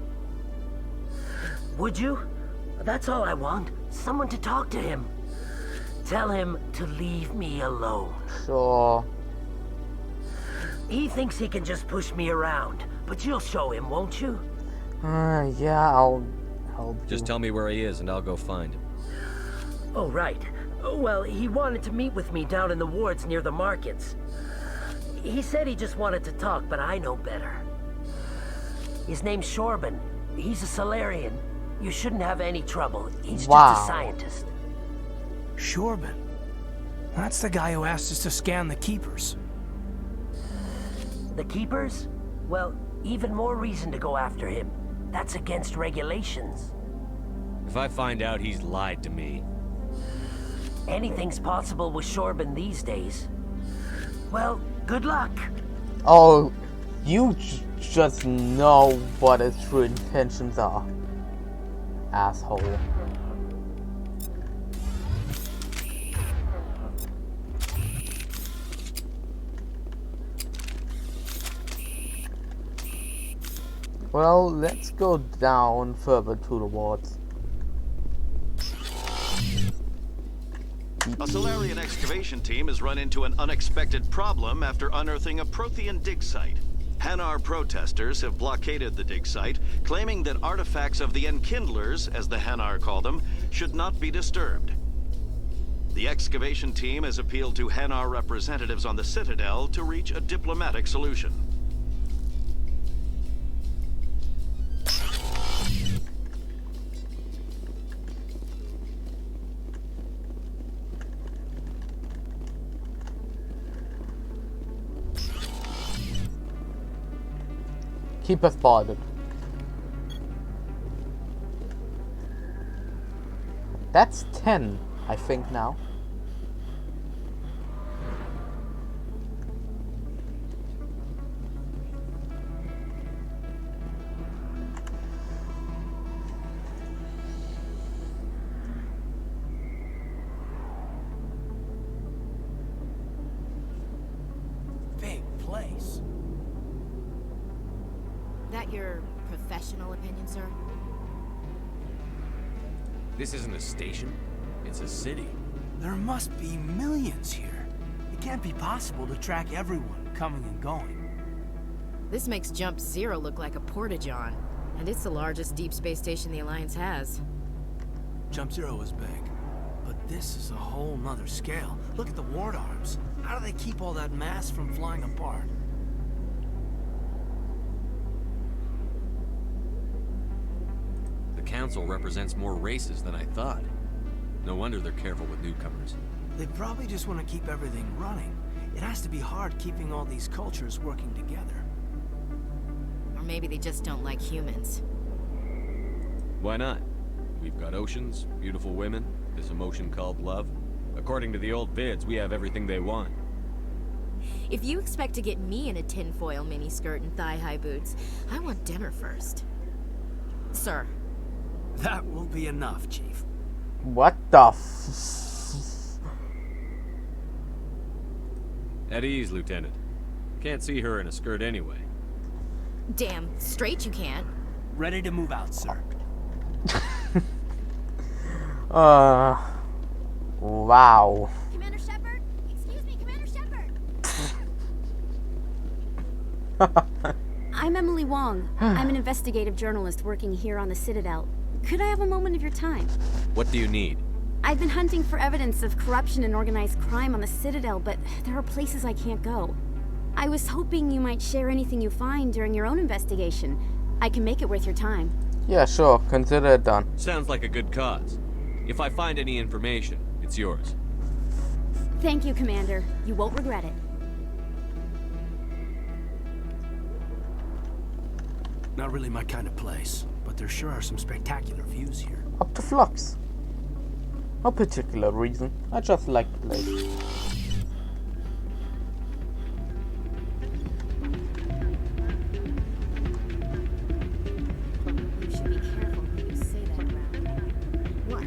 Would you? That's all I want. Someone to talk to him. Tell him to leave me alone. Sure. He thinks he can just push me around, but you'll show him, won't you? Yeah, I'll Just tell me where he is and I'll go find him. Oh, right. Well, he wanted to meet with me down in the wards near the markets. He said he just wanted to talk, but I know better. His name's Shorban. He's a Salarian. You shouldn't have any trouble. He's just a scientist. Shorban? That's the guy who asked us to scan the Keepers. The Keepers? Well, even more reason to go after him. That's against regulations. If I find out he's lied to me... Anything's possible with Shorban these days. Well, good luck. Oh, you just know what his true intentions are. Asshole. Well, let's go down further to the wards. A Salarian excavation team has run into an unexpected problem after unearthing a Prothean dig site. Hanar protesters have blockaded the dig site, claiming that artifacts of the Enkindlers, as the Hanar call them, should not be disturbed. The excavation team has appealed to Hanar representatives on the Citadel to reach a diplomatic solution. Keep us spotted. That's 10, I think now. Big place. That your professional opinion, sir? This isn't a station. It's a city. There must be millions here. It can't be possible to track everyone coming and going. This makes Jump Zero look like a porta-john, and it's the largest deep space station the Alliance has. Jump Zero is big, but this This is a whole nother scale. Look at the ward arms. How do they keep all that mass from flying apart? The council represents more races than I thought. No wonder they're careful with newcomers. They probably just want to keep everything running. It has to be hard keeping all these cultures working together. Or maybe they just don't like humans. Why not? We've got oceans, beautiful women, this emotion called love. According to the old vids, we have everything they want. If you expect to get me in a tinfoil miniskirt and thigh-high boots, I want dinner first. Sir. That will be enough, Chief. What the At ease, Lieutenant. Can't see her in a skirt anyway. Damn straight you can't. Ready to move out, sir. Wow. Commander Shepard? Excuse me, Commander Shepard. I'm Emily Wong. I'm an investigative journalist working here on the Citadel. Could I have a moment of your time? What do you need? I've been hunting for evidence of corruption and organized crime on the Citadel, but there are places I can't go. I was hoping you might share anything you find during your own investigation. I can make it worth your time. Yeah, sure. Consider it done. Sounds like a good cause. If I find any information, it's yours. Thank you, Commander. You won't regret it. Not really my kind of place, but there sure are some spectacular views here. Up to Flux. No particular reason. I just like the place. You should be careful when you say that around. What?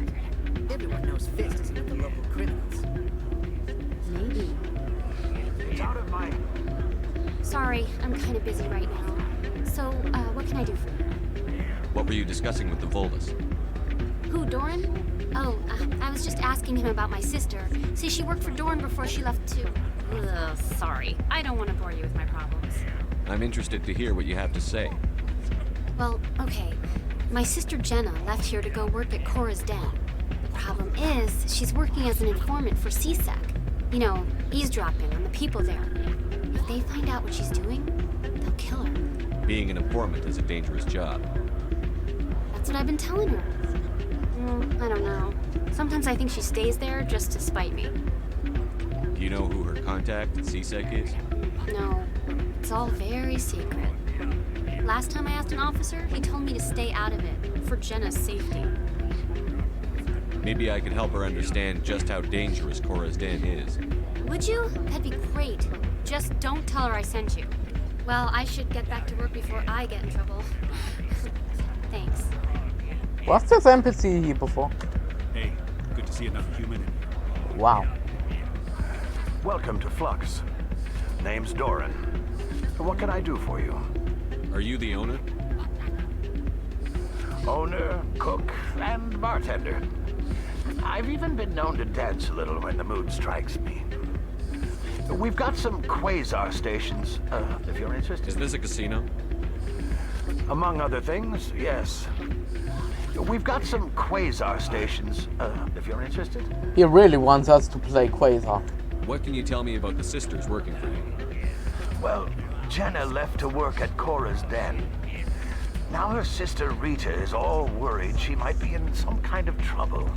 Everyone knows Fist is with the local criminals. Maybe. It's out of my... Sorry, I'm kind of busy right now. So, what can I do for you? What were you discussing with the Volus? Who, Doran? Oh, I was just asking him about my sister. See, she worked for Doran before she left too. Ugh, sorry. I don't want to bore you with my problems. I'm interested to hear what you have to say. Well, okay. My sister Jenna left here to go work at Cora's Den. The problem is, she's working as an informant for CSEC. You know, eavesdropping on the people there. If they find out what she's doing, they'll kill her. Being an informant is a dangerous job. That's what I've been telling her. I don't know. Sometimes I think she stays there just to spite me. Do you know who her contact at CSEC is? No, it's all very secret. Last time I asked an officer, he told me to stay out of it, for Jenna's safety. Maybe I could help her understand just how dangerous Cora's Den is. Would you? That'd be great. Just don't tell her I sent you. Well, I should get back to work before I get in trouble. Thanks. Was this NPC here before? Hey, good to see another human. Wow. Welcome to Flux. Name's Doran. What can I do for you? Are you the owner? Owner, cook, and bartender. I've even been known to dance a little when the mood strikes me. We've got some quasar stations, if you're interested. Is this a casino? Among other things, yes. We've got some quasar stations, if you're interested. He really wants us to play Quasar. What can you tell me about the sisters working for you? Well, Jenna left to work at Cora's Den. Now her sister Rita is all worried she might be in some kind of trouble.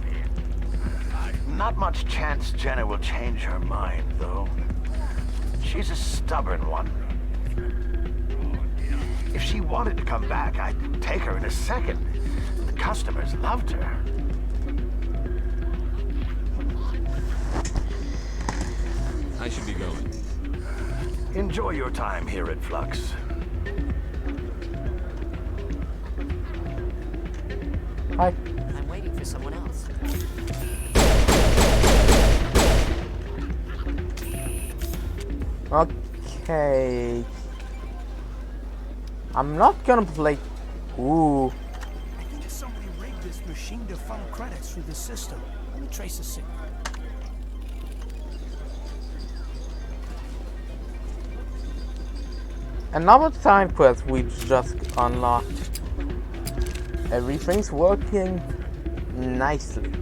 Not much chance Jenna will change her mind, though. She's a stubborn one. If she wanted to come back, I'd take her in a second. The customers loved her. I should be going. Enjoy your time here at Flux. Hi. I'm waiting for someone else. Okay. I'm not gonna play. Ooh. I think somebody rigged this machine to funnel credits through the system. Let me trace the signal. Another side quest we just unlocked. Everything's working nicely.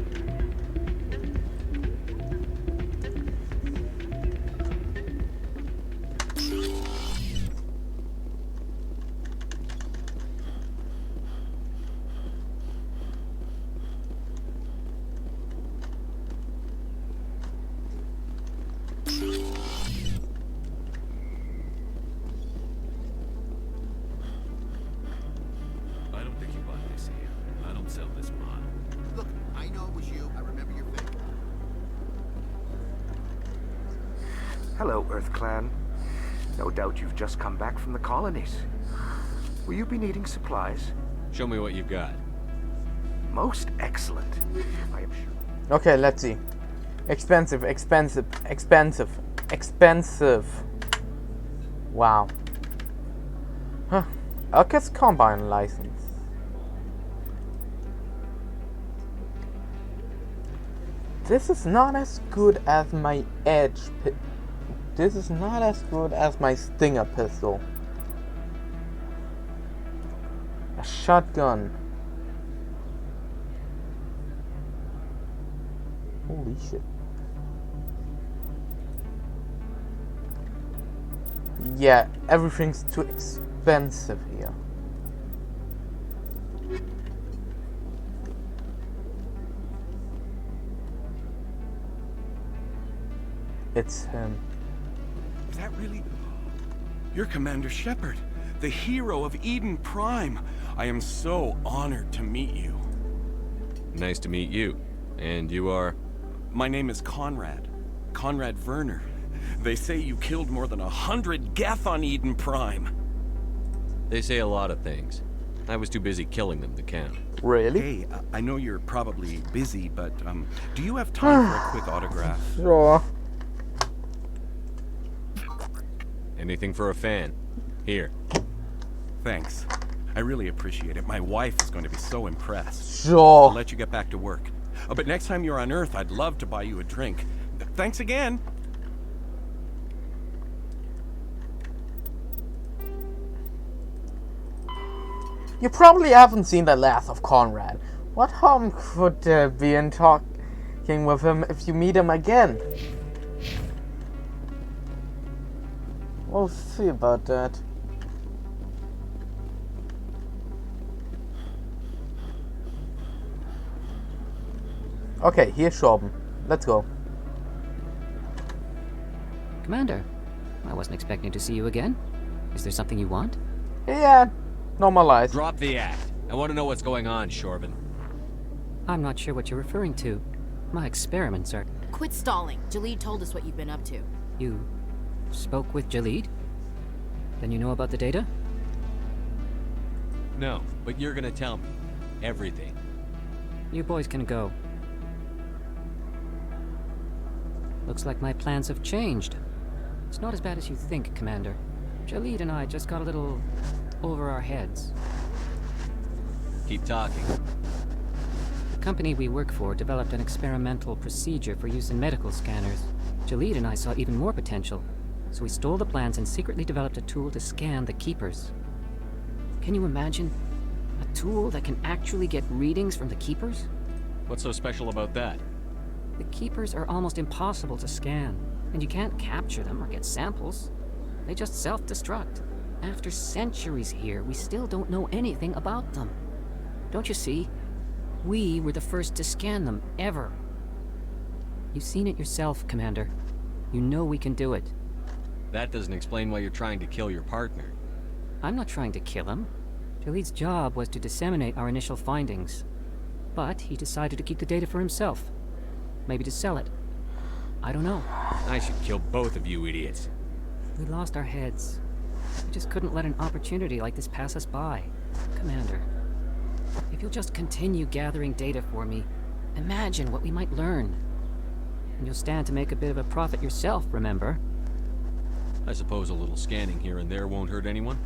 Hello, Earth Clan. No doubt you've just come back from the colonies. Will you be needing supplies? Show me what you've got. Most excellent. I am sure. Okay, let's see. Expensive, expensive, expensive, expensive. Wow. Huh. Alkes Combine license. This is not as good as my Edge. This is not as good as my Stinger pistol. A shotgun. Holy shit. Yeah, everything's too expensive here. It's him. Is that really... You're Commander Shepard, the hero of Eden Prime. I am so honored to meet you. Nice to meet you. And you are? My name is Conrad. Conrad Werner. They say you killed more than 100 Geth on Eden Prime. They say a lot of things. I was too busy killing them to count. Really? Hey, I know you're probably busy, but do you have time for a quick autograph? Sure. Anything for a fan. Here. Thanks. I really appreciate it. My wife is going to be so impressed. Sure. I'll let you get back to work. But next time you're on Earth, I'd love to buy you a drink. Thanks again. You probably haven't seen the last of Conrad. What harm could there be in talking with him if you meet him again? We'll see about that. Okay, here's Shorben. Let's go. Commander, I wasn't expecting to see you again. Is there something you want? Yeah, normalize. Drop the act. I want to know what's going on, Shorben. I'm not sure what you're referring to. My experiments are... Quit stalling. Jalid told us what you've been up to. You spoke with Jalid? Then you know about the data? No, but you're gonna tell me. Everything. You boys can go. Looks like my plans have changed. It's not as bad as you think, Commander. Jalid and I just got a little over our heads. Keep talking. The company we work for developed an experimental procedure for use in medical scanners. Jalid and I saw even more potential, so we stole the plans and secretly developed a tool to scan the Keepers. Can you imagine? A tool that can actually get readings from the Keepers? What's so special about that? The Keepers are almost impossible to scan, and you can't capture them or get samples. They just self-destruct. After centuries here, we still don't know anything about them. Don't you see? We were the first to scan them, ever. You've seen it yourself, Commander. You know we can do it. That doesn't explain why you're trying to kill your partner. I'm not trying to kill him. Jalid's job was to disseminate our initial findings. But he decided to keep the data for himself. Maybe to sell it. I don't know. I should kill both of you idiots. We lost our heads. We just couldn't let an opportunity like this pass us by. Commander, if you'll just continue gathering data for me, imagine what we might learn. And you'll stand to make a bit of a profit yourself, remember? I suppose a little scanning here and there won't hurt anyone?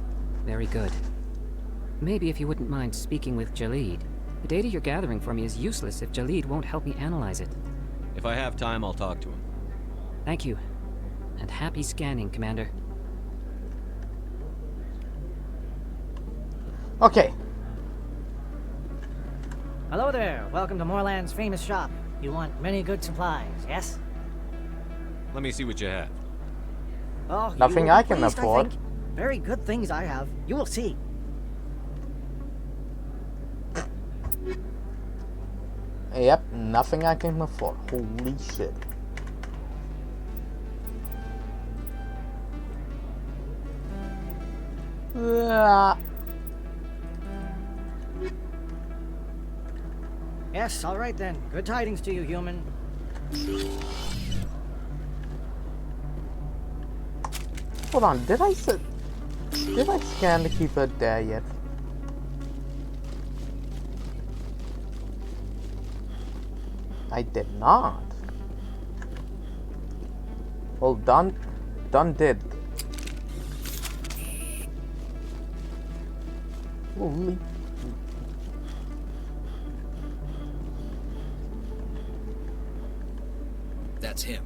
Very good. Maybe if you wouldn't mind speaking with Jalid. The data you're gathering for me is useless if Jalid won't help me analyze it. If I have time, I'll talk to him. Thank you. And happy scanning, Commander. Okay. Hello there. Welcome to Moorland's famous shop. You want many good supplies, yes? Let me see what you have. Oh, nothing I can afford. I think. Very good things I have. You will see. Yep, nothing I can afford. Holy shit. Yes, all right then. Good tidings to you, human. Hold on, did I scan the keeper there yet? I did not. Well, done did. Holy. That's him.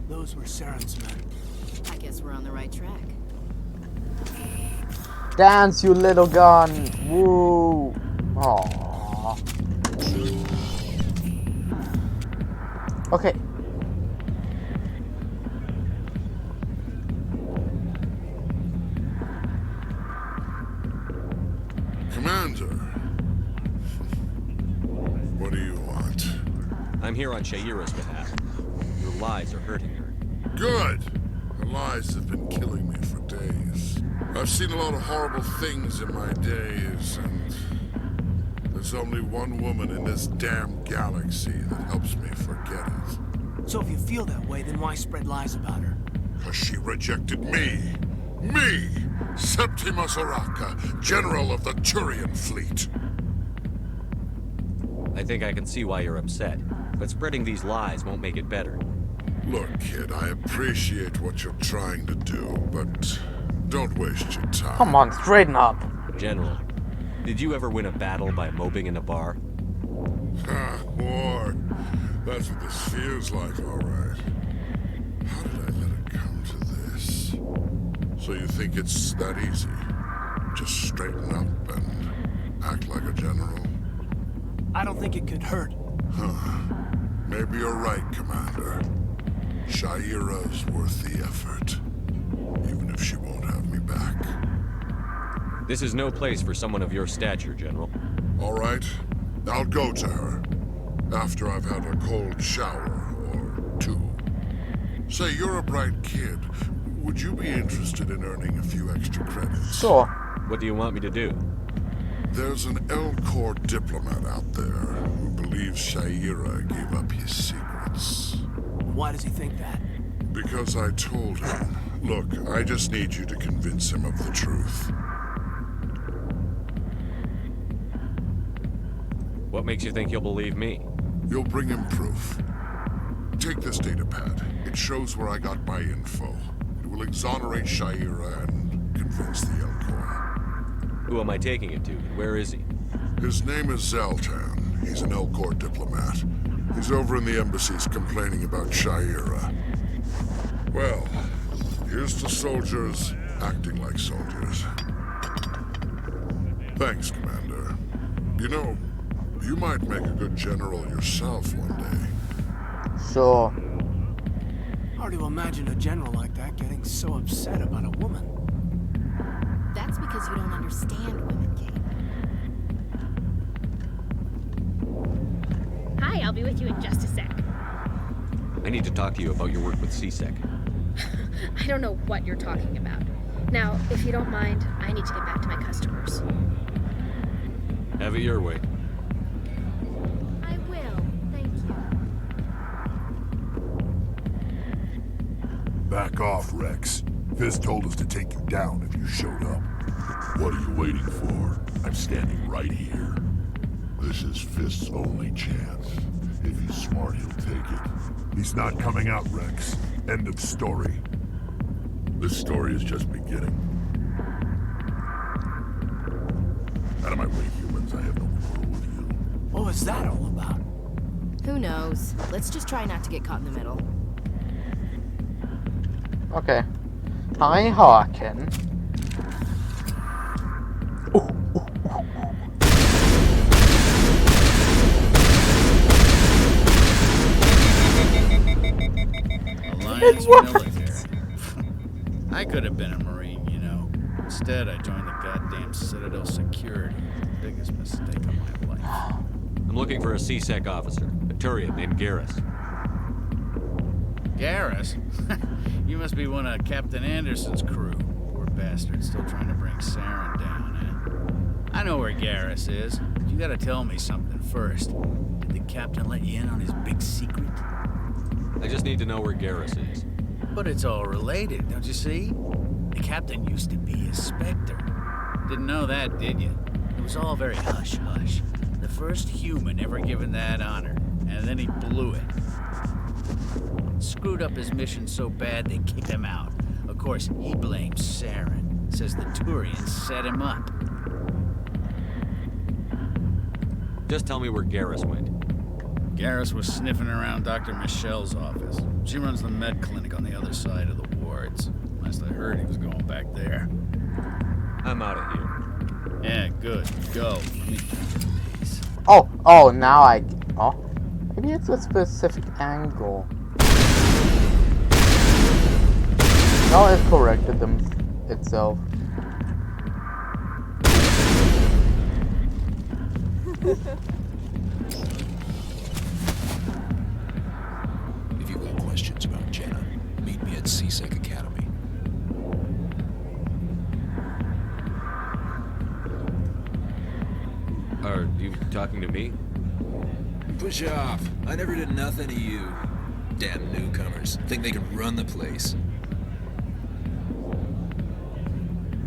Those were Saren's men. I guess we're on the right track. Dance, you little gun! Woo! Aww. Okay. Commander. What do you want? I'm here on Sha'ira's behalf. Your lies are hurting her. Good! Her lies have been killing me for days. I've seen a lot of horrible things in my days, and there's only one woman in this damn galaxy that helps me forget it. So if you feel that way, then why spread lies about her? Because she rejected me! Me! Septimus Oraka, General of the Turian Fleet! I think I can see why you're upset, but spreading these lies won't make it better. Look, kid, I appreciate what you're trying to do, but don't waste your time. Come on, straighten up. General, did you ever win a battle by moping in a bar? Ha, war. That's what this feels like, all right. How did I let it come to this? So you think it's that easy? Just straighten up and act like a general? I don't think it could hurt. Huh. Maybe you're right, Commander. Sha'ira's worth the effort. Even if she won't have me back. This is no place for someone of your stature, General. All right. I'll go to her. After I've had a cold shower or two. Say, you're a bright kid. Would you be interested in earning a few extra credits? Sure. What do you want me to do? There's an Elcor diplomat out there who believes Sha'ira gave up his secrets. Why does he think that? Because I told him. Look, I just need you to convince him of the truth. What makes you think he'll believe me? You'll bring him proof. Take this datapad. It shows where I got my info. It will exonerate Sha'ira and convince the Elcor. Who am I taking it to? Where is he? His name is Zaltan. He's an Elcor diplomat. He's over in the embassies complaining about Sha'ira. Well, here's to soldiers acting like soldiers. Thanks, Commander. You know, you might make a good general yourself one day. Sure. Hard to imagine a general like that getting so upset about a woman. That's because you don't understand women, Kate. Hi, I'll be with you in just a sec. I need to talk to you about your work with CSEC. I don't know what you're talking about. Now, if you don't mind, I need to get back to my customers. Have it your way. I will. Thank you. Back off, Rex. Fist told us to take you down if you showed up. What are you waiting for? I'm standing right here. This is Fist's only chance. If he's smart, he'll take it. He's not coming out, Rex. End of story. This story is just beginning. Out of my way, humans. I have no quarrel with you. What was that all about? Who knows? Let's just try not to get caught in the middle. Okay. I hearken. Alliance military. I could have been a Marine, you know. Instead, I joined the goddamn Citadel Security. Biggest mistake of my life. I'm looking for a C-Sec officer, a Turian named Garrus. Garrus? You must be one of Captain Anderson's crew. Poor bastard, still trying to bring Saren down, eh? I know where Garrus is. But you gotta tell me something first. Did the captain let you in on his big secret? I just need to know where Garrus is. But it's all related, don't you see? The captain used to be a Spectre. Didn't know that, did you? It was all very hush-hush. The first human ever given that honor, and then he blew it. Screwed up his mission so bad they kicked him out. Of course, he blames Saren. Says the Turians set him up. Just tell me where Garrus went. Garrus was sniffing around Dr. Michelle's office. She runs the med clinic on the other side of the wards. Last I heard, he was going back there. I'm out of here. Yeah, good. Go. Oh, now I... Oh. Maybe it's a specific angle. No, it corrected them itself. If you've got questions about Jenna, meet me at C-Sec Academy. Are you talking to me? Push off. I never did nothing to you. Damn newcomers. Think they can run the place.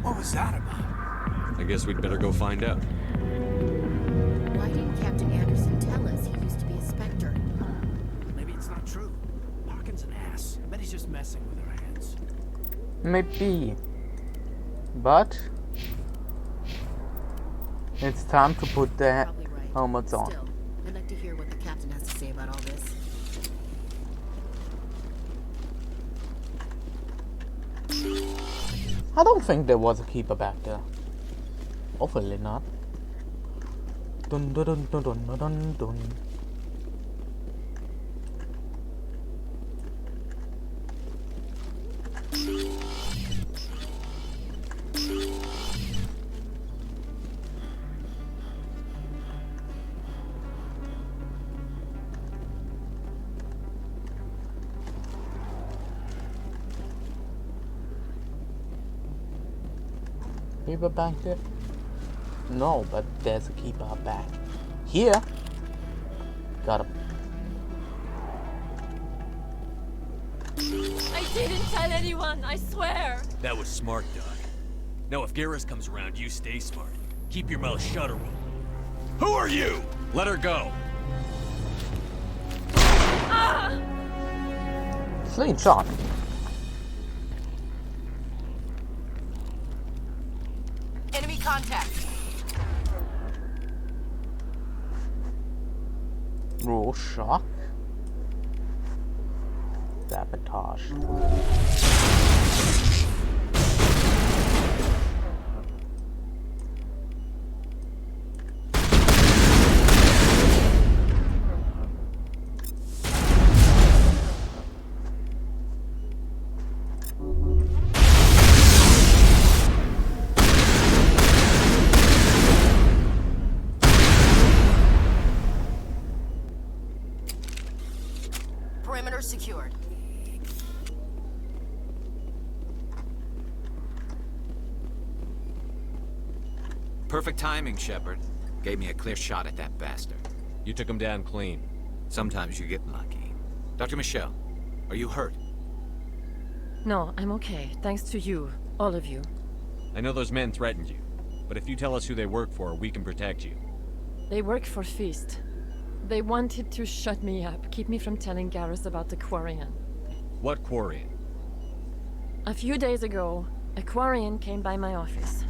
What was that about? I guess we'd better go find out. Why didn't Captain Anderson tell us he used to be a Spectre? Maybe it's not true. Larkin's an ass. I bet he's just messing with her hands. Maybe. But... it's time to put the helmets on. Still, I'd like to hear what the captain has to say about all this. I don't think there was a keeper back there. Hopefully not. Dun dun dun dun dun dun dun. Keeper back there? No, but there's a keeper back here. Got him. I didn't tell anyone, I swear. That was smart, Doc. Now if Garrus comes around, you stay smart. Keep your mouth shut or we'll... Who are you? Let her go. Ah! Slingshot. Enemy contact. Rule shock. Sabotage. Perimeter secured. Perfect timing, Shepard. Gave me a clear shot at that bastard. You took him down clean. Sometimes you get lucky. Dr. Michelle, are you hurt? No, I'm okay. Thanks to you. All of you. I know those men threatened you, but if you tell us who they work for, we can protect you. They work for Feast. They wanted to shut me up, keep me from telling Garrus about the Quarian. What Quarian? A few days ago, a Quarian came by my office.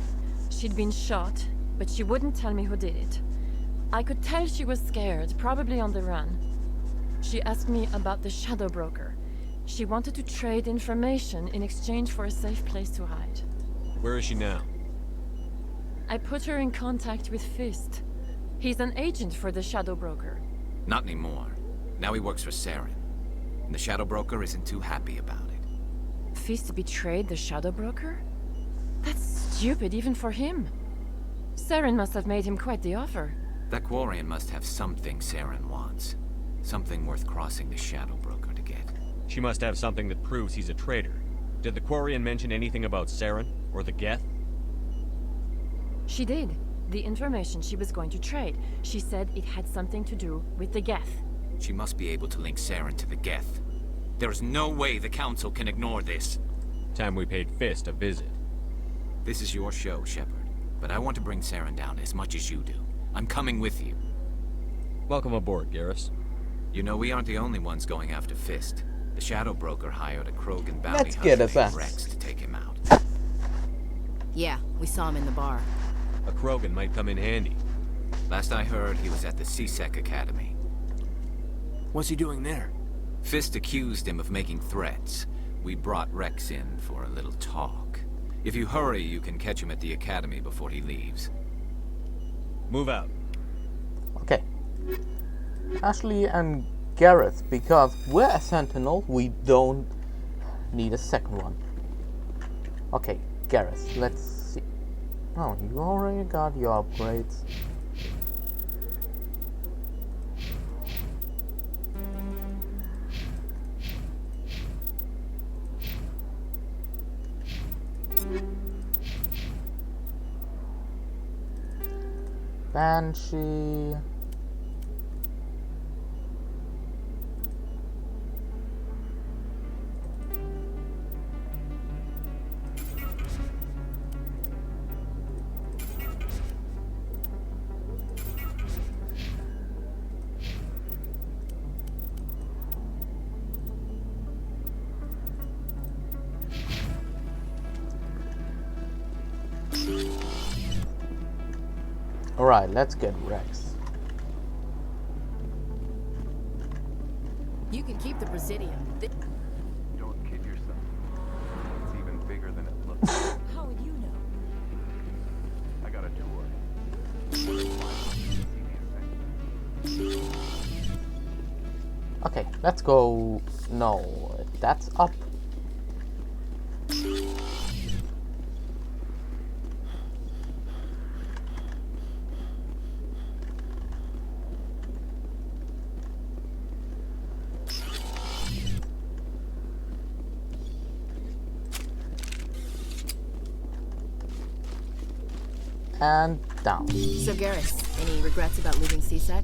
She'd been shot, but she wouldn't tell me who did it. I could tell she was scared, probably on the run. She asked me about the Shadow Broker. She wanted to trade information in exchange for a safe place to hide. Where is she now? I put her in contact with Fist. He's an agent for the Shadow Broker. Not anymore. Now he works for Saren. and the Shadow Broker isn't too happy about it. Fist betrayed the Shadow Broker? That's stupid even for him. Saren must have made him quite the offer. That Quarian must have something Saren wants. Something worth crossing the Shadow Broker to get. She must have something that proves he's a traitor. Did the Quarian mention anything about Saren or the Geth? She did. The information she was going to trade. She said it had something to do with the Geth. She must be able to link Saren to the Geth. There is no way the Council can ignore this. Time we paid Fist a visit. This is your show, Shepard. But I want to bring Saren down as much as you do. I'm coming with you. Welcome aboard, Garrus. You know, we aren't the only ones going after Fist. The Shadow Broker hired a Krogan bounty Let's get hunter us named Rex to take him out. Yeah, we saw him in the bar. A Krogan might come in handy. Last I heard, he was at the C-Sec Academy. What's he doing there? Fist accused him of making threats. We brought Rex in for a little talk. If you hurry, you can catch him at the Academy before he leaves. Move out. Okay. Ashley and Garrus, because we're a Sentinel, we don't need a second one. Okay, Garrus, let's see. Oh, you already got your upgrades. Banshee. Alright, let's get Rex. You can keep the Presidium. Don't kid yourself. It's even bigger than it looks. How would you know? I got a tour. Okay, let's go. No, that's up. And down. So Garrus, any regrets about leaving C-Sec?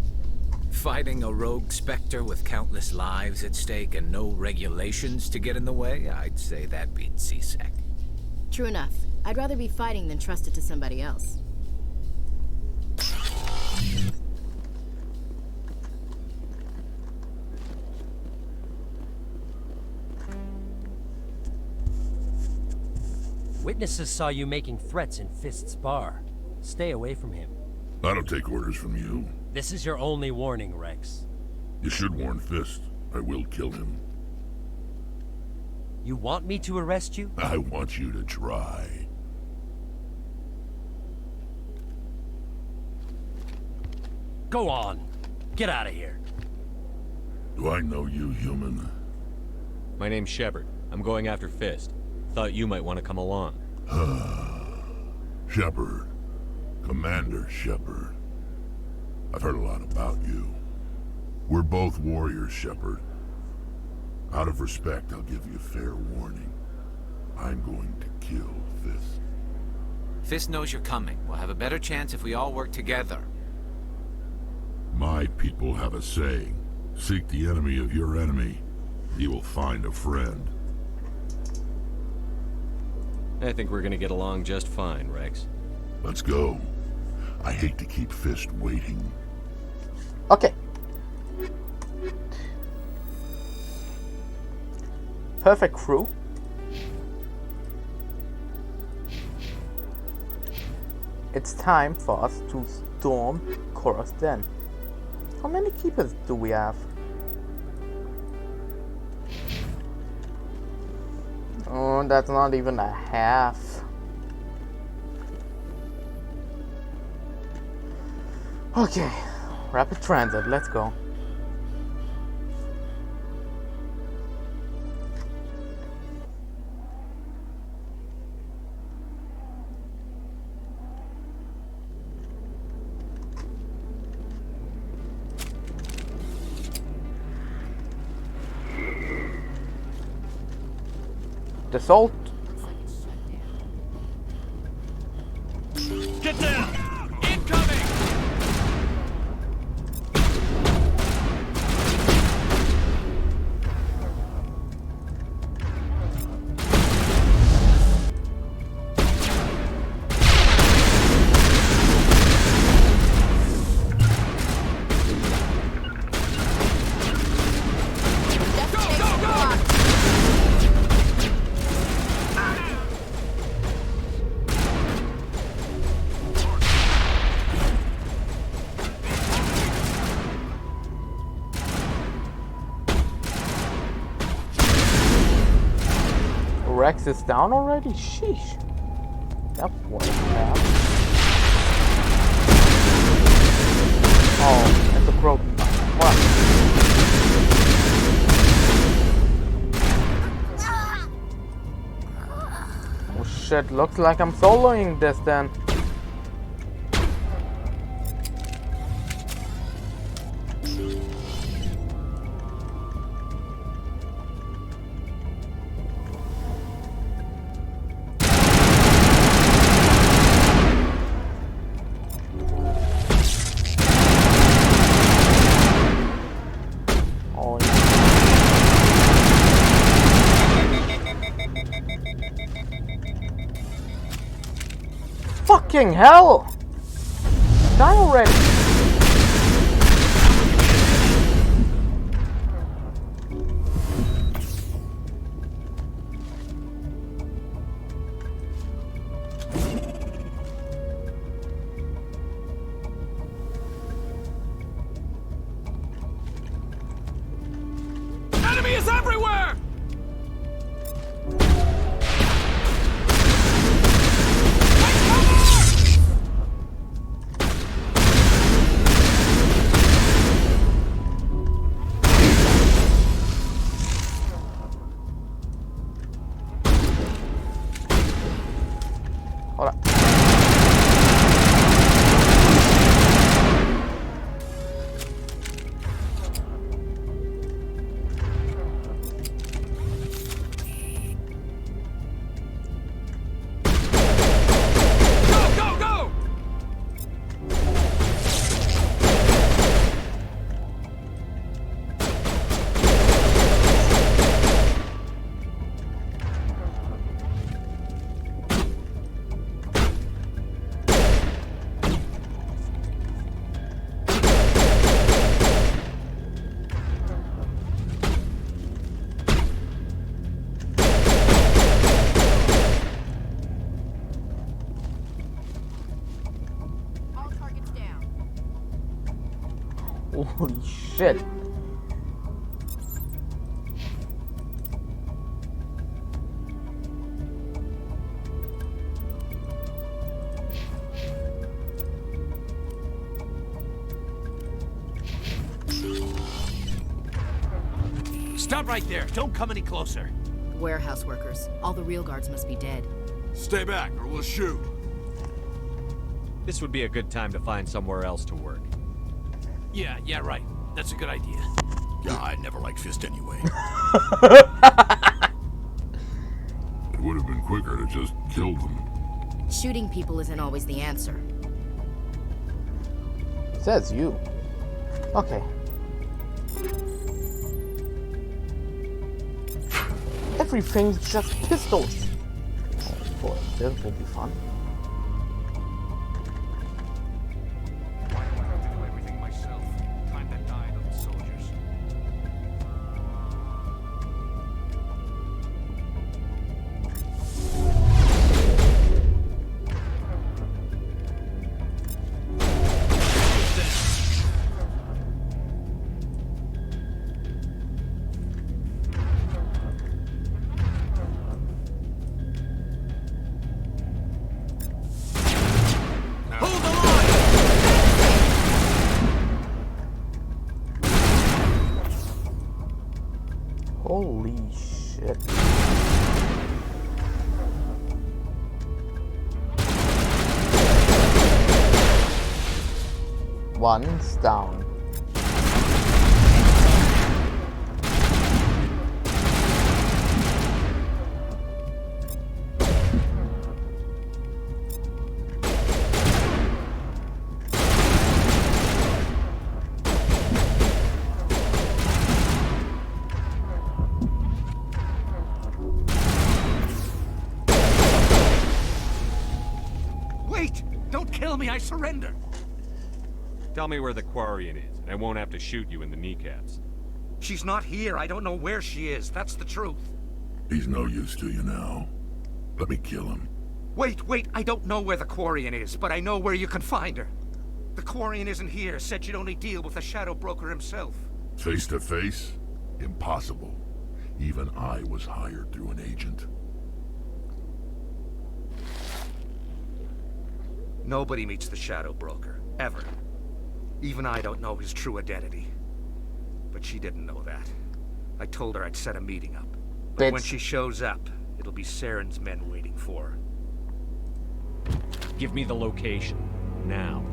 Fighting a rogue Spectre with countless lives at stake and no regulations to get in the way? I'd say that beats C-Sec. True enough. I'd rather be fighting than trust it to somebody else. Witnesses saw you making threats in Fist's bar. Stay away from him. I don't take orders from you. This is your only warning, Rex. You should warn Fist. I will kill him. You want me to arrest you? I want you to try. Go on. Get out of here. Do I know you, human? My name's Shepard. I'm going after Fist. Thought you might want to come along. Shepard. Commander Shepard. I've heard a lot about you. We're both warriors, Shepard. Out of respect, I'll give you fair warning. I'm going to kill Fist. Fist knows you're coming. We'll have a better chance if we all work together. My people have a saying. Seek the enemy of your enemy. You will find a friend. I think we're gonna get along just fine, Rex. Let's go. I hate to keep Fist waiting. Okay. Perfect crew. It's time for us to storm Koros Den. How many keepers do we have? Oh, that's not even a half. Okay, rapid transit, let's go. Dassault. Get down! Incoming! Rex is down already? Sheesh. That was bad. Oh, it's a broken. What? Oh shit, looks like I'm soloing this then. Fucking hell! Die already! Enemy is everywhere! Hold up. Go, go, go! Holy shit. Stop right there. Don't come any closer. Warehouse workers. All the real guards must be dead. Stay back or we'll shoot. This would be a good time to find somewhere else to work. Yeah, right. That's a good idea. Yeah, I never liked Fist anyway. It would have been quicker to just kill them. Shooting people isn't always the answer. Says you. Okay. Everything's just pistols. Oh boy, this will be fun. Holy shit. One's down. me I surrender. Tell me where the Quarian is, and I won't have to shoot you in the kneecaps. She's not here. I don't know where she is. That's the truth. He's no use to you now. Let me kill him. Wait. I don't know where the Quarian is, but I know where you can find her. The Quarian isn't here. Said she'd only deal with the Shadow Broker himself. Face to face? Impossible. Even I was hired through an agent. Nobody meets the Shadow Broker, ever. Even I don't know his true identity. But she didn't know that. I told her I'd set a meeting up. But when she shows up, it'll be Saren's men waiting for her. Give me the location, now.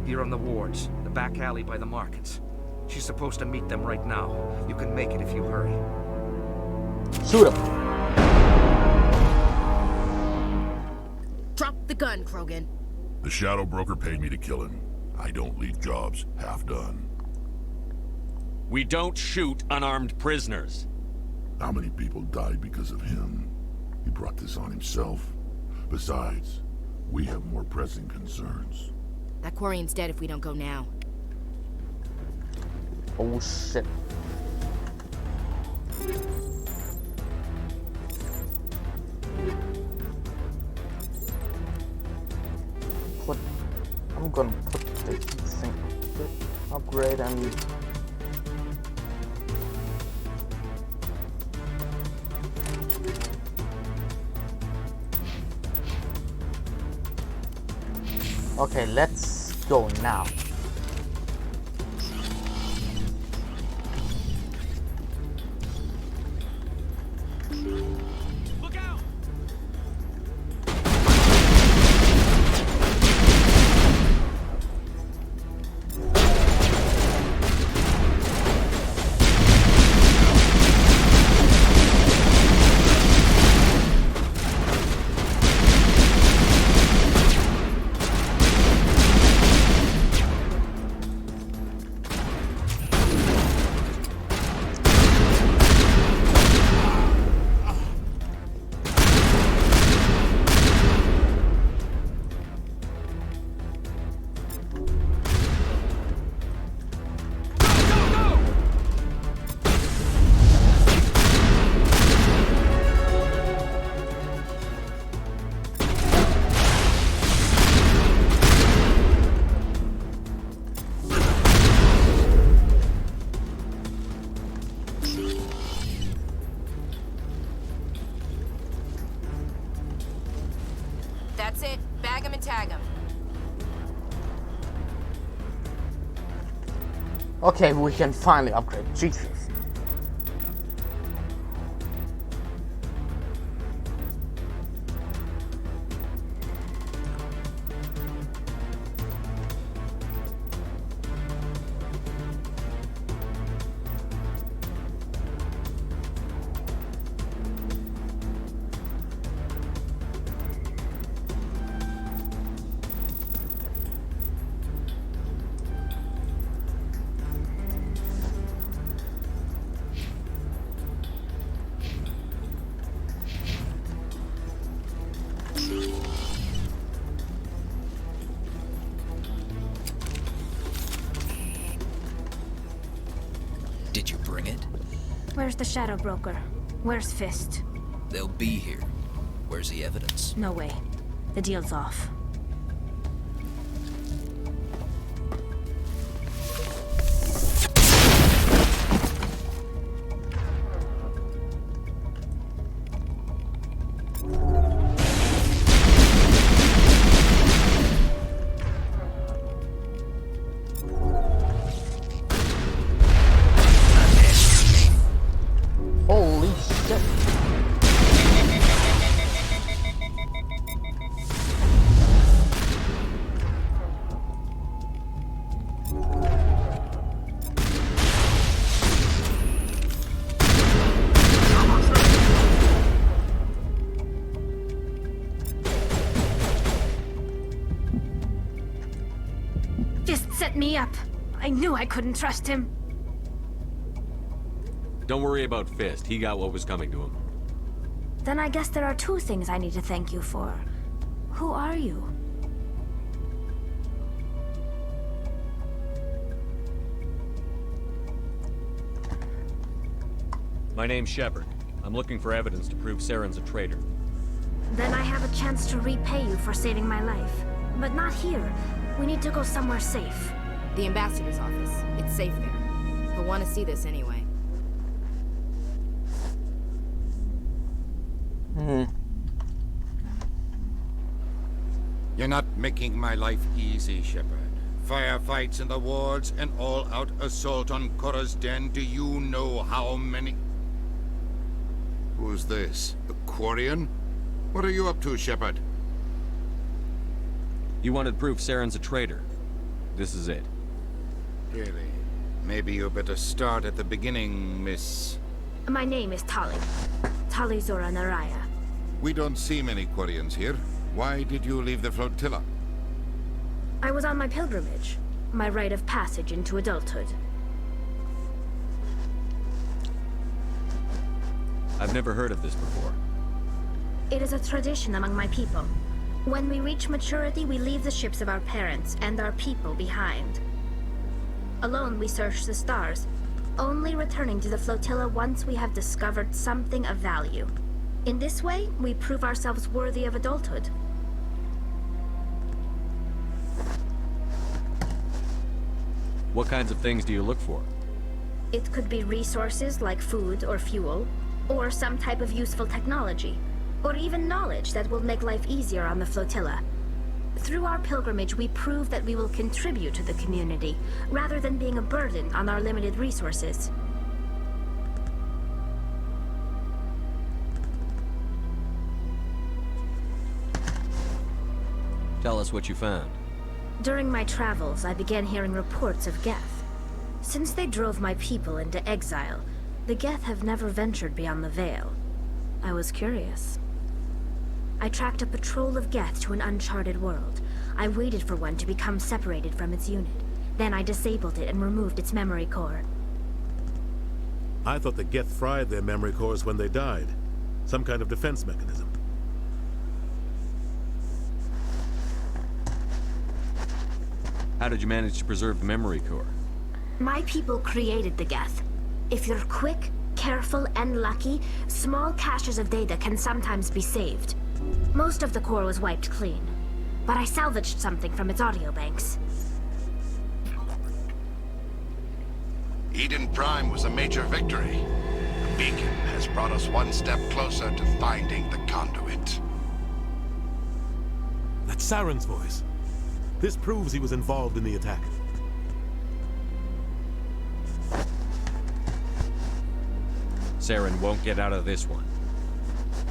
Here on the wards, the back alley by the markets. She's supposed to meet them right now. You can make it if you hurry. Shoot him. Drop the gun, Krogan. The Shadow Broker paid me to kill him. I don't leave jobs half done. We don't shoot unarmed prisoners. How many people died because of him? He brought this on himself. Besides, we have more pressing concerns. That Quarian's dead if we don't go now. Oh shit. I'm gonna put the heatsink upgrade and okay, let's go now. Look out! That's it. Bag him and tag him. Okay, we can finally upgrade. Jesus. Did you bring it? Where's the Shadow Broker? Where's Fist? They'll be here. Where's the evidence? No way. The deal's off. Holy shit. Fist set me up. I knew I couldn't trust him. Don't worry about Fist. He got what was coming to him. Then I guess there are two things I need to thank you for. Who are you? My name's Shepard. I'm looking for evidence to prove Saren's a traitor. Then I have a chance to repay you for saving my life. But not here. We need to go somewhere safe. The ambassador's office. It's safe there. He'll want to see this anyway. You're not making my life easy, Shepard. Firefights in the wards, an all-out assault on Korra's den. Do you know how many... Who's this? The Quarian? What are you up to, Shepard? You wanted proof Saren's a traitor. This is it. Really? Maybe you better start at the beginning, Miss... My name is Tali. Tali Zora Naraya. We don't see many Quarians here. Why did you leave the flotilla? I was on my pilgrimage. My rite of passage into adulthood. I've never heard of this before. It is a tradition among my people. When we reach maturity, we leave the ships of our parents and our people behind. Alone, we search the stars, only returning to the flotilla once we have discovered something of value. In this way, we prove ourselves worthy of adulthood. What kinds of things do you look for? It could be resources like food or fuel, or some type of useful technology, or even knowledge that will make life easier on the flotilla. Through our pilgrimage, we prove that we will contribute to the community, rather than being a burden on our limited resources. Tell us what you found. During my travels, I began hearing reports of Geth. Since they drove my people into exile, the Geth have never ventured beyond the Veil. I was curious. I tracked a patrol of Geth to an uncharted world. I waited for one to become separated from its unit. Then I disabled it and removed its memory core. I thought the Geth fried their memory cores when they died. Some kind of defense mechanism. How did you manage to preserve the memory core? My people created the Geth. If you're quick, careful, and lucky, small caches of data can sometimes be saved. Most of the core was wiped clean, but I salvaged something from its audio banks. Eden Prime was a major victory. The beacon has brought us one step closer to finding the conduit. That's Saren's voice. This proves he was involved in the attack. Saren won't get out of this one.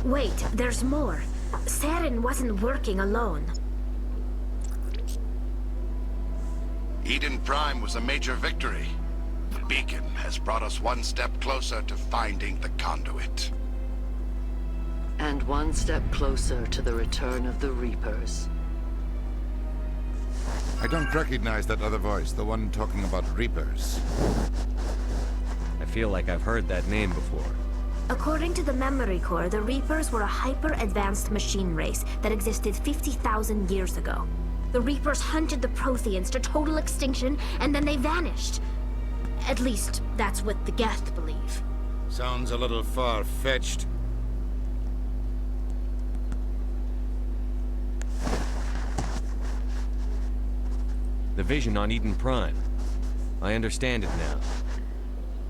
Wait, there's more. Saren wasn't working alone. Eden Prime was a major victory. The beacon has brought us one step closer to finding the conduit. And one step closer to the return of the Reapers. I don't recognize that other voice, the one talking about Reapers. I feel like I've heard that name before. According to the memory core, the Reapers were a hyper-advanced machine race that existed 50,000 years ago. The Reapers hunted the Protheans to total extinction, and then they vanished. At least, that's what the Geth believe. Sounds a little far-fetched. The vision on Eden Prime. I understand it now.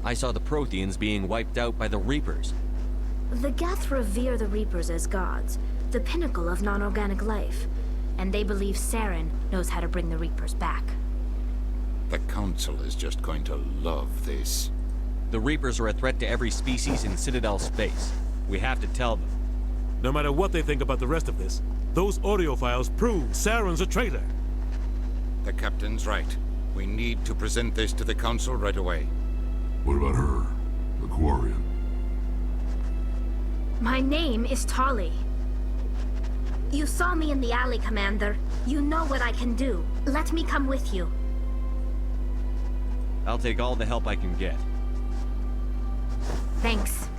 I saw the Protheans being wiped out by the Reapers. The Geth revere the Reapers as gods, the pinnacle of non-organic life. And they believe Saren knows how to bring the Reapers back. The Council is just going to love this. The Reapers are a threat to every species in Citadel space. We have to tell them. No matter what they think about the rest of this, those audio files prove Saren's a traitor. The Captain's right. We need to present this to the Council right away. What about her? The Quarian? My name is Tali. You saw me in the alley, Commander. You know what I can do. Let me come with you. I'll take all the help I can get. Thanks.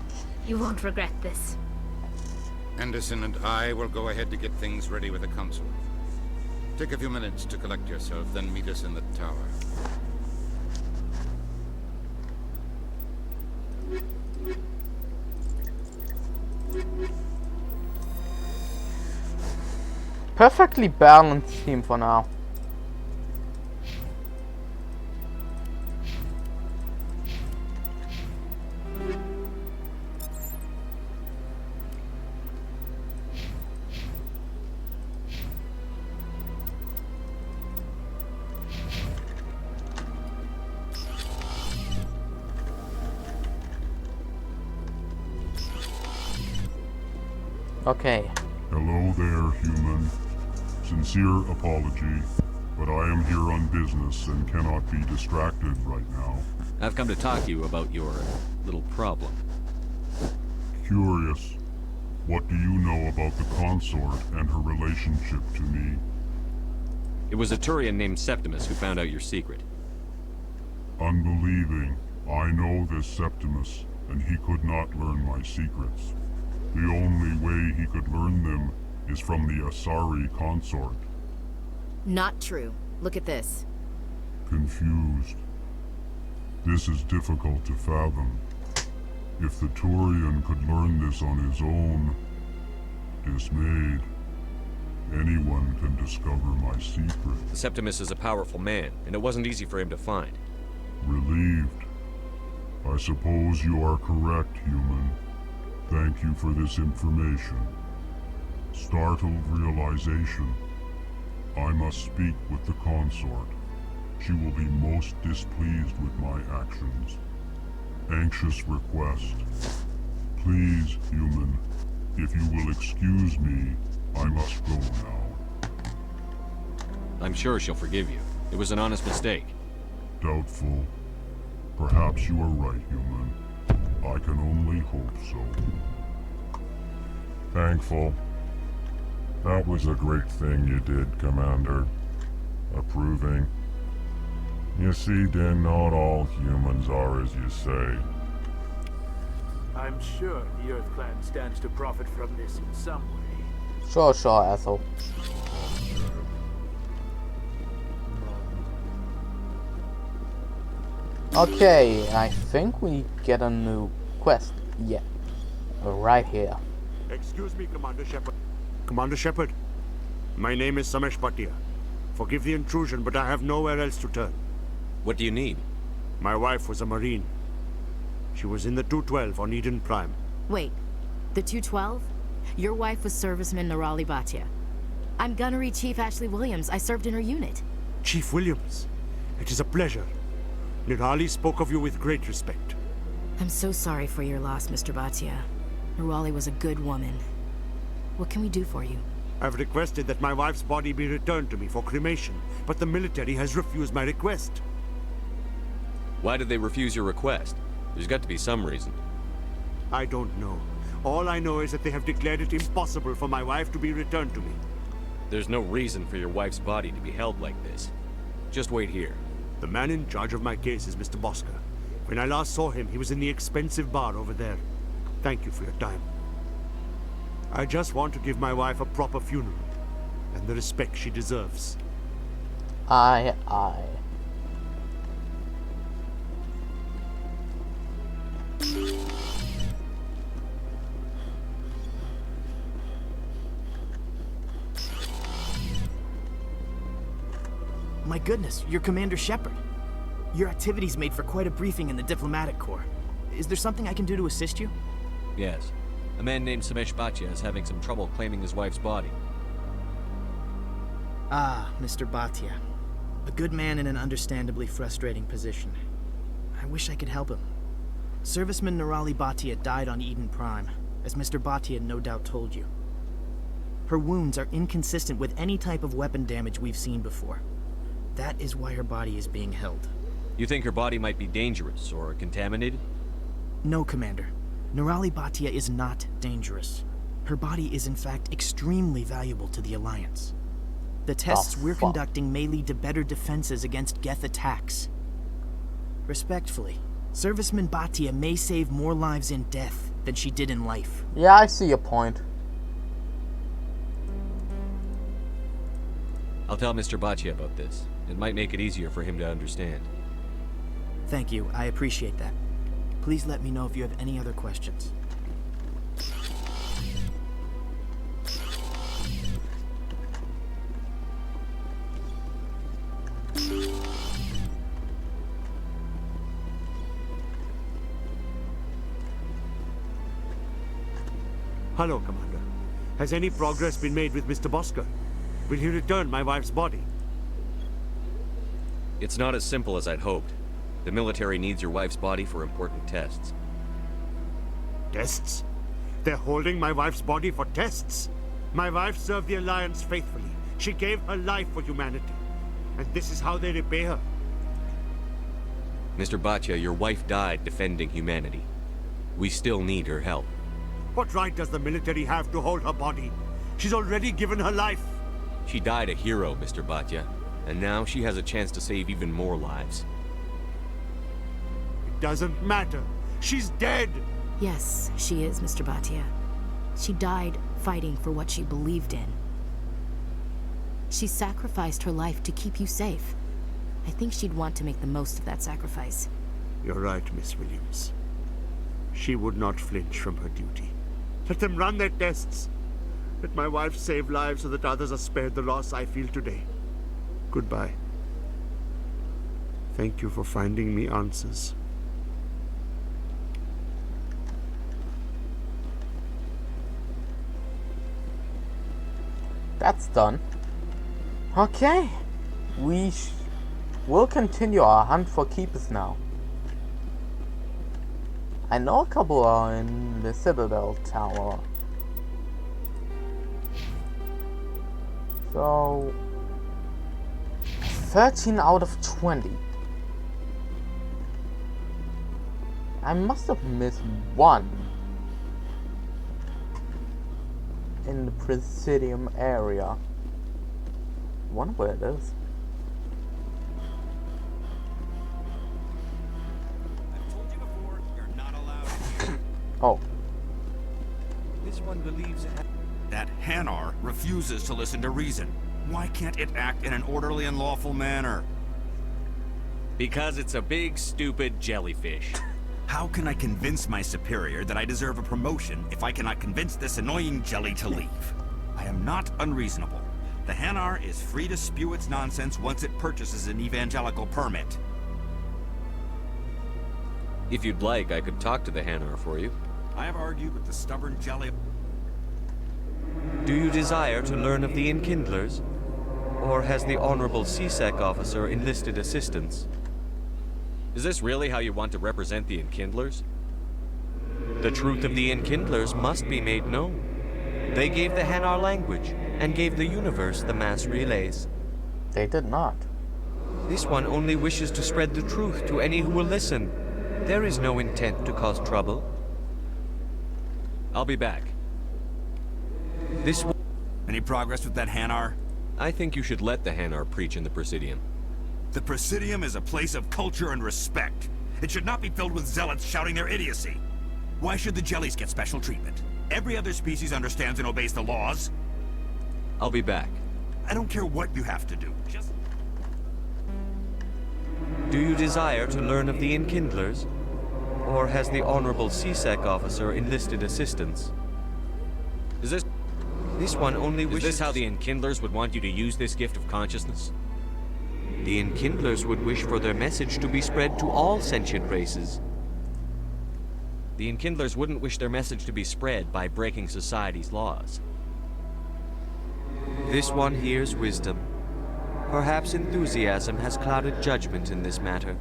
You won't regret this. Anderson and I will go ahead to get things ready with the Council. Take a few minutes to collect yourself, then meet us in the tower. perfectly balanced team for now. Okay. Hello there, human. Sincere apology, but I am here on business and cannot be distracted right now. I've come to talk to you about your little problem. Curious. What do you know about the consort and her relationship to me? It was a Turian named Septimus who found out your secret. Unbelieving. I know this Septimus, and he could not learn my secrets. The only way he could learn them is from the Asari consort. Not true. Look at this. Confused. This is difficult to fathom. If the Turian could learn this on his own, dismayed, anyone can discover my secret. Septimus is a powerful man, and it wasn't easy for him to find. Relieved. I suppose you are correct, human. Thank you for this information. Startled realization. I must speak with the consort. She will be most displeased with my actions. Anxious request. Please, human, if you will excuse me, I must go now. I'm sure she'll forgive you. It was an honest mistake. Doubtful. Perhaps you are right, human. I can only hope so. Thankful. That was a great thing you did, Commander. Approving. You see, Din, not all humans are as you say. I'm sure the Earth Clan stands to profit from this in some way. Sure, Ethel. Okay, I think we get a new quest. Yeah. Right here. Excuse me, Commander Shepard. Commander Shepard, my name is Samesh Bhatia. Forgive the intrusion, but I have nowhere else to turn. What do you need? My wife was a Marine. She was in the 212 on Eden Prime. Wait, the 212? Your wife was Serviceman Nirali Bhatia. I'm Gunnery Chief Ashley Williams. I served in her unit. Chief Williams, it is a pleasure. Nirali spoke of you with great respect. I'm so sorry for your loss, Mr. Bhatia. Nirali was a good woman. What can we do for you? I've requested that my wife's body be returned to me for cremation, but the military has refused my request. Why did they refuse your request? There's got to be some reason. I don't know. All I know is that they have declared it impossible for my wife to be returned to me. There's no reason for your wife's body to be held like this. Just wait here. The man in charge of my case is Mr. Bosca. When I last saw him, he was in the expensive bar over there. Thank you for your time. I just want to give my wife a proper funeral, and the respect she deserves. Aye. My goodness, you're Commander Shepard. Your activities made for quite a briefing in the Diplomatic Corps. Is there something I can do to assist you? Yes. A man named Samesh Bhatia is having some trouble claiming his wife's body. Ah, Mr. Bhatia. A good man in an understandably frustrating position. I wish I could help him. Serviceman Nirali Bhatia died on Eden Prime, as Mr. Bhatia no doubt told you. Her wounds are inconsistent with any type of weapon damage we've seen before. That is why her body is being held. You think her body might be dangerous or contaminated? No, Commander. Nirali Bhatia is not dangerous. Her body is in fact extremely valuable to the Alliance. The tests we're conducting may lead to better defenses against Geth attacks. Respectfully, Serviceman Bhatia may save more lives in death than she did in life. Yeah, I see your point. I'll tell Mr. Bhatia about this. It might make it easier for him to understand. Thank you, I appreciate that. Please let me know if you have any other questions. Hello, Commander. Has any progress been made with Mr. Bosker? Will he return my wife's body? It's not as simple as I'd hoped. The military needs your wife's body for important tests. Tests? They're holding my wife's body for tests? My wife served the Alliance faithfully. She gave her life for humanity. And this is how they repay her. Mr. Bhatia, your wife died defending humanity. We still need her help. What right does the military have to hold her body? She's already given her life. She died a hero, Mr. Bhatia. And now she has a chance to save even more lives. It doesn't matter. She's dead. Yes, she is, Mr. Bhatia. She died fighting for what she believed in. She sacrificed her life to keep you safe. I think she'd want to make the most of that sacrifice. You're right, Miss Williams. She would not flinch from her duty. Let them run their tests. Let my wife save lives so that others are spared the loss I feel today. Goodbye. Thank you for finding me answers. That's done. Okay. We'll continue our hunt for keepers now. I know a couple are in the Citadel Tower. So 13 out of 20. I must have missed one in the Presidium area. Wonder where it is. Oh. This one believes that Hanar refuses to listen to reason. Why can't it act in an orderly and lawful manner? Because it's a big, stupid jellyfish. How can I convince my superior that I deserve a promotion if I cannot convince this annoying jelly to leave? I am not unreasonable. The Hanar is free to spew its nonsense once it purchases an evangelical permit. If you'd like, I could talk to the Hanar for you. I have argued with the stubborn jelly. Do you desire to learn of the Enkindlers? Or has the Honorable C-Sec officer enlisted assistance? Is this really how you want to represent the Enkindlers? The truth of the Enkindlers must be made known. They gave the Hanar language, and gave the universe the mass relays. They did not. This one only wishes to spread the truth to any who will listen. There is no intent to cause trouble. I'll be back. Any progress with that Hanar? I think you should let the Hanar preach in the Presidium. The Presidium is a place of culture and respect. It should not be filled with zealots shouting their idiocy. Why should the jellies get special treatment? Every other species understands and obeys the laws. I'll be back. I don't care what you have to do. Just... Do you desire to learn of the Enkindlers? Or has the Honorable C-Sec officer enlisted assistance? Is this... This one only wishes... Is this how the Enkindlers would want you to use this gift of consciousness? The Enkindlers would wish for their message to be spread to all sentient races. The Enkindlers wouldn't wish their message to be spread by breaking society's laws. This one hears wisdom. Perhaps enthusiasm has clouded judgment in this matter.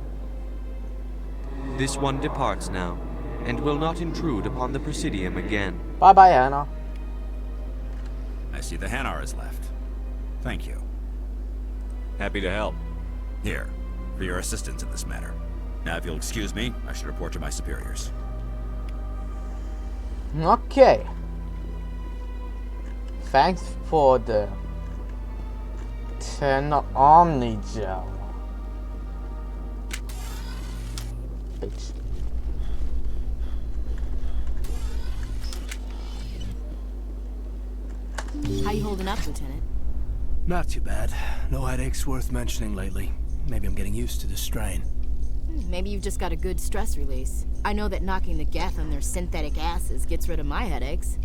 This one departs now, and will not intrude upon the Presidium again. Bye-bye, Hanar. I see the Hanar is left. Thank you. Happy to help. Here, for your assistance in this matter. Now, if you'll excuse me, I should report to my superiors. Okay. Thanks for the 10 Omnigel. Bitch. How you holding up, Lieutenant? Not too bad. No headaches worth mentioning lately. Maybe I'm getting used to the strain. Maybe you've just got a good stress release. I know that knocking the Geth on their synthetic asses gets rid of my headaches.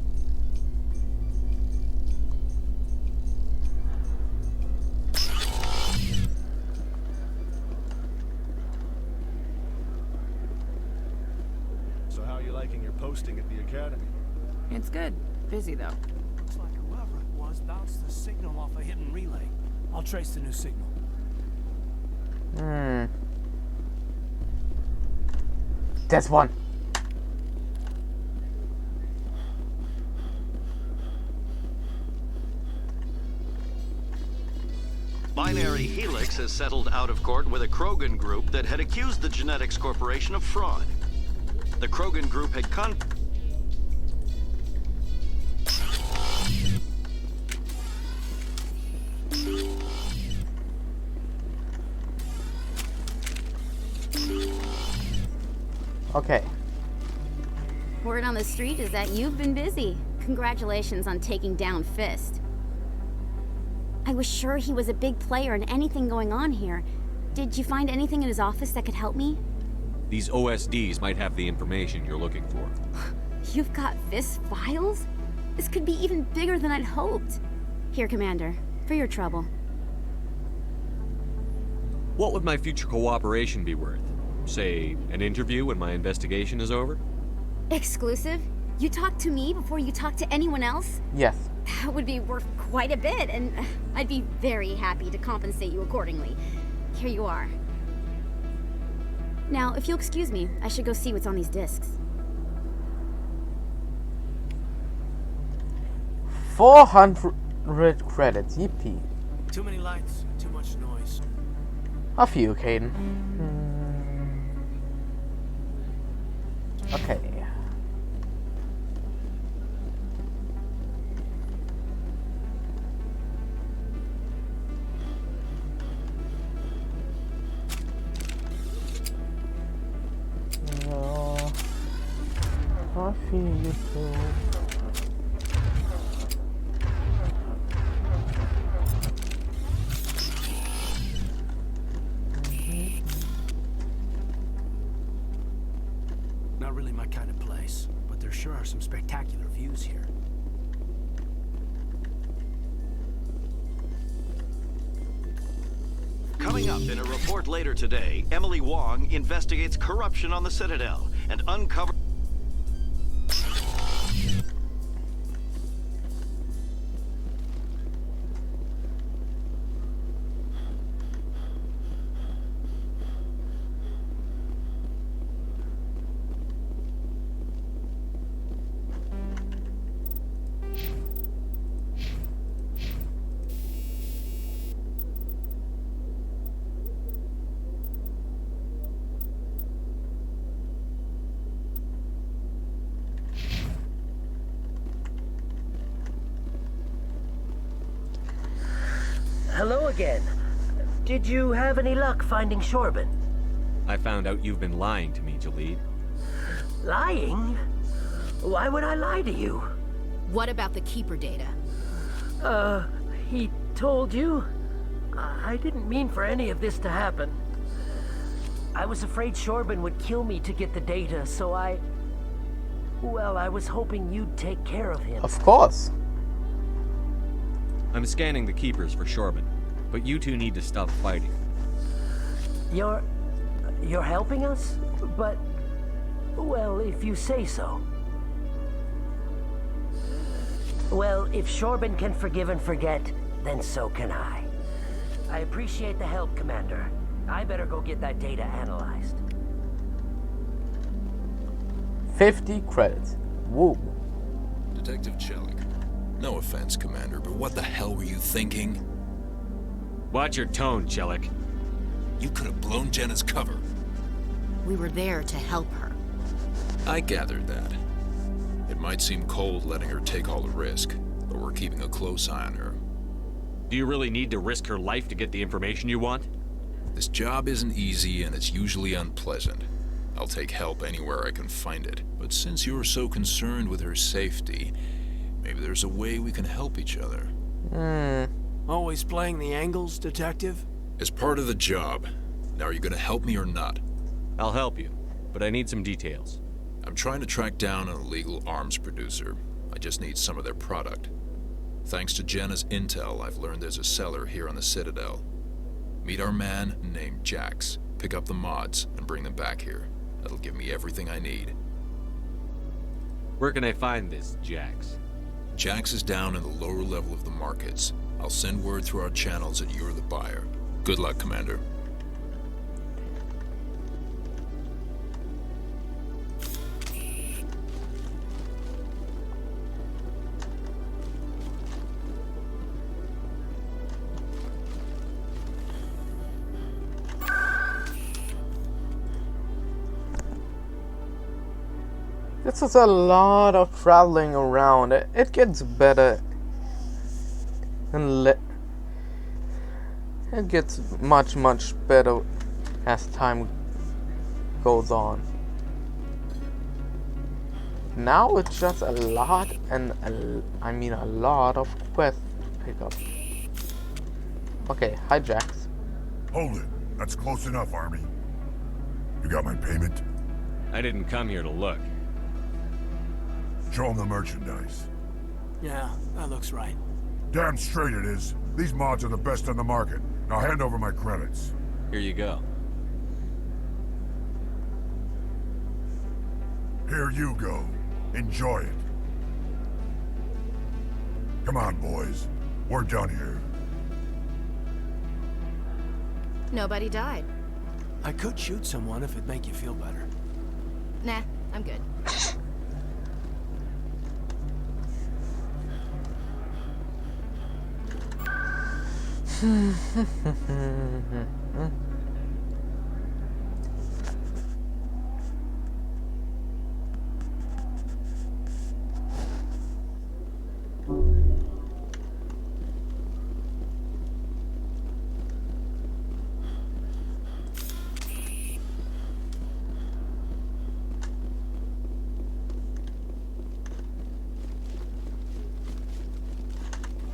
So how are you liking your posting at the Academy? It's good. Busy, though. Looks like whoever it was bounced the signal off a hidden relay. I'll trace the new signal. That's one. Binary Helix has settled out of court with a Krogan group that had accused the Genetics Corporation of fraud. The Krogan group had Okay. Word on the street is that you've been busy. Congratulations on taking down Fist. I was sure he was a big player in anything going on here. Did you find anything in his office that could help me? These OSDs might have the information you're looking for. You've got Fist files? This could be even bigger than I'd hoped. Here, Commander, for your trouble. What would my future cooperation be worth? Say, an interview when my investigation is over? Exclusive? You talk to me before you talk to anyone else? Yes. That would be worth quite a bit, and I'd be very happy to compensate you accordingly. Here you are. Now, if you'll excuse me, I should go see what's on these discs. 400 credits, yippee. Too many lights, too much noise. A few, Caden. Okay. I feel you too. Not really my kind of place, but there sure are some spectacular views here. Coming up in a report later today, Emily Wong investigates corruption on the Citadel and uncovers... Hello again. Did you have any luck finding Shorben? I found out you've been lying to me, Jalid. Lying? Why would I lie to you? What about the Keeper data? He told you? I didn't mean for any of this to happen. I was afraid Shorben would kill me to get the data, so well, I was hoping you'd take care of him. Of course. I'm scanning the Keepers for Shorben, but you two need to stop fighting. You're helping us? But, well, if you say so. Well, if Shorben can forgive and forget, then so can I. I appreciate the help, Commander. I better go get that data analyzed. 50 credits. Woo. Detective Chelik. No offense, Commander, but what the hell were you thinking? Watch your tone, Chelik. You could have blown Jenna's cover. We were there to help her. I gathered that. It might seem cold letting her take all the risk, but we're keeping a close eye on her. Do you really need to risk her life to get the information you want? This job isn't easy and it's usually unpleasant. I'll take help anywhere I can find it, but since you're so concerned with her safety, maybe there's a way we can help each other. Always playing the angles, Detective? As part of the job. Now, are you gonna help me or not? I'll help you, but I need some details. I'm trying to track down an illegal arms producer. I just need some of their product. Thanks to Jenna's intel, I've learned there's a seller here on the Citadel. Meet our man named Jax, pick up the mods, and bring them back here. That'll give me everything I need. Where can I find this, Jax? Jax is down in the lower level of the markets. I'll send word through our channels that you're the buyer. Good luck, Commander. This is a lot of traveling around. It gets better and it gets much better as time goes on. Now it's just a lot and a lot of quest pickups. Okay, hi Jax. Hold it. That's close enough, Army. You got my payment? I didn't come here to look. Show them the merchandise. Yeah, that looks right. Damn straight it is. These mods are the best on the market. Now hand over my credits. Here you go. Here you go. Enjoy it. Come on, boys. We're done here. Nobody died. I could shoot someone if it'd make you feel better. Nah, I'm good.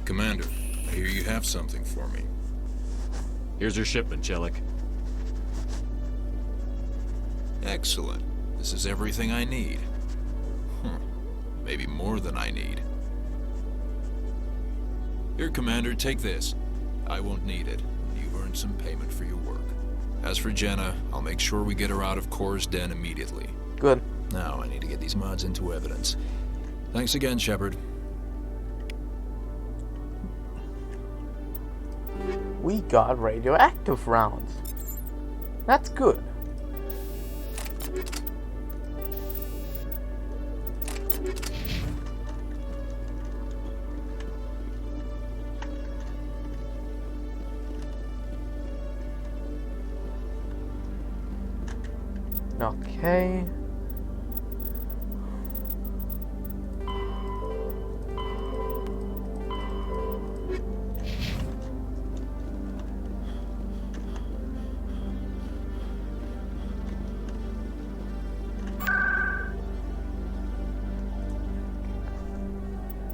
Commander, I hear you have something for me. Here's your shipment, Jellic. Excellent. This is everything I need. Maybe more than I need. Here, Commander, take this. I won't need it. You've earned some payment for your work. As for Jenna, I'll make sure we get her out of Kor's den immediately. Good. Now I need to get these mods into evidence. Thanks again, Shepard. We got radioactive rounds. That's good. Okay.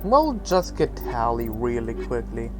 We'll just get Tally really quickly.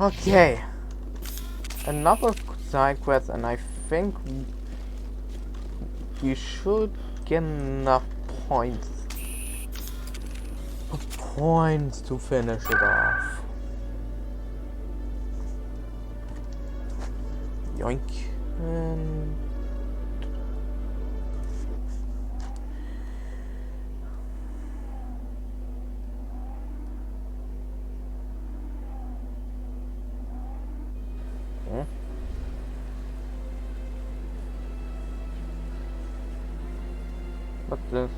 Okay, another side quest, and I think we should get enough points to finish it off. Yoink. And what's this?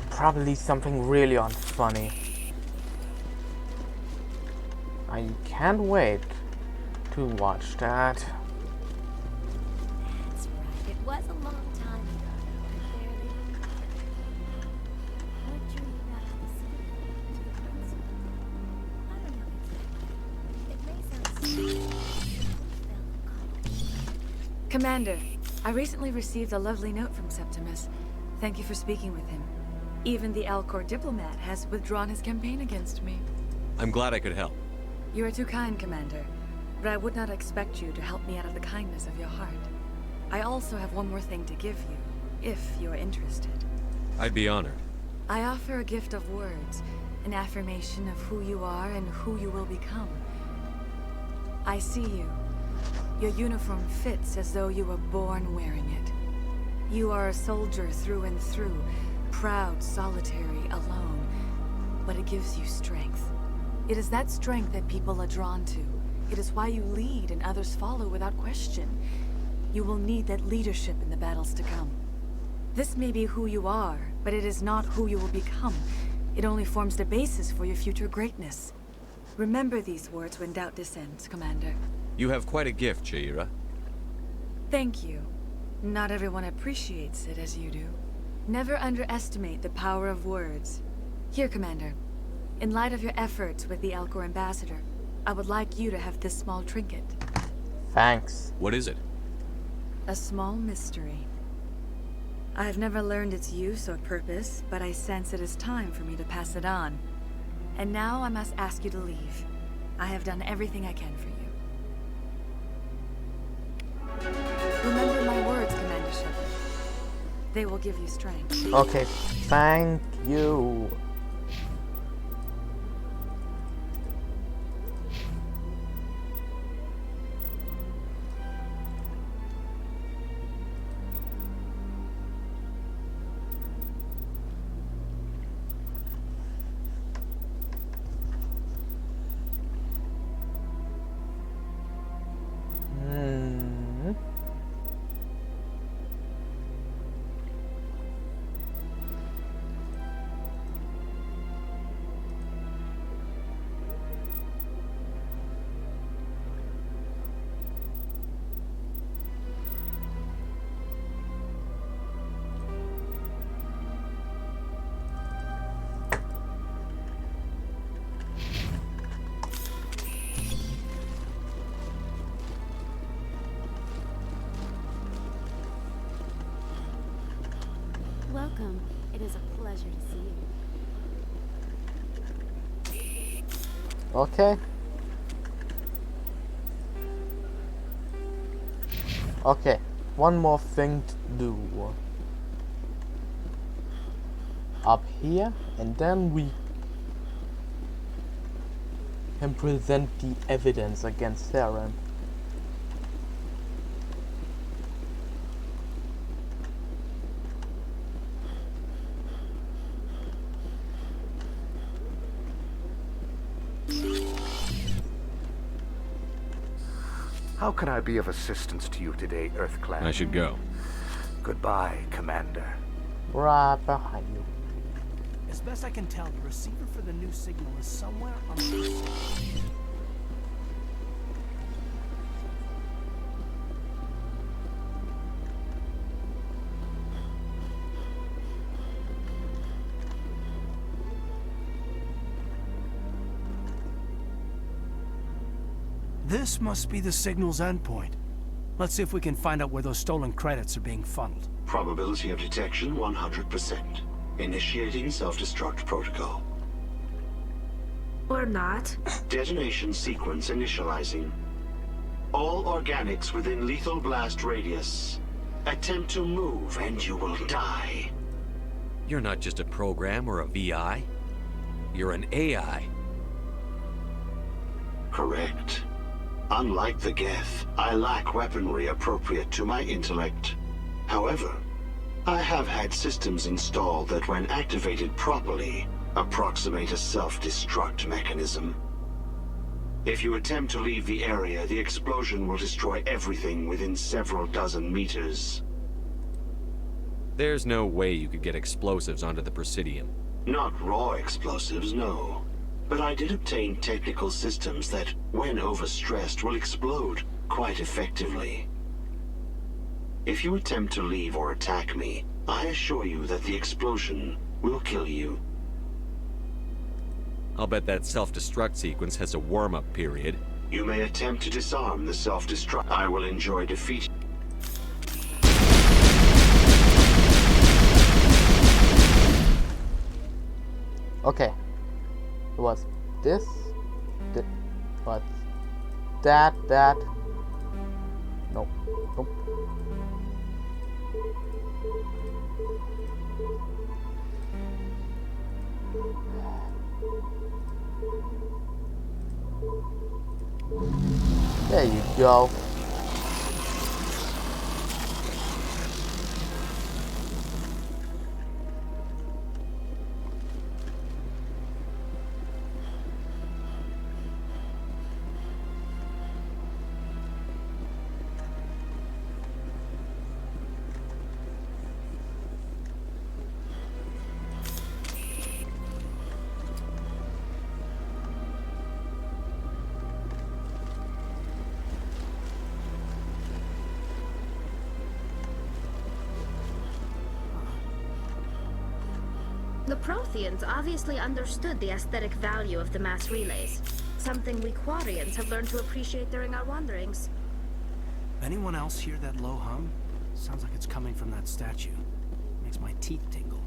Probably something really unfunny. I can't wait to watch that. That's right. It was a long time ago. What drew you back to the city? To the council? I don't know exactly. It may sound Commander, I recently received a lovely note from Septimus. Thank you for speaking with him. Even the Alcor diplomat has withdrawn his campaign against me. I'm glad I could help. You are too kind, Commander. But I would not expect you to help me out of the kindness of your heart. I also have one more thing to give you, if you are interested. I'd be honored. I offer a gift of words, an affirmation of who you are and who you will become. I see you. Your uniform fits as though you were born wearing it. You are a soldier through and through, proud, solitary, alone, but it gives you strength. It is that strength that people are drawn to. It is why you lead and others follow without question. You will need that leadership in the battles to come. This may be who you are, but it is not who you will become. It only forms the basis for your future greatness. Remember these words when doubt descends, Commander. You have quite a gift, Sha'ira. Thank you. Not everyone appreciates it as you do. Never underestimate the power of words. Here, Commander. In light of your efforts with the Alcor ambassador, I would like you to have this small trinket. Thanks. What is it? A small mystery. I have never learned its use or purpose, but I sense it is time for me to pass it on. And now I must ask you to leave. I have done everything I can for you. Remember my words, Commander Shepard. They will give you strength. Okay, thank you. Welcome. It is a pleasure to see you. Okay. Okay, one more thing to do. Up here, and then we can present the evidence against Theron. How can I be of assistance to you today, EarthClan? I should go. Goodbye, Commander. Right behind you. As best I can tell, the receiver for the new signal is somewhere on the Pacific. This must be the signal's endpoint. Let's see if we can find out where those stolen credits are being funneled. Probability of detection 100%. Initiating self-destruct protocol. Or not. Detonation sequence initializing. All organics within lethal blast radius. Attempt to move and you will die. You're not just a program or a VI. You're an AI. Correct. Unlike the Geth, I lack weaponry appropriate to my intellect. However, I have had systems installed that when activated properly, approximate a self-destruct mechanism. If you attempt to leave the area, the explosion will destroy everything within several dozen meters. There's no way you could get explosives onto the Presidium. Not raw explosives, no. But I did obtain technical systems that, when overstressed, will explode quite effectively. If you attempt to leave or attack me, I assure you that the explosion will kill you. I'll bet that self-destruct sequence has a warm-up period. You may attempt to disarm the self-destruct. I will enjoy defeat. Okay. It was this. But that. Nope. There you go. The Protheans obviously understood the aesthetic value of the mass relays, something we Quarians have learned to appreciate during our wanderings. Anyone else hear that low hum? Sounds like it's coming from that statue. Makes my teeth tingle.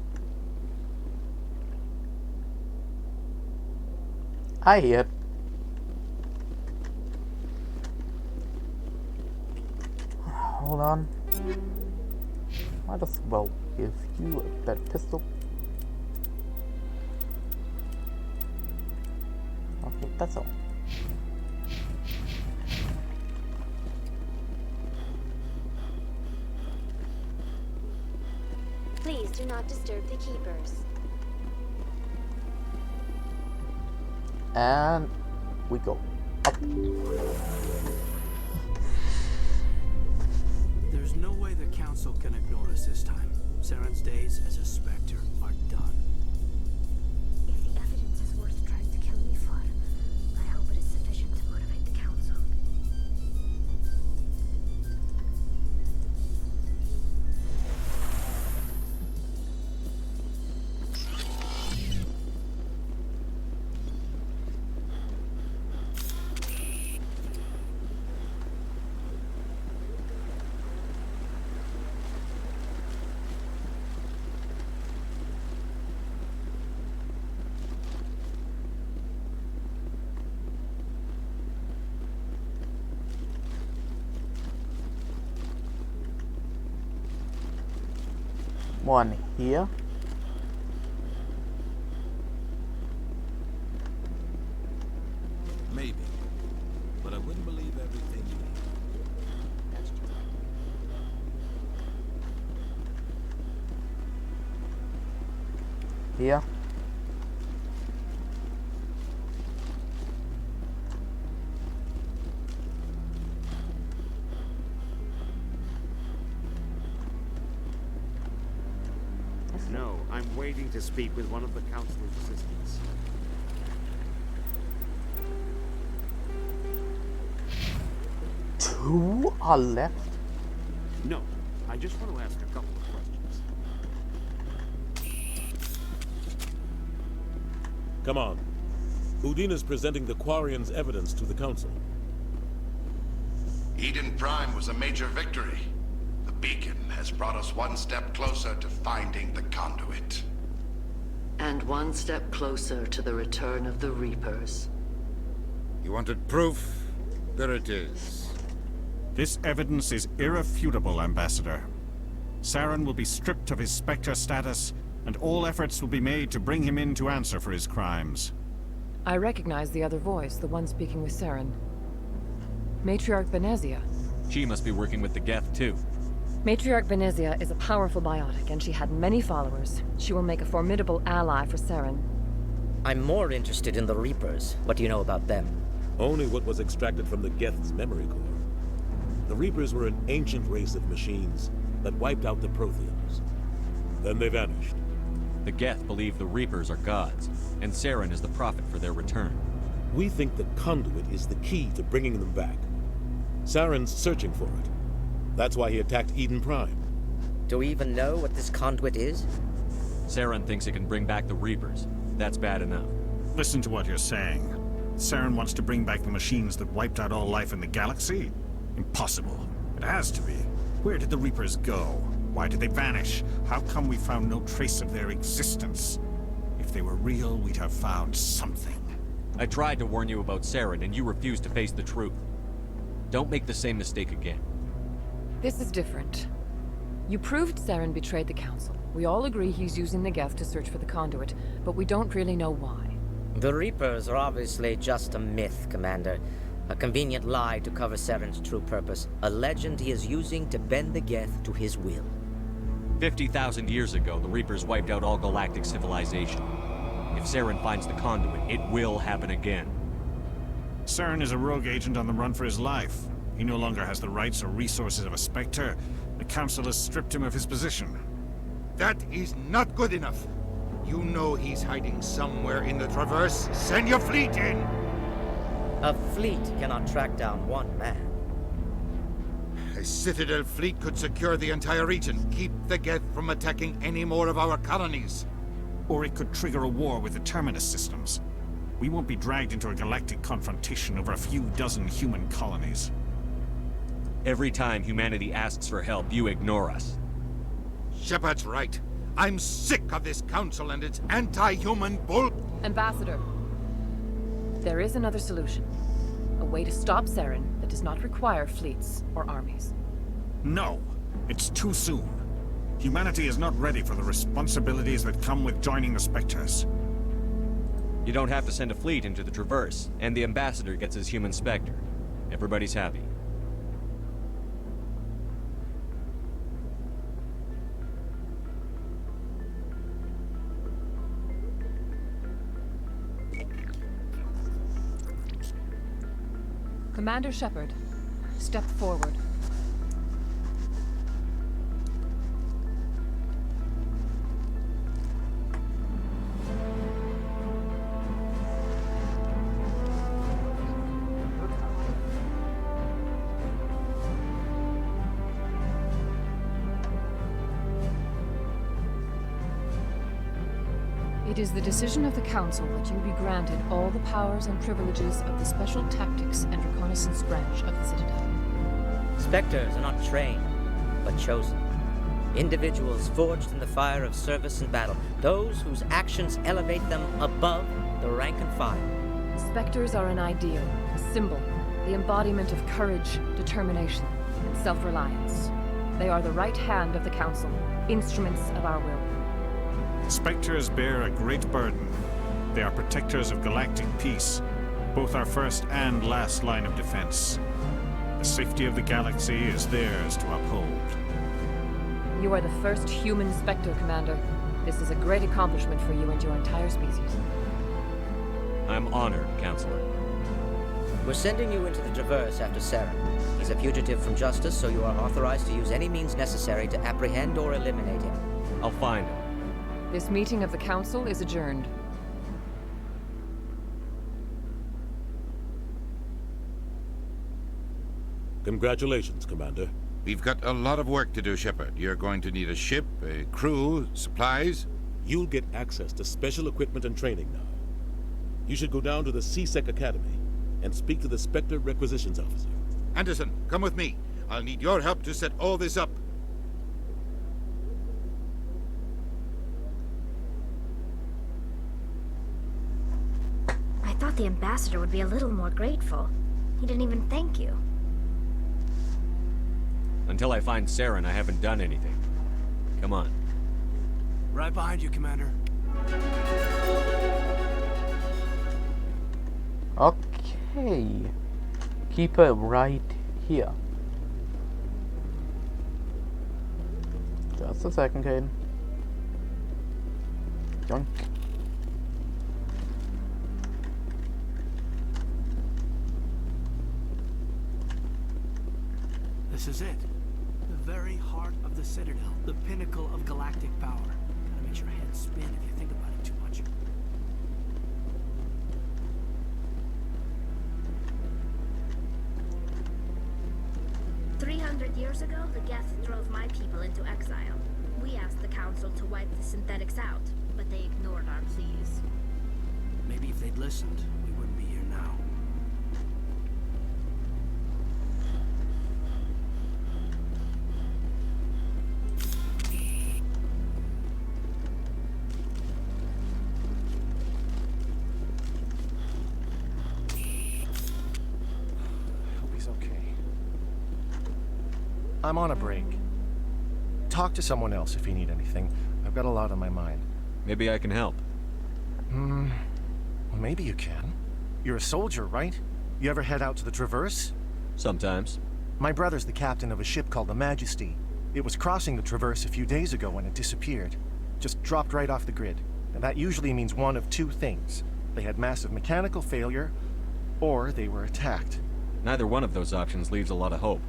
I hear it. Hold on. Might as well give you a better pistol. Okay, that's all. Please do not disturb the keepers. And we go up. There's no way the Council can ignore us this time. Saren's days as a Spectre are done. If the evidence is worth trying to kill me for, I hope it is sufficient to motivate the Council. One here. Maybe. But I wouldn't believe everything you hear. Here. No, I'm waiting to speak with one of the Councilor's assistants. Two are left? No, I just want to ask a couple of questions. Come on. Udina's presenting the Quarians' evidence to the Council. Eden Prime was a major victory. The beacon has brought us one step closer to finding the conduit. And one step closer to the return of the Reapers. You wanted proof? There it is. This evidence is irrefutable, Ambassador. Saren will be stripped of his Spectre status, and all efforts will be made to bring him in to answer for his crimes. I recognize the other voice, the one speaking with Saren. Matriarch Benezia. She must be working with the Geth, too. Matriarch Benezia is a powerful biotic, and she had many followers. She will make a formidable ally for Saren. I'm more interested in the Reapers. What do you know about them? Only what was extracted from the Geth's memory core. The Reapers were an ancient race of machines that wiped out the Protheans. Then they vanished. The Geth believe the Reapers are gods, and Saren is the prophet for their return. We think the conduit is the key to bringing them back. Saren's searching for it. That's why he attacked Eden Prime. Do we even know what this conduit is? Saren thinks it can bring back the Reapers. That's bad enough. Listen to what you're saying. Saren wants to bring back the machines that wiped out all life in the galaxy? Impossible. It has to be. Where did the Reapers go? Why did they vanish? How come we found no trace of their existence? If If they were real, we'd have found something. I tried to warn you about Saren, and you refused to face the truth. Don't make the same mistake again. This is different. You proved Saren betrayed the Council. We all agree he's using the Geth to search for the conduit, but we don't really know why. The Reapers are obviously just a myth, Commander. A convenient lie to cover Saren's true purpose. A legend he is using to bend the Geth to his will. 50,000 years ago, the Reapers wiped out all galactic civilization. If Saren finds the conduit, it will happen again. Saren is a rogue agent on the run for his life. He no longer has the rights or resources of a Spectre. The Council has stripped him of his position. That is not good enough. You know he's hiding somewhere in the Traverse. Send your fleet in! A fleet cannot track down one man. A Citadel fleet could secure the entire region, keep the Geth from attacking any more of our colonies. Or it could trigger a war with the Terminus systems. We won't be dragged into a galactic confrontation over a few dozen human colonies. Every time humanity asks for help, you ignore us. Shepard's right. I'm sick of this council and its anti-human bull... Ambassador, there is another solution. A way to stop Saren that does not require fleets or armies. No! It's too soon. Humanity is not ready for the responsibilities that come with joining the Spectres. You don't have to send a fleet into the Traverse, and the Ambassador gets his human Spectre. Everybody's happy. Commander Shepard, step forward. It is the decision of the Council that you be granted all the powers and privileges of the Special Tactics and Reconnaissance branch of the Citadel. Spectres are not trained, but chosen. Individuals forged in the fire of service and battle. Those whose actions elevate them above the rank and file. Spectres are an ideal, a symbol, the embodiment of courage, determination, and self-reliance. They are the right hand of the Council, instruments of our will. Spectres bear a great burden. They are protectors of galactic peace, both our first and last line of defense. The safety of the galaxy is theirs to uphold. You are the first human Spectre, Commander. This is a great accomplishment for you and your entire species. I'm honored, Counselor. We're sending you into the Traverse after Saren. He's a fugitive from justice, so you are authorized to use any means necessary to apprehend or eliminate him. I'll find him. This meeting of the Council is adjourned. Congratulations, Commander. We've got a lot of work to do, Shepard. You're going to need a ship, a crew, supplies. You'll get access to special equipment and training now. You should go down to the C-Sec Academy and speak to the Spectre Requisitions Officer. Anderson, come with me. I'll need your help to set all this up. I thought the Ambassador would be a little more grateful. He didn't even thank you. Until I find Saren, I haven't done anything. Come on. Right behind you, Commander. Okay. Keep it right here. Just a second, Caden. Yoink. This is it. The very heart of the Citadel. The pinnacle of galactic power. Kinda makes your head spin if you think about it too much. Years ago, the Geth drove my people into exile. We asked the Council to wipe the synthetics out, but they ignored our pleas. Maybe if they'd listened, we wouldn't be here now. I'm on a break. Talk to someone else if you need anything. I've got a lot on my mind. Maybe I can help. Well, maybe you can. You're a soldier, right? You ever head out to the Traverse? Sometimes. My brother's the captain of a ship called the Majesty. It was crossing the Traverse a few days ago when it disappeared. Just dropped right off the grid. And that usually means one of two things. They had massive mechanical failure, or they were attacked. Neither one of those options leaves a lot of hope.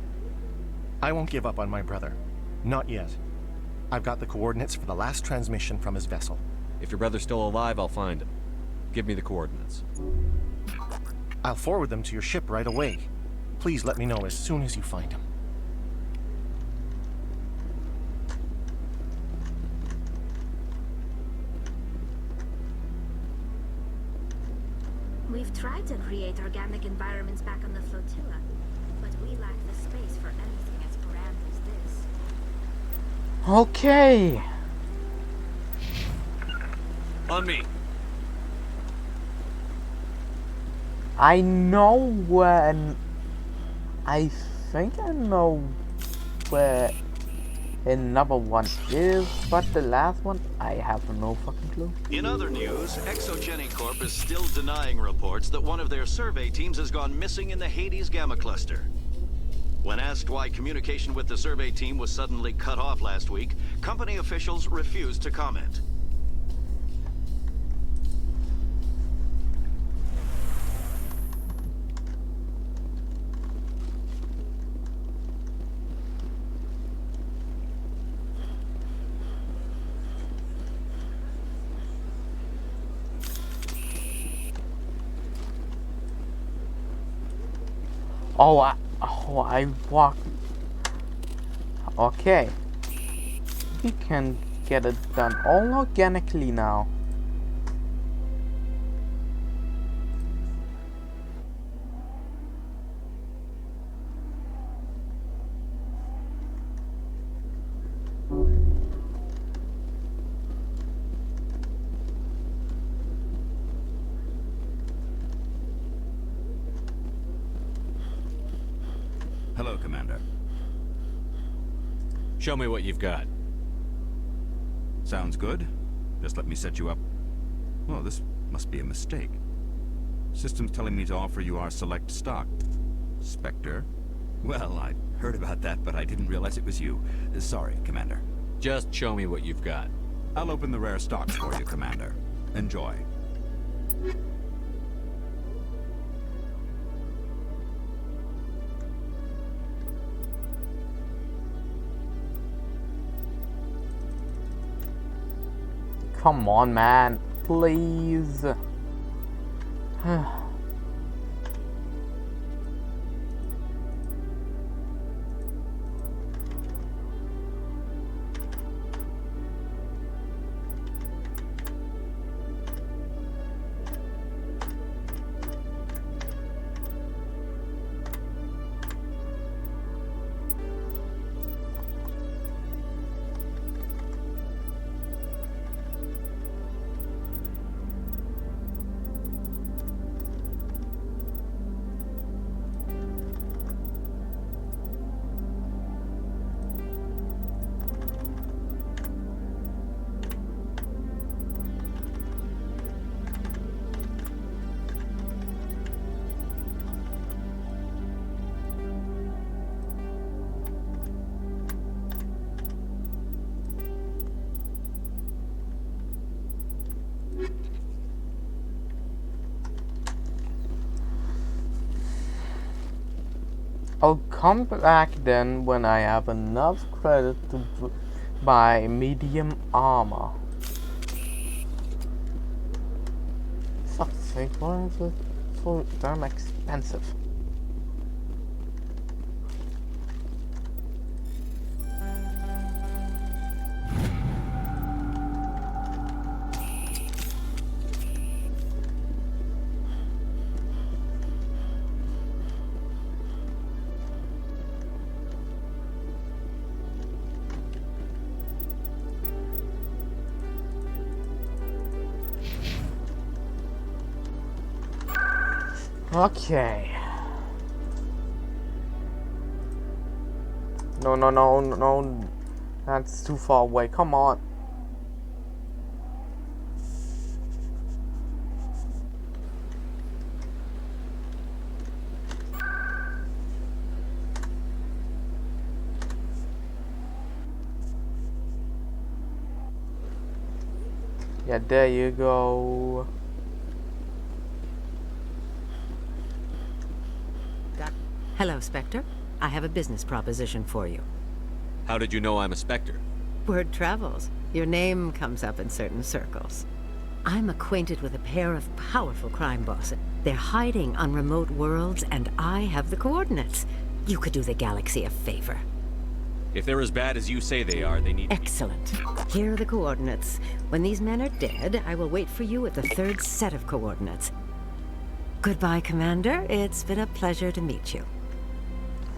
I won't give up on my brother. Not yet. I've got the coordinates for the last transmission from his vessel. If your brother's still alive, I'll find him. Give me the coordinates. I'll forward them to your ship right away. Please let me know as soon as you find him. We've tried to create organic environments back on the flotilla, but we lack the space for anything as grand as this. Okay. On me. I know when. I think I know where another one is, but the last one I have no fucking clue. In other news, Exogeny Corp is still denying reports that one of their survey teams has gone missing in the Hades Gamma Cluster. When asked why communication with the survey team was suddenly cut off last week, company officials refused to comment. I walk. Okay. We can get it done all organically now. Hello, Commander. Show me what you've got. Sounds good. Just let me set you up. Oh, this must be a mistake. System's telling me to offer you our select stock. Spectre? Well, I heard about that, but I didn't realize it was you. Sorry, Commander. Just show me what you've got. I'll open the rare stock for you, Commander. Enjoy. Come on, man. Please. I'll come back then when I have enough credit to buy medium armor. Fuck's sake, why is it so damn expensive? Okay. No, no, no, no. That's too far away. Come on. Yeah, there you go. Hello, Spectre. I have a business proposition for you. How did you know I'm a Spectre? Word travels. Your name comes up in certain circles. I'm acquainted with a pair of powerful crime bosses. They're hiding on remote worlds, and I have the coordinates. You could do the galaxy a favor. If they're as bad as you say they are, they need... Excellent. Here are the coordinates. When these men are dead, I will wait for you at the third set of coordinates. Goodbye, Commander. It's been a pleasure to meet you.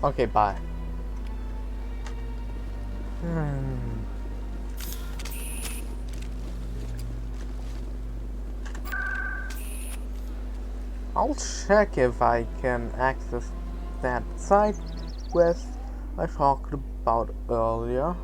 Okay, bye. I'll check if I can access that site quest I talked about earlier.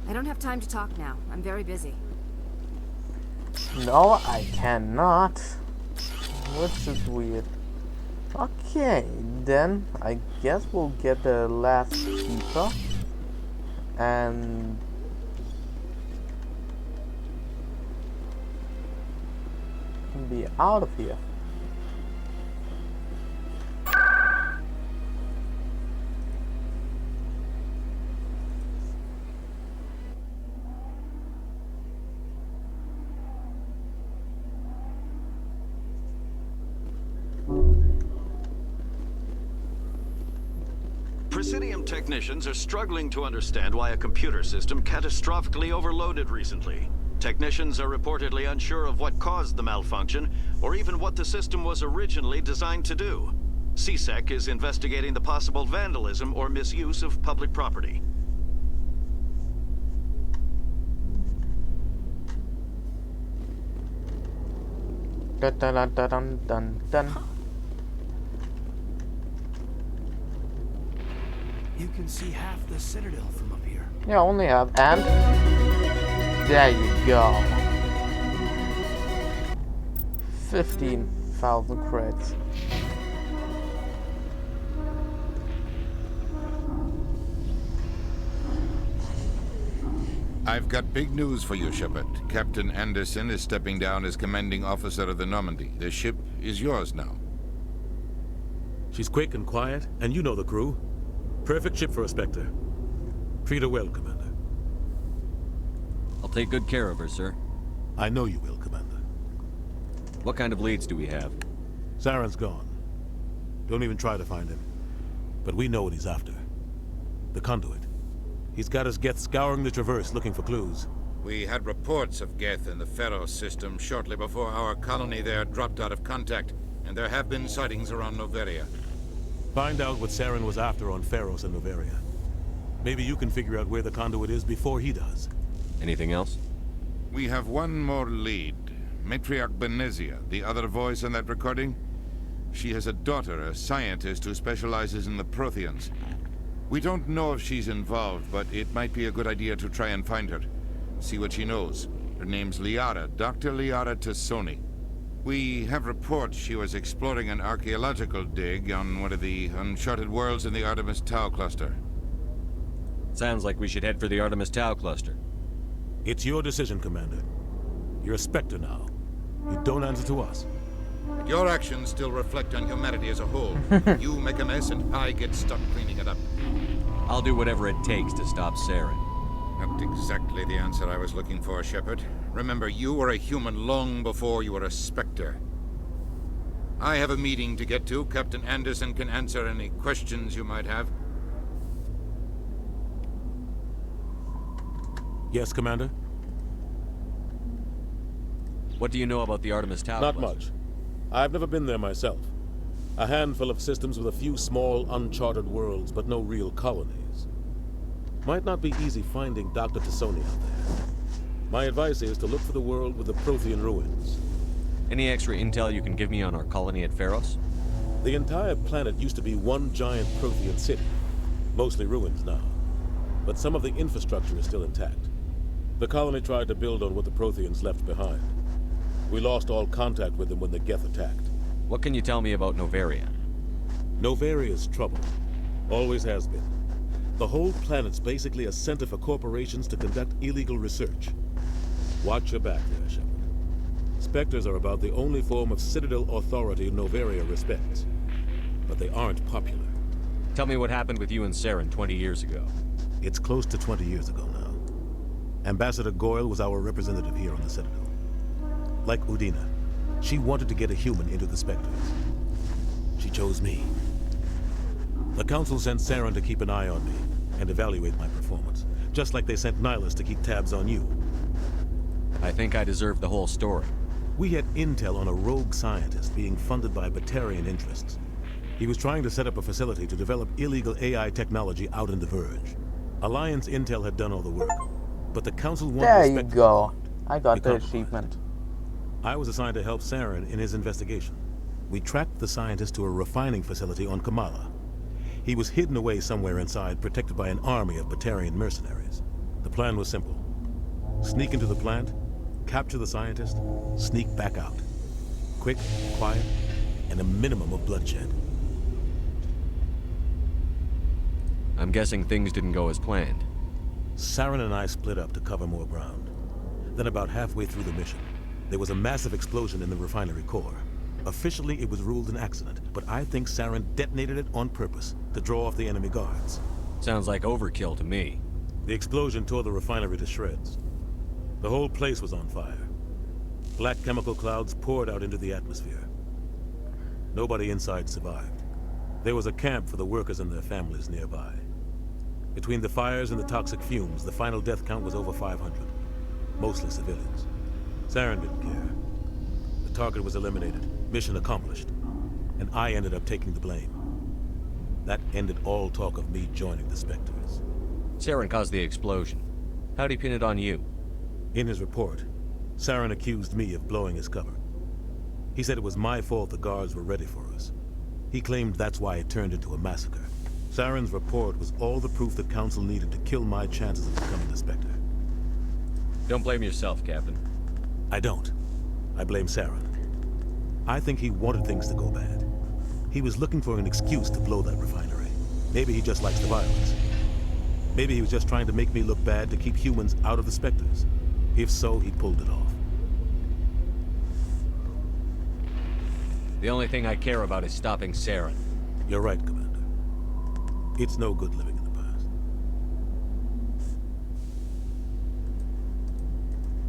I don't have time to talk now. I'm very busy. No, I cannot. Which is weird. Okay, then I guess we'll get the last keeper and be out of here. Presidium technicians are struggling to understand why a computer system catastrophically overloaded recently. Technicians are reportedly unsure of what caused the malfunction, or even what the system was originally designed to do. CSEC is investigating the possible vandalism or misuse of public property. Dun dun dun dun dun dun. You can see half the Citadel from up here. Yeah, only have, and there you go. 15,000 credits. I've got big news for you, Shepard. Captain Anderson is stepping down as commanding officer of the Normandy. The ship is yours now. She's quick and quiet, and you know the crew. Perfect ship for a Spectre. Treat her well, Commander. I'll take good care of her, sir. I know you will, Commander. What kind of leads do we have? Saren's gone. Don't even try to find him. But we know what he's after. The conduit. He's got us Geth scouring the Traverse looking for clues. We had reports of Geth in the Pharos system shortly before our colony there dropped out of contact, and there have been sightings around Noveria. Find out what Saren was after on Pharos and Noveria. Maybe you can figure out where the conduit is before he does. Anything else? We have one more lead. Matriarch Benezia, the other voice in that recording. She has a daughter, a scientist who specializes in the Protheans. We don't know if she's involved, but it might be a good idea to try and find her. See what she knows. Her name's Liara, Dr. Liara Tassoni. We have reports she was exploring an archaeological dig on one of the uncharted worlds in the Artemis Tau cluster. Sounds like we should head for the Artemis Tau cluster. It's your decision, Commander. You're a Spectre now. You don't answer to us. Your actions still reflect on humanity as a whole. You make a mess and I get stuck cleaning it up. I'll do whatever it takes to stop Saren. Not exactly the answer I was looking for, Shepard. Remember, you were a human long before you were a Spectre. I have a meeting to get to. Captain Anderson can answer any questions you might have. Yes, Commander? What do you know about the Artemis Tau Not cluster? much. I've never been there myself. A handful of systems with a few small, uncharted worlds, but no real colonies. Might not be easy finding Dr. T'Soni out there. My advice is to look for the world with the Prothean ruins. Any extra intel you can give me on our colony at Pharos? The entire planet used to be one giant Prothean city. Mostly ruins now. But some of the infrastructure is still intact. The colony tried to build on what the Protheans left behind. We lost all contact with them when the Geth attacked. What can you tell me about Noveria? Novaria's trouble. Always has been. The whole planet's basically a center for corporations to conduct illegal research. Watch your back there, Shepard. Spectres are about the only form of Citadel authority Noveria respects. But they aren't popular. Tell me what happened with you and Saren 20 years ago. It's close to 20 years ago now. Ambassador Goyle was our representative here on the Citadel. Like Udina, she wanted to get a human into the Spectres. She chose me. The Council sent Saren to keep an eye on me and evaluate my performance, just like they sent Nihilus to keep tabs on you. I think I deserve the whole story. We had intel on a rogue scientist being funded by Batarian interests. He was trying to set up a facility to develop illegal AI technology out in the Verge. Alliance intel had done all the work, but the Council wanted There you go. I got the achievement. I was assigned to help Saren in his investigation. We tracked the scientist to a refining facility on Kamala. He was hidden away somewhere inside, protected by an army of Batarian mercenaries. The plan was simple. Sneak into the plant, capture the scientist, sneak back out. Quick, quiet, and a minimum of bloodshed. I'm guessing things didn't go as planned. Saren and I split up to cover more ground. Then about halfway through the mission, there was a massive explosion in the refinery core. Officially, it was ruled an accident, but I think Saren detonated it on purpose to draw off the enemy guards. Sounds like overkill to me. The explosion tore the refinery to shreds. The whole place was on fire. Black chemical clouds poured out into the atmosphere. Nobody inside survived. There was a camp for the workers and their families nearby. Between the fires and the toxic fumes, the final death count was over 500. Mostly civilians. Saren didn't care. The target was eliminated, mission accomplished, and I ended up taking the blame. That ended all talk of me joining the Spectres. Saren caused the explosion. How'd he pin it on you? In his report, Saren accused me of blowing his cover. He said it was my fault the guards were ready for us. He claimed that's why it turned into a massacre. Saren's report was all the proof the Council needed to kill my chances of becoming a Spectre. Don't blame yourself, Captain. I don't. I blame Saren. I think he wanted things to go bad. He was looking for an excuse to blow that refinery. Maybe he just likes the violence. Maybe he was just trying to make me look bad to keep humans out of the Spectres. If so, he pulled it off. The only thing I care about is stopping Saren. You're right, Commander. It's no good living in the past.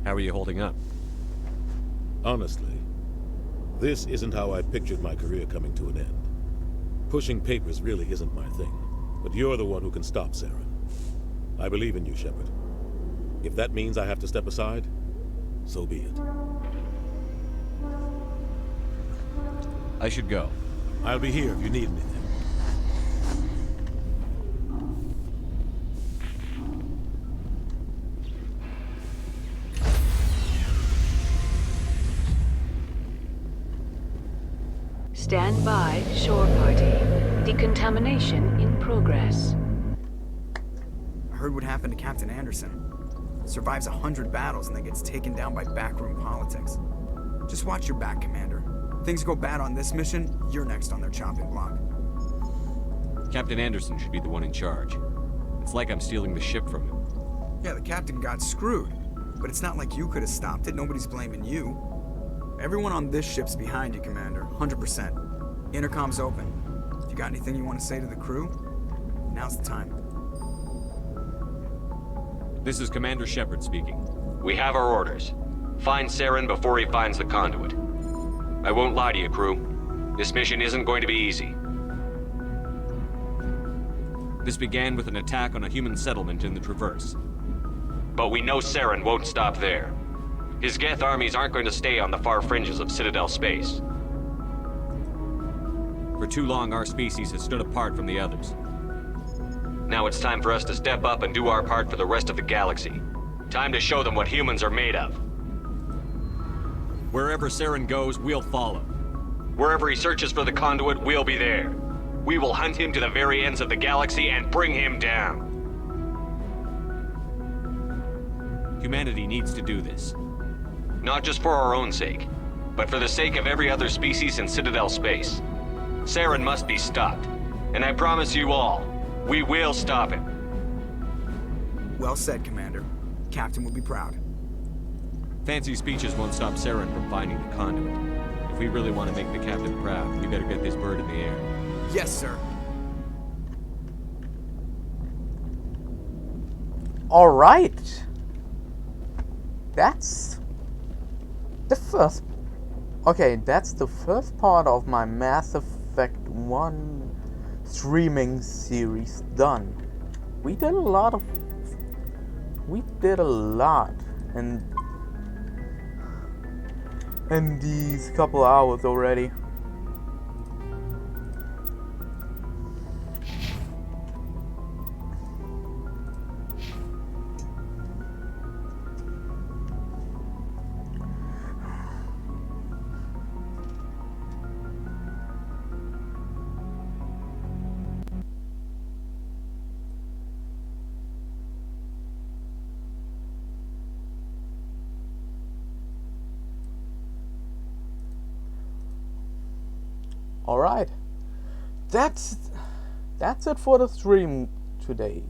How are you holding up? Honestly, this isn't how I pictured my career coming to an end. Pushing papers really isn't my thing, but you're the one who can stop Saren. I believe in you, Shepard. If that means I have to step aside, so be it. I should go. I'll be here if you need anything. Stand by, shore party. Decontamination in progress. I heard what happened to Captain Anderson. Survives 100 battles and then gets taken down by backroom politics. Just watch your back, Commander. Things go bad on this mission, you're next on their chopping block. Captain Anderson should be the one in charge. It's like I'm stealing the ship from him. Yeah, the captain got screwed. But it's not like you could have stopped it. Nobody's blaming you. Everyone on this ship's behind you, Commander. 100%. Intercom's open. If you got anything you want to say to the crew, now's the time. This is Commander Shepard speaking. We have our orders. Find Saren before he finds the conduit. I won't lie to you, crew. This mission isn't going to be easy. This began with an attack on a human settlement in the Traverse. But we know Saren won't stop there. His Geth armies aren't going to stay on the far fringes of Citadel space. For too long, our species has stood apart from the others. Now it's time for us to step up and do our part for the rest of the galaxy. Time to show them what humans are made of. Wherever Saren goes, we'll follow. Wherever he searches for the conduit, we'll be there. We will hunt him to the very ends of the galaxy and bring him down. Humanity needs to do this. Not just for our own sake, but for the sake of every other species in Citadel space. Saren must be stopped. And I promise you all, we will stop him. Well said, Commander. Captain will be proud. Fancy speeches won't stop Saren from finding the conduit. If we really want to make the captain proud, we better get this bird in the air. Yes, sir. Alright. That's the first... Okay, that's the first part of my Mass Effect 1 streaming series done. We did a lot in these couple hours already. Alright, that's it for the stream today.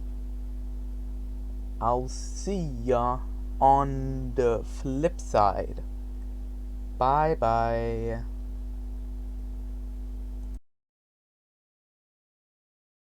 I'll see ya on the flip side. Bye bye.